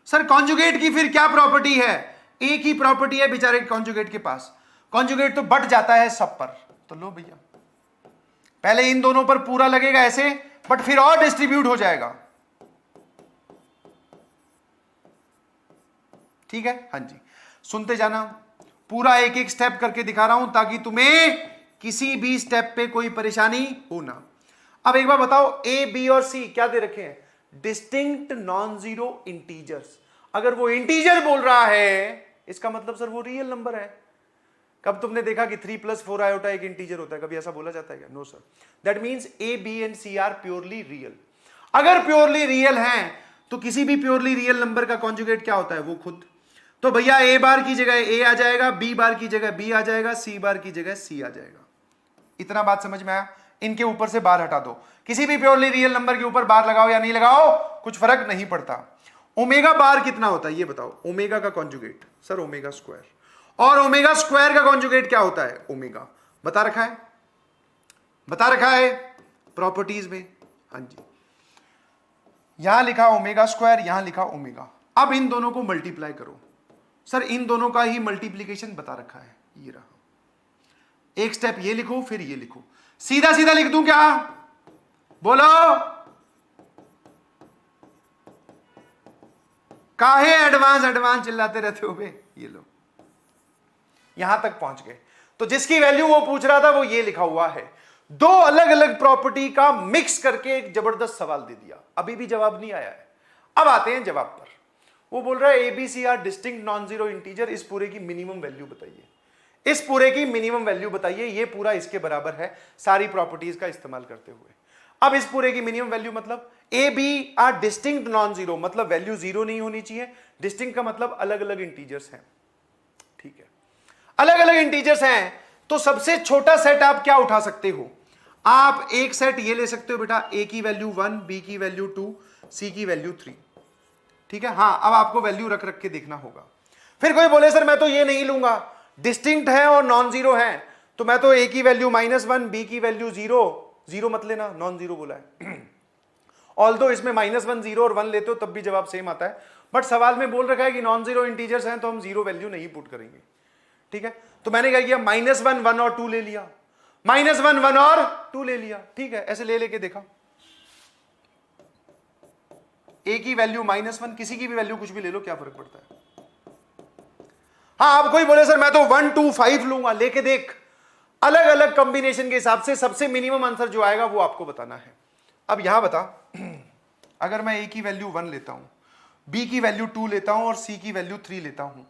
सर कॉन्जुगेट की फिर क्या प्रॉपर्टी है? एक ही प्रॉपर्टी है बेचारे कॉन्जुगेट के पास, कॉन्जुगेट तो बट जाता है सब पर। तो लो भैया, पहले इन दोनों पर पूरा लगेगा ऐसे, बट फिर और डिस्ट्रीब्यूट हो जाएगा, ठीक है। हाँ जी, सुनते जाना, पूरा एक एक स्टेप करके दिखा रहा हूं ताकि तुम्हें किसी भी स्टेप पे कोई परेशानी हो ना। अब एक बार बताओ, ए बी और सी क्या दे रखे हैं? Distinct non zero integers. अगर वो इंटीजर बोल रहा है इसका मतलब सर वो रियल नंबर है। कब तुमने देखा कि 3 + 4 आयोटा एक इंटीजर होता है? कभी ऐसा बोला जाता है क्या? No sir. That means A B and C are purely real. अगर प्योरली रियल हैं तो किसी भी प्योरली रियल नंबर का कॉन्जुगेट क्या होता है? वो खुद। तो भैया ए बार की जगह ए आ जाएगा, बी बार की जगह बी आ जाएगा, सी बार की जगह सी आ जाएगा। इतना बात समझ में आया? इनके ऊपर से बार हटा दो, किसी भी प्योरली रियल नंबर के ऊपर बार लगाओ या नहीं लगाओ कुछ फर्क नहीं पड़ता। ओमेगा बार कितना होता है ये बताओ? ओमेगा का कॉन्जुगेट सर ओमेगा स्क्वायर, और ओमेगा स्क्वायर का कॉन्जुगेट क्या होता है? ओमेगा। बता रखा है, बता रखा है प्रॉपर्टीज में। हाँ जी, यहां लिखा ओमेगा स्क्वायर, यहां लिखा ओमेगा। अब इन दोनों को मल्टीप्लाई करो। सर इन दोनों का ही मल्टीप्लीकेशन बता रखा है, ये रहा। एक स्टेप ये लिखो फिर ये लिखो, सीधा सीधा लिख दूं क्या? बोलो, काहे एडवांस एडवांस चिल्लाते रहते हो बे? ये लो, यहां तक पहुंच गए। तो जिसकी वैल्यू वो पूछ रहा था वो ये लिखा हुआ है। दो अलग अलग प्रॉपर्टी का मिक्स करके एक जबरदस्त सवाल दे दिया, अभी भी जवाब नहीं आया है। अब आते हैं जवाब पर। वो बोल रहा है A B C are distinct non zero integer, इस पूरे की मिनिमम वैल्यू बताइए, इस पूरे की मिनिमम वैल्यू बताइए। ये पूरा इसके बराबर है सारी प्रॉपर्टीज का इस्तेमाल करते हुए। अब इस पूरे की मिनिमम वैल्यू मतलब A B are distinct non zero, मतलब वैल्यू जीरो नहीं होनी चाहिए। डिस्टिंक्ट का मतलब अलग अलग इंटीजर्स हैं, ठीक है, अलग अलग इंटीजर्स हैं। तो सबसे छोटा सेट आप क्या उठा सकते हो? आप एक सेट ये ले सकते हो बेटा, ए की वैल्यू 1, बी की वैल्यू 2, सी की वैल्यू 3, ठीक है। हाँ, अब आपको वैल्यू रख रख के देखना होगा। फिर कोई बोले सर मैं तो ये नहीं लूंगा, डिस्टिंक्ट है और नॉन जीरो है, तो मैं तो ए की वैल्यू -1, बी की वैल्यू 0, 0 मत लेना, नॉन जीरो बोला है। ऑल्दो इसमें -1, 0 और 1 लेते हो तब भी जवाब सेम आता है, बट सवाल में बोल रखा है कि नॉन जीरो इंटीजर्स हैं तो हम जीरो वैल्यू नहीं पुट करेंगे, ठीक है। तो मैंने क्या किया, -1, 1 और 2 ले लिया, -1, 1 और 2 ले लिया, ठीक है। ऐसे ले लेके देखा, ए की वैल्यू -1, किसी की भी वैल्यू कुछ भी ले लो, क्या फर्क पड़ता है। हाँ, आप कोई बोले सर मैं तो 1 2 5 लूंगा, लेके देख अलग अलग कॉम्बिनेशन के हिसाब से सबसे मिनिमम आंसर जो आएगा वो आपको बताना है। अब यहां बता, अगर मैं ए की वैल्यू 1 लेता हूं, बी की वैल्यू 2 लेता हूं और सी की वैल्यू 3 लेता हूं,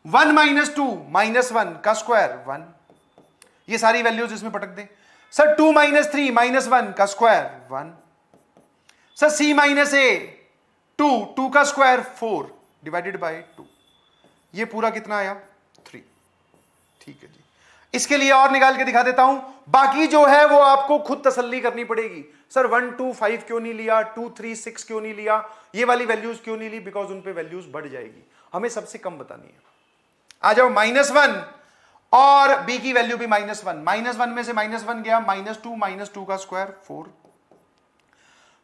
1 - 2 -1 का स्क्वायर 1, ये सारी वैल्यूज इसमें पटक दे। सर 2 - 3 -1 का स्क्वायर 1, सर c - a 2 का स्क्वायर 4 डिवाइडेड बाय 2, ये पूरा कितना आया 3। ठीक है जी, इसके लिए और निकाल के दिखा देता हूं, बाकी जो है वो आपको खुद तसल्ली करनी पड़ेगी। सर 1 2 5 क्यों नहीं लिया, 2 3 6 क्यों नहीं लिया, ये वाली वैल्यूज क्यों नहीं ली, बिकॉज उन पे वैल्यूज बढ़ जाएगी, हमें सबसे कम बतानी है। आ जाओ -1 और b की वैल्यू भी -1, -1 में से -1 गया -2 का स्क्वायर 4,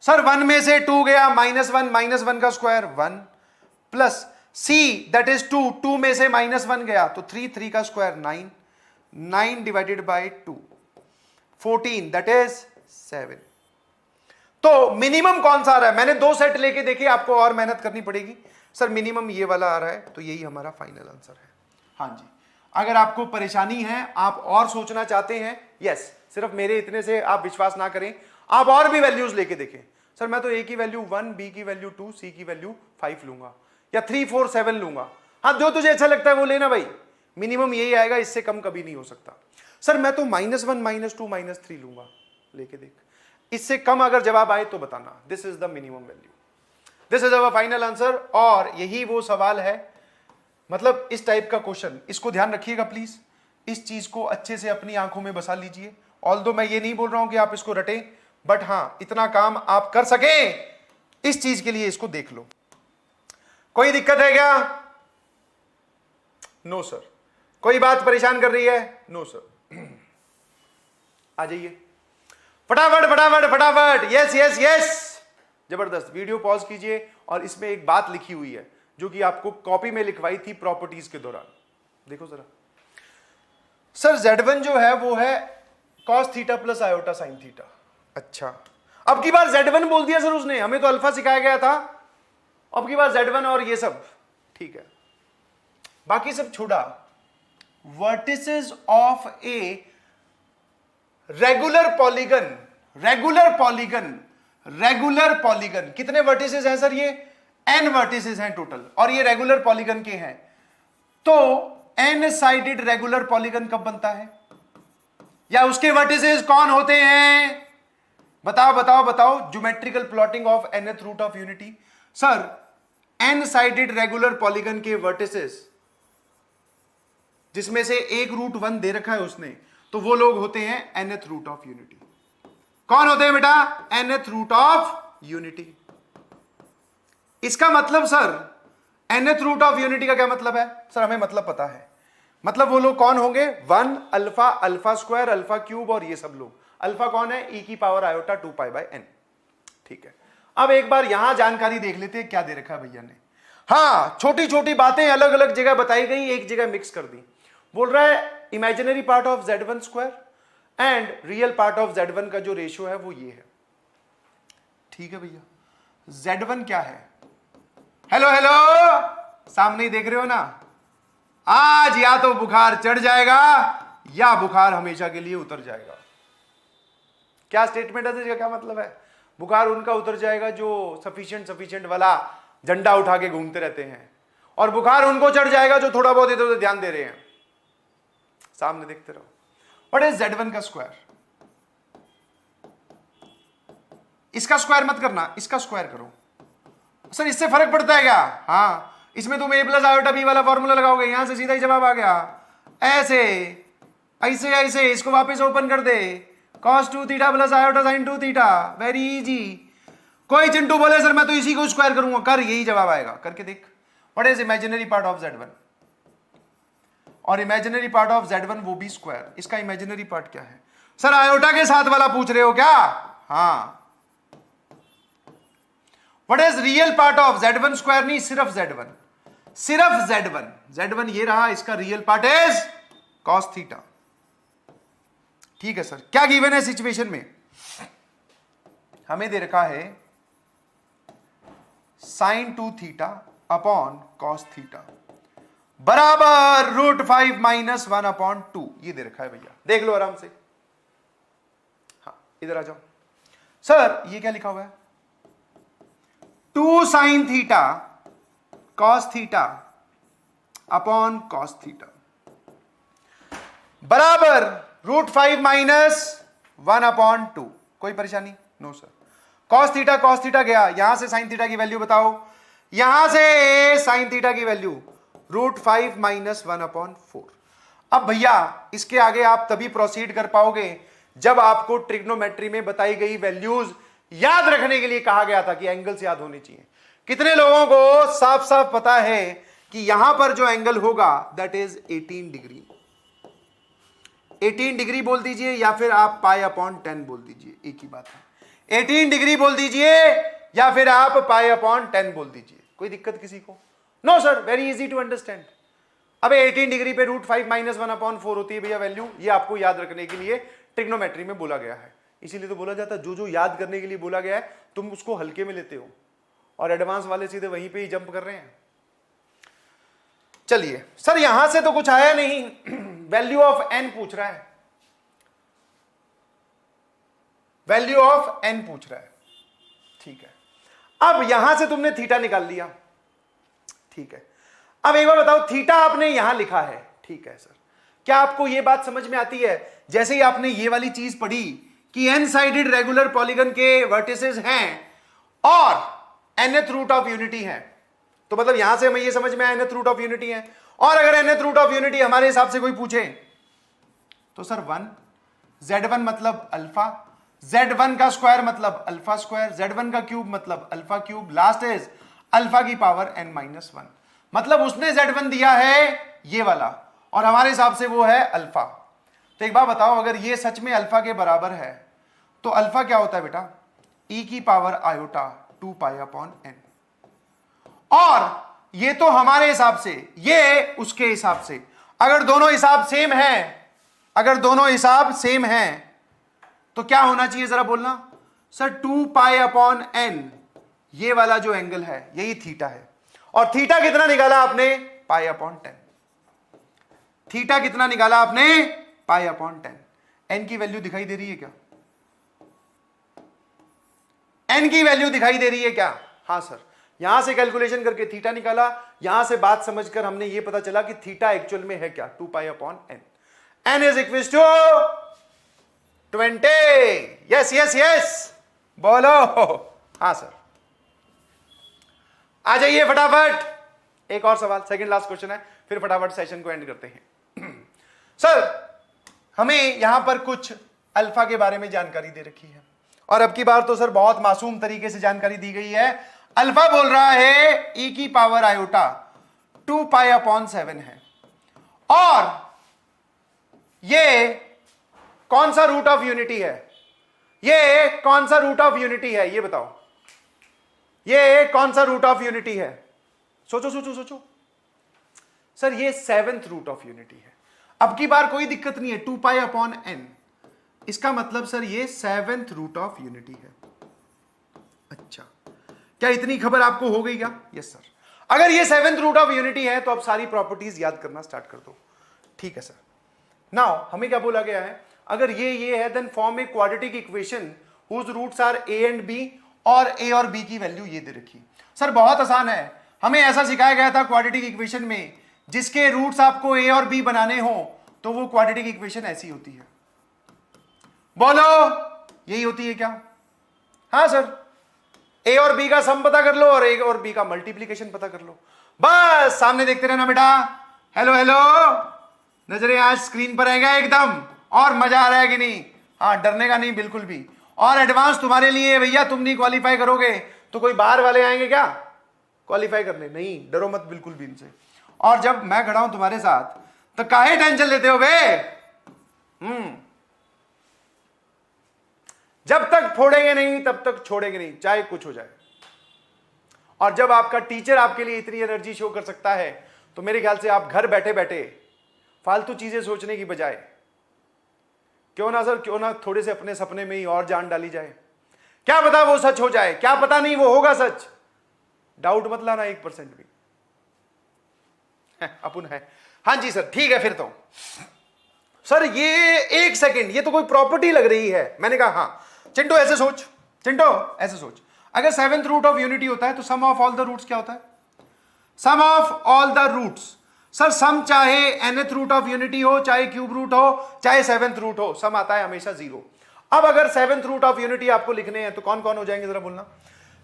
सर 1 में से 2 गया -1 का square 1, plus c that is 2 में से -1 गया तो 3 का square 9 divided by 2 14 that is 7। तो मिनिमम कौन सा आ रहा है, मैंने 2 सेट लेके देखे, आपको और मेहनत करनी पड़ेगी। सर मिनिमम ये वाला आ रहा है, तो यही हमारा फाइनल आंसर है। हाँ जी, अगर आपको परेशानी है, आप और सोचना चाहते हैं, यस, सिर्फ मेरे इतने से आप विश्वास ना करें, आप और भी वैल्यूज लेके देखें। सर मैं तो ए की वैल्यू 1, बी की वैल्यू 2, सी की वैल्यू 5 लूंगा, या 3 4 7 लूंगा। हाँ, जो तुझे अच्छा लगता है वो लेना भाई, मिनिमम यही आएगा, इससे कम कभी नहीं हो सकता। सर मैं तो -1 -2 -3 लूंगा, लेके देख, इससे कम अगर जवाब आए तो बताना। This is the minimum value, this is our final answer. और यही वो सवाल है, मतलब इस टाइप का क्वेश्चन, इसको ध्यान रखिएगा प्लीज, इस चीज को अच्छे से अपनी आंखों में बसा लीजिए। ऑल्दो मैं ये नहीं बोल रहा हूं कि आप इसको रटें, बट हाँ, इतना काम आप कर सकें इस चीज के लिए इसको देख लो। कोई दिक्कत है क्या? No sir. कोई बात परेशान कर रही है? No sir. आ जाइए फटाफट फटाफट फटाफट, यस यस यस, जबरदस्त। वीडियो पॉज कीजिए, और इसमें एक बात लिखी हुई है जो कि आपको कॉपी में लिखवाई थी प्रॉपर्टीज के दौरान, देखो जरा। सर Z1 जो है वो है cos theta plus iota sine theta. अच्छा, अब की बार Z1 बोल दिया सर उसने, हमें तो अल्फा सिखाया गया था, अब की बार Z1 और ये सब, ठीक है, बाकी सब छोड़ा। Vertices of a regular polygon, regular polygon, regular polygon, कितने वर्टिसेस हैं सर? ये n वर्टिसेस हैं टोटल, और ये रेगुलर पॉलीगन के हैं। तो n साइडेड रेगुलर पॉलीगन कब बनता है, या उसके वर्टिसेस कौन होते हैं? बताओ बताओ बताओ। Geometrical plotting of nth root of unity. Sir n sided regular polygon के वर्टिसेस, जिसमें से एक रूट 1 दे रखा है उसने, तो वो लोग होते हैं nth रूट ऑफ यूनिटी। कौन होते हैं बेटा? nth root of unity. इसका मतलब sir nth root of unity का क्या मतलब है? सर हमें मतलब पता है, मतलब वो लोग कौन होंगे? 1 alpha, alpha square, alpha cube, और ये सब लोग। अल्फा कौन है? e की पावर आयोटा 2π/n। ठीक है, अब एक बार यहां जानकारी देख लेते हैं क्या दे रखा है भैया ने। हाँ, छोटी छोटी बातें अलग अलग जगह बताई गई, एक जगह मिक्स कर दी। बोल रहा है imaginary part of Z1 square and real part of Z1 का जो रेशियो है वो ये है। ठीक है भैया, Z1 क्या है? हेलो हेलो, सामने ही देख रहे हो ना। आज या तो बुखार चढ़ जाएगा या बुखार हमेशा के लिए उतर जाएगा। क्या स्टेटमेंट है इसका? क्या मतलब है? बुखार उनका उतर जाएगा जो सफिशिएंट वाला झंडा उठा के घूमते रहते हैं, और बुखार उनको चढ़ जाएगा जो थोड़ा बहुत इधर उधर ध्यान दे रहे हैं। सामने देखते रहो। व्हाट इज Z1 का स्क्वायर? इसका स्क्वायर मत करना, इसका स्क्वायर करो। सर इससे फर्क पड़ता है क्या? हाँ, इसमें तुम a प्लस आयोटा b वाला फॉर्मूला लगाओगे, यहां से सीधा ही जवाब आ गया। ऐसे ऐसे ऐसे इसको वापस ओपन कर दे, cos 2 theta plus iota sine 2 theta, very easy. कोई चिंटू बोले सर मैं तो इसी को स्क्वायर करूंगा, कर, यही जवाब आएगा, करके देख। What is imaginary part of Z1? और इमेजिनरी पार्ट ऑफ Z1 वो भी स्क्वायर। इसका इमेजिनरी पार्ट क्या है? सर आयोटा के साथ वाला पूछ रहे हो क्या? हाँ। What is real part of Z1 square? नहीं, सिर्फ Z1, सिर्फ Z1। Z1 ये रहा, इसका real part is cos theta. ठीक है सर, क्या गिवन है सिचुएशन में? हमें दे रखा है sine 2 theta upon cos theta बराबर √5 माइनस 1/2। ये दे रखा है भैया, देख लो आराम से। हाँ इधर आ जाओ सर, ये क्या लिखा हुआ है? 2 sine theta cos theta upon cos theta बराबर √5 माइनस 1/2। कोई परेशानी? No sir. कॉस थीटा गया, यहां से साइन थीटा की वैल्यू बताओ, यहां से साइन थीटा की वैल्यू √5 माइनस 1/4। अब भैया इसके आगे आप तभी प्रोसीड कर पाओगे जब आपको ट्रिग्नोमेट्री में बताई गई वैल्यूज याद रखने के लिए कहा गया था कि एंगल्स याद होने चाहिए। कितने लोगों को साफ साफ पता है कि यहां पर जो एंगल होगा दैट इज 18 डिग्री। 18 डिग्री बोल दीजिए या फिर आप π/10 बोल दीजिए, एक ही बात है। 18 डिग्री बोल दीजिए या फिर आप π/10 बोल दीजिए, कोई दिक्कत किसी को? No sir, very easy to understand. अबे 18 डिग्री पे √5 माइनस 1/4 होती है भैया वैल्यू, ये आपको याद रखने के लिए ट्रिग्नोमेट्री में बोला गया है। इसीलिए तो बोला जाता है जो जो याद करने के लिए बोला गया है तुम उसको हल्के में लेते हो और एडवांस वाले सीधे वहीं पे ही जंप कर रहे हैं। चलिए सर, यहां से तो कुछ आया नहीं, वैल्यू ऑफ n पूछ रहा है, वैल्यू ऑफ n पूछ रहा है। ठीक है, अब यहां से तुमने थीटा निकाल लिया, ठीक है। अब एक बार बताओ, थीटा आपने यहां लिखा है, ठीक है सर, क्या आपको यह बात समझ में आती है? जैसे ही आपने ये वाली चीज पढ़ी कि n साइडेड रेगुलर पॉलीगन के वर्टिसेस हैं और nth रूट ऑफ यूनिटी है, तो मतलब यहां से हमें ये समझ में आया nth रूट ऑफ यूनिटी है। और अगर nth रूट ऑफ यूनिटी हमारे हिसाब से कोई पूछे तो सर 1, z1 मतलब अल्फा, z1 का स्क्वायर मतलब अल्फा स्क्वायर, z1 का क्यूब मतलब alpha cube, last is alpha की पावर n-1। मतलब उसने z1 दिया है ये वाला और हमारे हिसाब से वो है अल्फा। तो एक बात बताओ, अगर ये सच में अल्फा के बराबर है तो अल्फा क्या होता है बेटा? e की पावर आयोटा 2π/n। और ये तो हमारे हिसाब से, ये उसके हिसाब से, अगर दोनों हिसाब सेम है, अगर दोनों हिसाब सेम है तो क्या होना चाहिए जरा बोलना सर? 2π/n, ये वाला जो एंगल है यही थीटा है। और थीटा कितना निकाला आपने? π/10। थीटा कितना निकाला आपने? π/10। n की वैल्यू दिखाई दे रही है क्या? n की वैल्यू दिखाई दे रही है क्या? हां सर, यहां से कैलकुलेशन करके थीटा निकाला, यहां से बात समझकर हमने ये पता चला कि थीटा एक्चुअल में है क्या? 2π/n। n is equal to 20। Yes yes yes बोलो। हां सर, आ जाइए फटाफट। एक और सवाल, सेकंड लास्ट क्वेश्चन है, फिर फटाफट सेशन को एंड करते हैं। सर हमें यहां पर कुछ अल्फा के बारे में जानकारी दे रखी है और अब की बार तो सर बहुत मासूम तरीके से जानकारी दी गई है। अल्फा बोल रहा है e की पावर आयोटा 2π/7 है और ये कौन सा रूट ऑफ यूनिटी है? ये कौन सा रूट ऑफ यूनिटी है ये बताओ, ये कौन सा रूट ऑफ यूनिटी है? सोचो सोचो सोचो सर, ये 7th रूट ऑफ यूनिटी है। अब की बार कोई दिक्कत नहीं है, 2π/n, इसका मतलब सर ये 7th रूट ऑफ यूनिटी है। अच्छा, क्या इतनी खबर आपको हो गई क्या? Yes sir. अगर ये 7th रूट ऑफ यूनिटी है तो अब सारी प्रॉपर्टीज याद करना स्टार्ट कर दो। ठीक है सर। नाउ हमें क्या बोला गया है? अगर ये है then form a quadratic equation whose roots are a and b और a और b की वैल्यू ये दे रखी। सर बहुत आसान है, हमें ऐसा सिखाया गया था क्वाड्रेटिक इक्वेशन में, जिसके रूट्स आपको a और b बनाने हो तो वो क्वाड्रेटिक इक्वेशन ऐसी होती है। बोलो, यही होती है क्या? हाँ सर, a और b का सम पता कर लो और a और b का मल्टीप्लीकेशन पता कर लो, बस सामने देखते रहना बेटा। हेलो हेलो, नजरें आज स्क्रीन पर आएगा एकदम, और मजा आ रहा है कि नहीं? हाँ, डरने का नहीं बिल्कुल भी। और एडवांस तुम्हारे लिए भैया, तुम नहीं क्वालिफाई करोगे तो कोई बाहर वाले आएंगे क्या क्वालिफाई करने? नहीं, डरो मत बिल्कुल भी इनसे। और जब मैं खड़ा हूं तुम्हारे साथ तो काहे टेंशन लेते हो बे? जब तक फोड़ेंगे नहीं तब तक छोड़ेंगे नहीं, चाहे कुछ हो जाए। और जब आपका टीचर आपके लिए इतनी एनर्जी शो कर सकता है तो मेरे ख्याल से आप घर बैठे बैठे फालतू चीजें सोचने की बजाय क्यों ना सर, क्यों ना थोड़े से अपने सपने में ही और जान डाली जाए। क्या पता वो सच हो जाए, क्या पता नहीं वो होगा सच। डाउट मत लाना 1% भी अपुन है। हाँ जी सर, ठीक है फिर तो। सर ये 1 सेकेंड, ये तो कोई प्रॉपर्टी लग रही है। मैंने कहा हाँ। चिंटू ऐसे सोच, चिंटू ऐसे सोच, अगर 7th रूट ऑफ यूनिटी होता है तो sum of all the roots क्या होता है? Sum of all the roots. Sir sum चाहे nth रूट ऑफ यूनिटी हो, चाहे क्यूब रूट हो, चाहे 7th रूट हो, सम आता है हमेशा 0। अब अगर 7th रूट ऑफ यूनिटी आपको लिखने हैं तो कौन कौन हो जाएंगे जरा बोलना।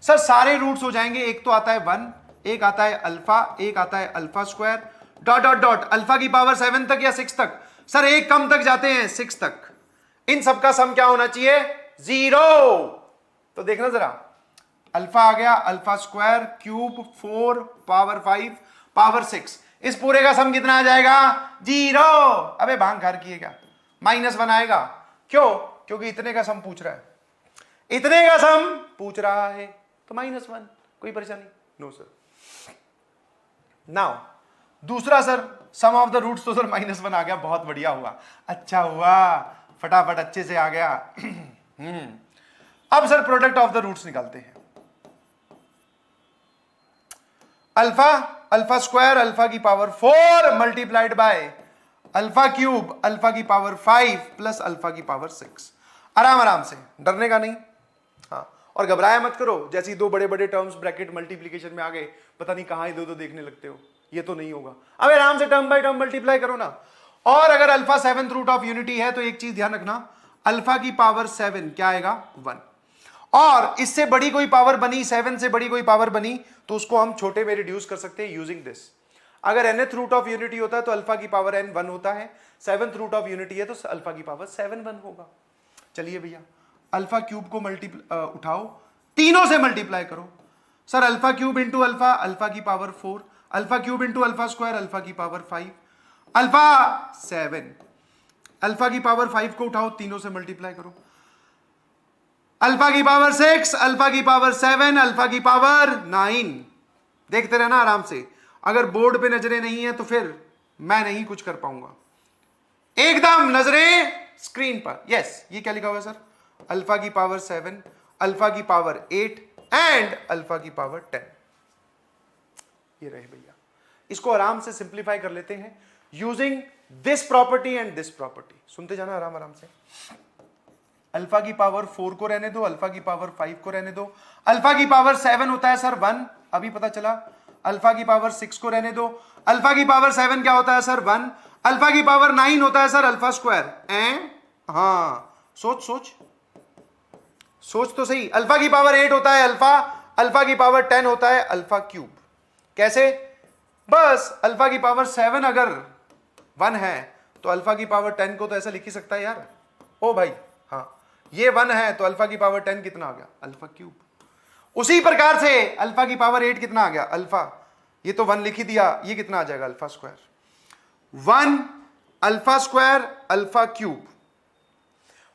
सर सारे रूट्स हो जाएंगे। एक तो आता है 1, एक आता है अल्फा, एक आता है alpha square, dot dot dot, alpha की पावर 7 तक या 6 तक। सर एक कम तक जाते हैं 6 तक। इन सबका सम क्या होना चाहिए? 0। तो देखना जरा, अल्फा आ गया, alpha square cube 4 power 5 power 6, इस पूरे का सम कितना आ जाएगा? 0। अबे भांग घर किए क्या, -1 आएगा। क्यों? क्योंकि इतने का सम पूछ रहा है, इतने का सम पूछ रहा है तो -1। कोई परेशानी? No sir. नाउ दूसरा sir, sum of the roots, तो सर -1 आ गया, बहुत बढ़िया हुआ, अच्छा हुआ, फटाफट अच्छे से आ गया। अब sir product of the roots निकालते हैं। अल्फा, अल्फा स्क्वायर अल्फा की power 4 multiplied by alpha cube alpha की पावर 5 प्लस अल्फा की पावर 6। आराम आराम से, डरने का नहीं। हाँ, और घबराया मत करो, जैसे ही 2 बड़े बड़े टर्म्स ब्रैकेट मल्टीप्लीकेशन में आ गए, पता नहीं कहां इधर उधर देखने लगते हो, ये तो नहीं होगा। अब आराम से टर्म बाय टर्म मल्टीप्लाई करो ना। और अगर alpha 7th root of unity है तो एक चीज ध्यान रखना, अल्फा की पावर 7 क्या आएगा? 1। और इससे बड़ी कोई पावर बनी, 7 से बड़ी कोई पावर बनी, तो उसको हम छोटे में रिड्यूस कर सकते हैं यूजिंग दिस। अगर nth रूट ऑफ यूनिटी होता है तो अल्फा की पावर n 1 होता है, 7th रूट ऑफ यूनिटी है तो अल्फा की पावर 7 1 होगा। चलिए भैया, अल्फा क्यूब को उठाओ, तीनों से मल्टीप्लाई करो। Sir alpha cube into alpha, alpha की power 4, alpha cube into alpha square, alpha की पावर 5, अल्फा 7, अल्फा की पावर 5 को उठाओ, तीनों से मल्टीप्लाई करो, अल्फा की पावर 6, अल्फा की पावर 7, अल्फा की पावर 9। देखते रहना आराम से, अगर बोर्ड पे नजरें नहीं है तो फिर मैं नहीं कुछ कर पाऊंगा। एकदम नजरें स्क्रीन पर। यस, ये क्या लिखा हुआ है सर? अल्फा की पावर 7, अल्फा की पावर 8 एंड अल्फा की पावर 10। ये रहे भैया, इसको आराम से सिंप्लीफाई कर लेते हैं using this property and this property. सुनते जाना आराम आराम से। अल्फा की पावर 4 को रहने दो, अल्फा की पावर 5 को रहने दो, अल्फा की पावर 7 होता है सर 1, अभी पता चला। अल्फा की पावर 6 को रहने दो, अल्फा की पावर 7 क्या होता है सर? 1। अल्फा की पावर 9 होता है सर अल्फा स्क्वायर। हाँ, सोच सोच सोच तो सही। अल्फा की पावर 8 होता है अल्फा, अल्फा की पावर 10 होता है अल्फा क्यूब। कैसे? बस अल्फा की पावर 7 अगर 1 है तो अल्फा की पावर 10 को तो ऐसा लिख ही सकता है यार। ओ भाई, हाँ, ये 1 है तो अल्फा की पावर 10 कितना आ गया? Alpha cube. उसी प्रकार से अल्फा की पावर 8 कितना आ गया? अल्फा, ये तो 1 लिख ही दिया, ये कितना आ जाएगा? Alpha square. 1 alpha square alpha cube,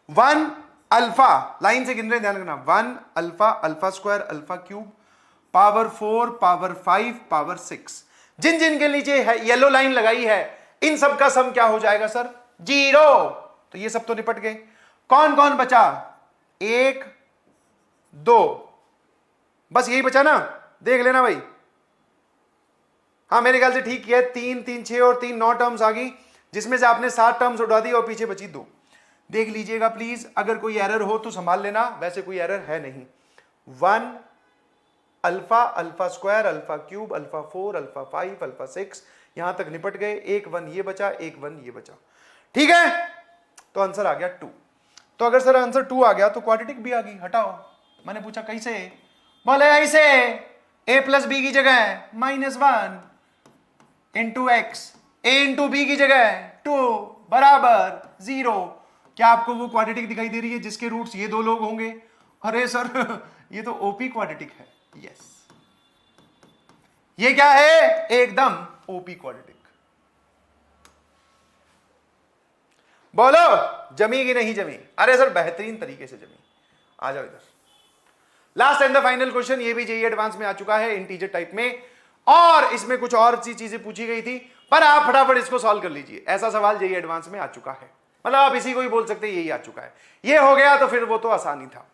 1 alpha, line से गिन रहे, ध्यान रखना, 1 alpha alpha square alpha cube power 4 power 5 power 6। जिन जिन के नीचे है येलो लाइन लगाई है, इन सब का सम क्या हो जाएगा सर? 0। तो ये सब तो निपट गए। कौन कौन बचा? 1 2, बस यही बचा ना, देख लेना भाई। हाँ, मेरे ख्याल से ठीक है। 3 3 6 और 3 9 टर्म्स आ गई, जिसमें से आपने 7 टर्म्स उठा दी और पीछे बची 2। देख लीजिएगा प्लीज, अगर कोई एरर हो तो संभाल लेना, वैसे कोई एरर है नहीं। 1 alpha alpha square alpha cube alpha 4 alpha 5 alpha 6, यहां तक निपट गए। 1 1 ये बचा, 1 1 ये बचा। ठीक है, तो आंसर आ गया 2। तो अगर सर आंसर 2 आ गया तो क्वाड्रेटिक भी आ गई। हटाओ, मैंने पूछा कैसे? बोले ऐसे, a प्लस बी की जगह -1 into x, a into B की जगह 2 बराबर 0। क्या आपको वो क्वाड्रेटिक दिखाई दे रही है जिसके रूट्स ये 2 लोग होंगे? अरे सर ये तो ओपी क्वाड्रेटिक है। यस, ये क्या है? एकदम ओपी क्वाड्रेटिक। बोलो जमी कि नहीं जमी? अरे सर बेहतरीन तरीके से जमी। आ जाओ इधर। Last and the final question, ये भी जेईई एडवांस में आ चुका है इंटीजर टाइप में, और इसमें कुछ और सी चीजें पूछी गई थी, पर आप फटाफट इसको सॉल्व कर लीजिए। ऐसा सवाल जेईई एडवांस में आ चुका है, मतलब आप इसी को ही बोल सकते हैं यही आ चुका है। ये हो गया तो फिर वो तो आसानी था।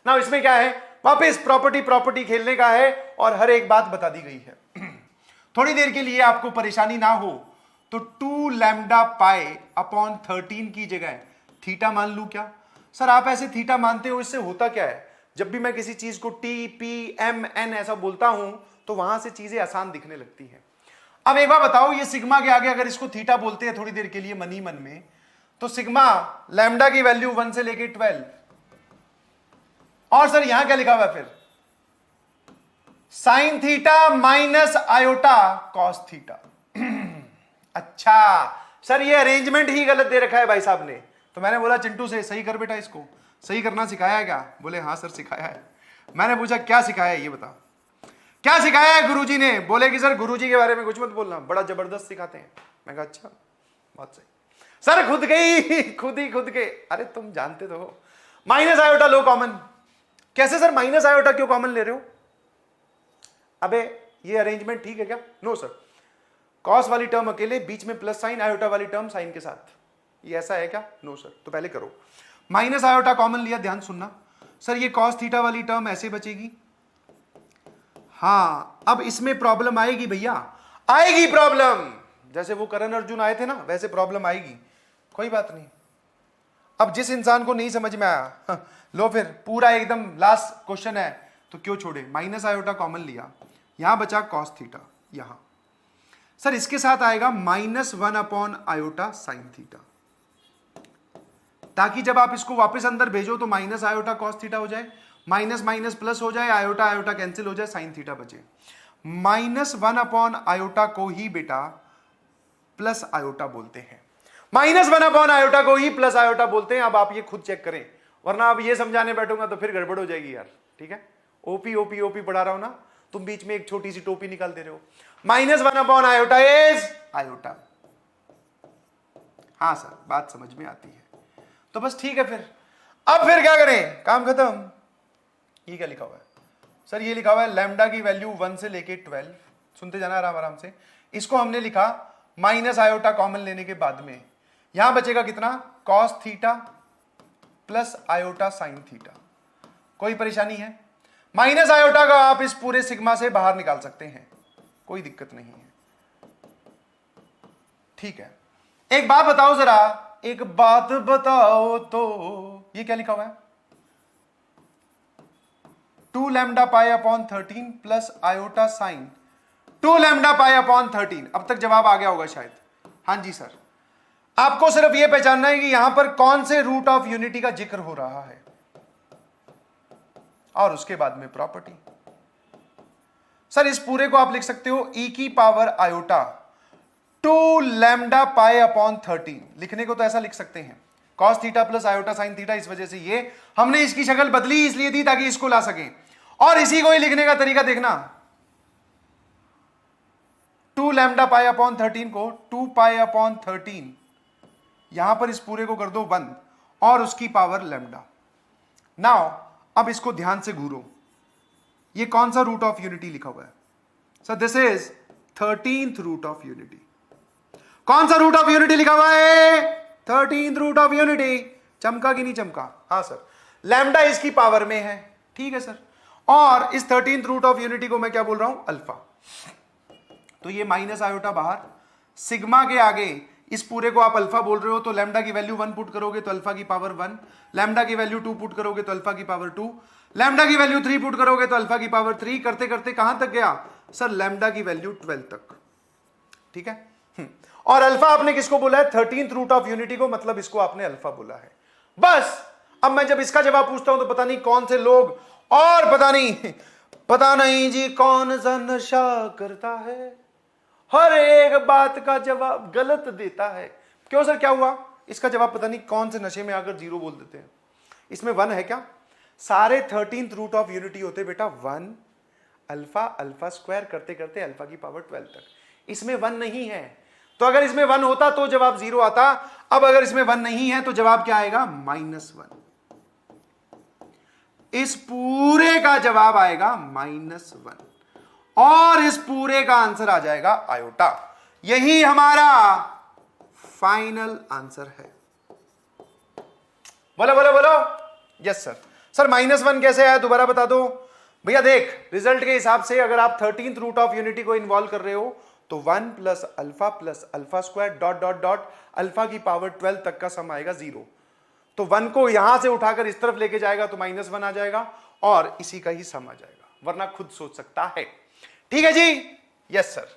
ना इसमें क्या है, वापस प्रॉपर्टी प्रॉपर्टी खेलने का है और हर एक बात बता दी गई है। थोड़ी देर के लिए आपको परेशानी ना हो तो 2 लैम्डा पाई अपॉन 13 की जगह थीटा मान लू क्या? सर आप ऐसे थीटा मानते हो, इससे होता क्या है? जब भी मैं किसी चीज को टी पी एम एन ऐसा बोलता हूं तो वहां से चीजें आसान दिखने लगती हैं। अब एक बार बताओ, ये सिग्मा के आगे अगर इसको थीटा बोलते हैं थोड़ी देर के लिए मन ही मन में, तो सिग्मा लैम्डा की वैल्यू 1 से लेके 12, और सर यहां क्या लिखा हुआ है फिर? Sine theta minus iota cos theta. अच्छा सर ये अरेंजमेंट ही गलत दे रखा है भाई साहब ने। तो मैंने बोला चिंटू से सही कर बेटा, इसको सही करना सिखाया है क्या? बोले हाँ सर सिखाया है। मैंने पूछा क्या सिखाया है ये बता, क्या सिखाया है गुरुजी ने? बोले कि सर गुरुजी के बारे में कुछ मत बोलना, बड़ा जबरदस्त सिखाते हैं। मैं कहा अच्छा बहुत सही। सर खुद के अरे तुम जानते तो हो माइनस आयोटा लो कॉमन। कैसे सर माइनस आयोटा क्यों कॉमन ले रहे हो? अबे ये अरेंजमेंट ठीक है क्या? नो सर, कॉस वाली टर्म अकेले, बीच में प्लस साइन, आयोटा वाली टर्म साइन के साथ, ये ऐसा है क्या? No sir. तो पहले करो, माइनस आयोटा कॉमन लिया, ध्यान सुनना सर, ये कॉस थीटा वाली टर्म ऐसे बचेगी। हाँ अब इसमें प्रॉब्लम आएगी भैया, आएगी प्रॉब्लम, जैसे वो करण अर्जुन आए थे ना वैसे प्रॉब्लम आएगी, कोई बात नहीं। अब जिस इंसान को नहीं समझ में आया लो फिर पूरा एकदम लास्ट क्वेश्चन है तो क्यों छोड़े, माइनस आयोटा कॉमन लिया, यहां बचा कॉस थीटा, यहां सर इसके साथ आएगा -1 अपॉन आयोटा साइन थीटा, ताकि जब आप इसको वापस अंदर भेजो तो माइनस आयोटा कॉस थीटा हो जाए, माइनस माइनस प्लस हो जाए, आयोटा आयोटा कैंसिल हो जाए, साइन थीटा बचे। -1 अपॉन आयोटा को ही बेटा प्लस आयोटा बोलते हैं, -1 अपॉन आयोटा को ही प्लस आयोटा बोलते हैं। अब आप ये खुद चेक करें, वरना अब ये समझाने बैठूंगा तो फिर गड़बड़ हो जाएगी यार। ठीक है, ओपी ओपी ओपी पढ़ा रहा हूं ना, तुम बीच में एक छोटी सी टोपी निकाल दे रहे हो। -1 अपॉन आयोटा इज आयोटा। हाँ सर बात समझ में आती है, तो बस ठीक है फिर। अब फिर क्या करें, काम खत्म। ये क्या लिखा हुआ है सर? ये लिखा हुआ है लैम्डा की वैल्यू 1 से लेके 12, सुनते जाना आराम से। इसको हमने लिखा माइनस आयोटा कॉमन लेने के बाद में, यहां बचेगा कितना? Cos theta plus iota sine theta. कोई परेशानी है? माइनस आयोटा का आप इस पूरे सिग्मा से बाहर निकाल सकते हैं, कोई दिक्कत नहीं है। ठीक है, एक बात बताओ जरा, एक बात बताओ तो ये क्या लिखा हुआ है? 2 lambda pi upon 13 plus iota sine 2 lambda pi upon 13। अब तक जवाब आ गया होगा शायद। हाँ जी सर, आपको सिर्फ यह पहचानना है कि यहां पर कौन से रूट ऑफ यूनिटी का जिक्र हो रहा है, और उसके बाद में प्रॉपर्टी। सर इस पूरे को आप लिख सकते हो e की power iota 2 lambda pi upon 13। लिखने को तो ऐसा लिख सकते हैं, cos theta plus iota sine theta. इस वजह से ये हमने इसकी शक्ल बदली इसलिए दी ताकि इसको ला सकें, और इसी को ही लिखने का तरीका देखना, 2 लैम्डा पाई अपॉन 13 को 2 पाई अपॉन 13, यहां पर इस पूरे को कर दो 1 और उसकी पावर लैम्डा। नाउ अब इसको ध्यान से घूरो, ये कौन सा रूट ऑफ यूनिटी लिखा हुआ है? Sir this is 13th root of unity. कौन सा रूट ऑफ यूनिटी लिखा हुआ है? 13th root of unity. चमका कि नहीं चमका? हाँ सर, लैम्डा इसकी पावर में है, ठीक है सर। और इस 13th रूट ऑफ यूनिटी को मैं क्या बोल रहा हूं? अल्फा। तो ये माइनस आयोटा बाहर, सिग्मा के आगे इस पूरे को आप अल्फा बोल रहे हो, तो लैम्डा की वैल्यू 1 पुट करोगे तो अल्फा की पावर 1, लैम्डा की वैल्यू 2 पुट करोगे तो अल्फा की पावर 2, लैम्डा की वैल्यू 3 पुट करोगे तो अल्फा की पावर 3। करते करते कहां तक गया सर? लैम्डा की वैल्यू 12 तक। ठीक है, और अल्फा आपने किसको बोला है? 13th रूट ऑफ यूनिटी को, मतलब इसको आपने अल्फा बोला है। बस अब मैं जब इसका जवाब पूछता हूं तो पता नहीं कौन से लोग, और पता नहीं जी कौन सा नशा करता है, हर एक बात का जवाब गलत देता है। क्यों सर क्या हुआ? इसका जवाब पता नहीं कौन से नशे में आकर 0 बोल देते हैं। इसमें 1 है क्या? सारे 13th रूट ऑफ यूनिटी होते बेटा 1 अल्फा, अल्फा स्क्वायर करते करते अल्फा की पावर 12 तक। इसमें 1 नहीं है, तो अगर इसमें 1 होता तो जवाब 0 आता। अब अगर इसमें 1 नहीं है तो जवाब क्या आएगा? -1। इस पूरे का जवाब आएगा -1, और इस पूरे का आंसर आ जाएगा आयोटा। यही हमारा फाइनल आंसर है। बोलो बोलो बोलो। यस सर, सर -1 कैसे आया, दोबारा बता दो भैया। देख रिजल्ट के हिसाब से अगर आप 13th रूट ऑफ यूनिटी को इन्वॉल्व कर रहे हो तो 1 + alpha square dot dot dot alpha की पावर 12 तक का सम आएगा 0। तो 1 को यहां से उठाकर इस तरफ लेके जाएगा तो -1 आ जाएगा और इसी का ही सम आ जाएगा, वरना खुद सोच सकता है। ठीक है जी, यस सर,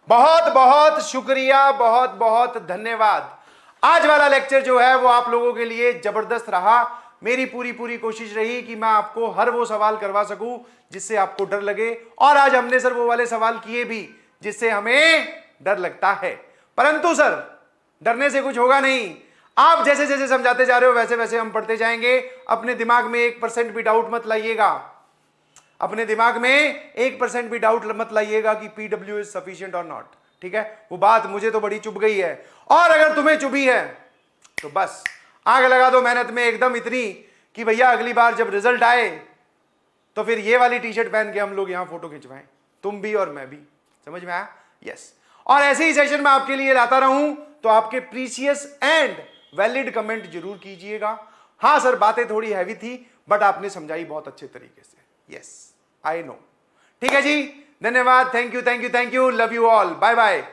बहुत बहुत शुक्रिया, बहुत बहुत धन्यवाद। आज वाला लेक्चर जो है वो आप लोगों के लिए जबरदस्त रहा। मेरी पूरी कोशिश रही कि मैं आपको हर वो सवाल करवा सकूं जिससे आपको डर लगे, और आज हमने सर वो वाले सवाल किए भी जिससे हमें डर लगता है। परंतु सर डरने से कुछ होगा नहीं, आप जैसे जैसे समझाते जा रहे हो वैसे वैसे हम पढ़ते जाएंगे। अपने दिमाग में 1% भी डाउट मत लाइएगा, अपने दिमाग में 1% भी डाउट मत लाइएगा कि PW इज सफिशिएंट और नॉट। ठीक है, वो बात मुझे तो बड़ी चुभ गई है, और अगर तुम्हें चुभी है तो बस आग लगा दो मेहनत में एकदम इतनी कि भैया अगली बार जब रिजल्ट आए तो फिर ये वाली टी-शर्ट पहन के हम लोग यहां फोटो खिंचवाएं, तुम भी और मैं भी। समझ में आया? यस। और ऐसे ही सेशन मैं आपके लिए लाता रहूं तो आपके प्रीशियस एंड वैलिड कमेंट जरूर कीजिएगा। हां सर बातें थोड़ी हैवी थी बट आपने समझाई बहुत अच्छे तरीके से। Yes I know. ठीक है जी, धन्यवाद, thank you, love you all, bye bye.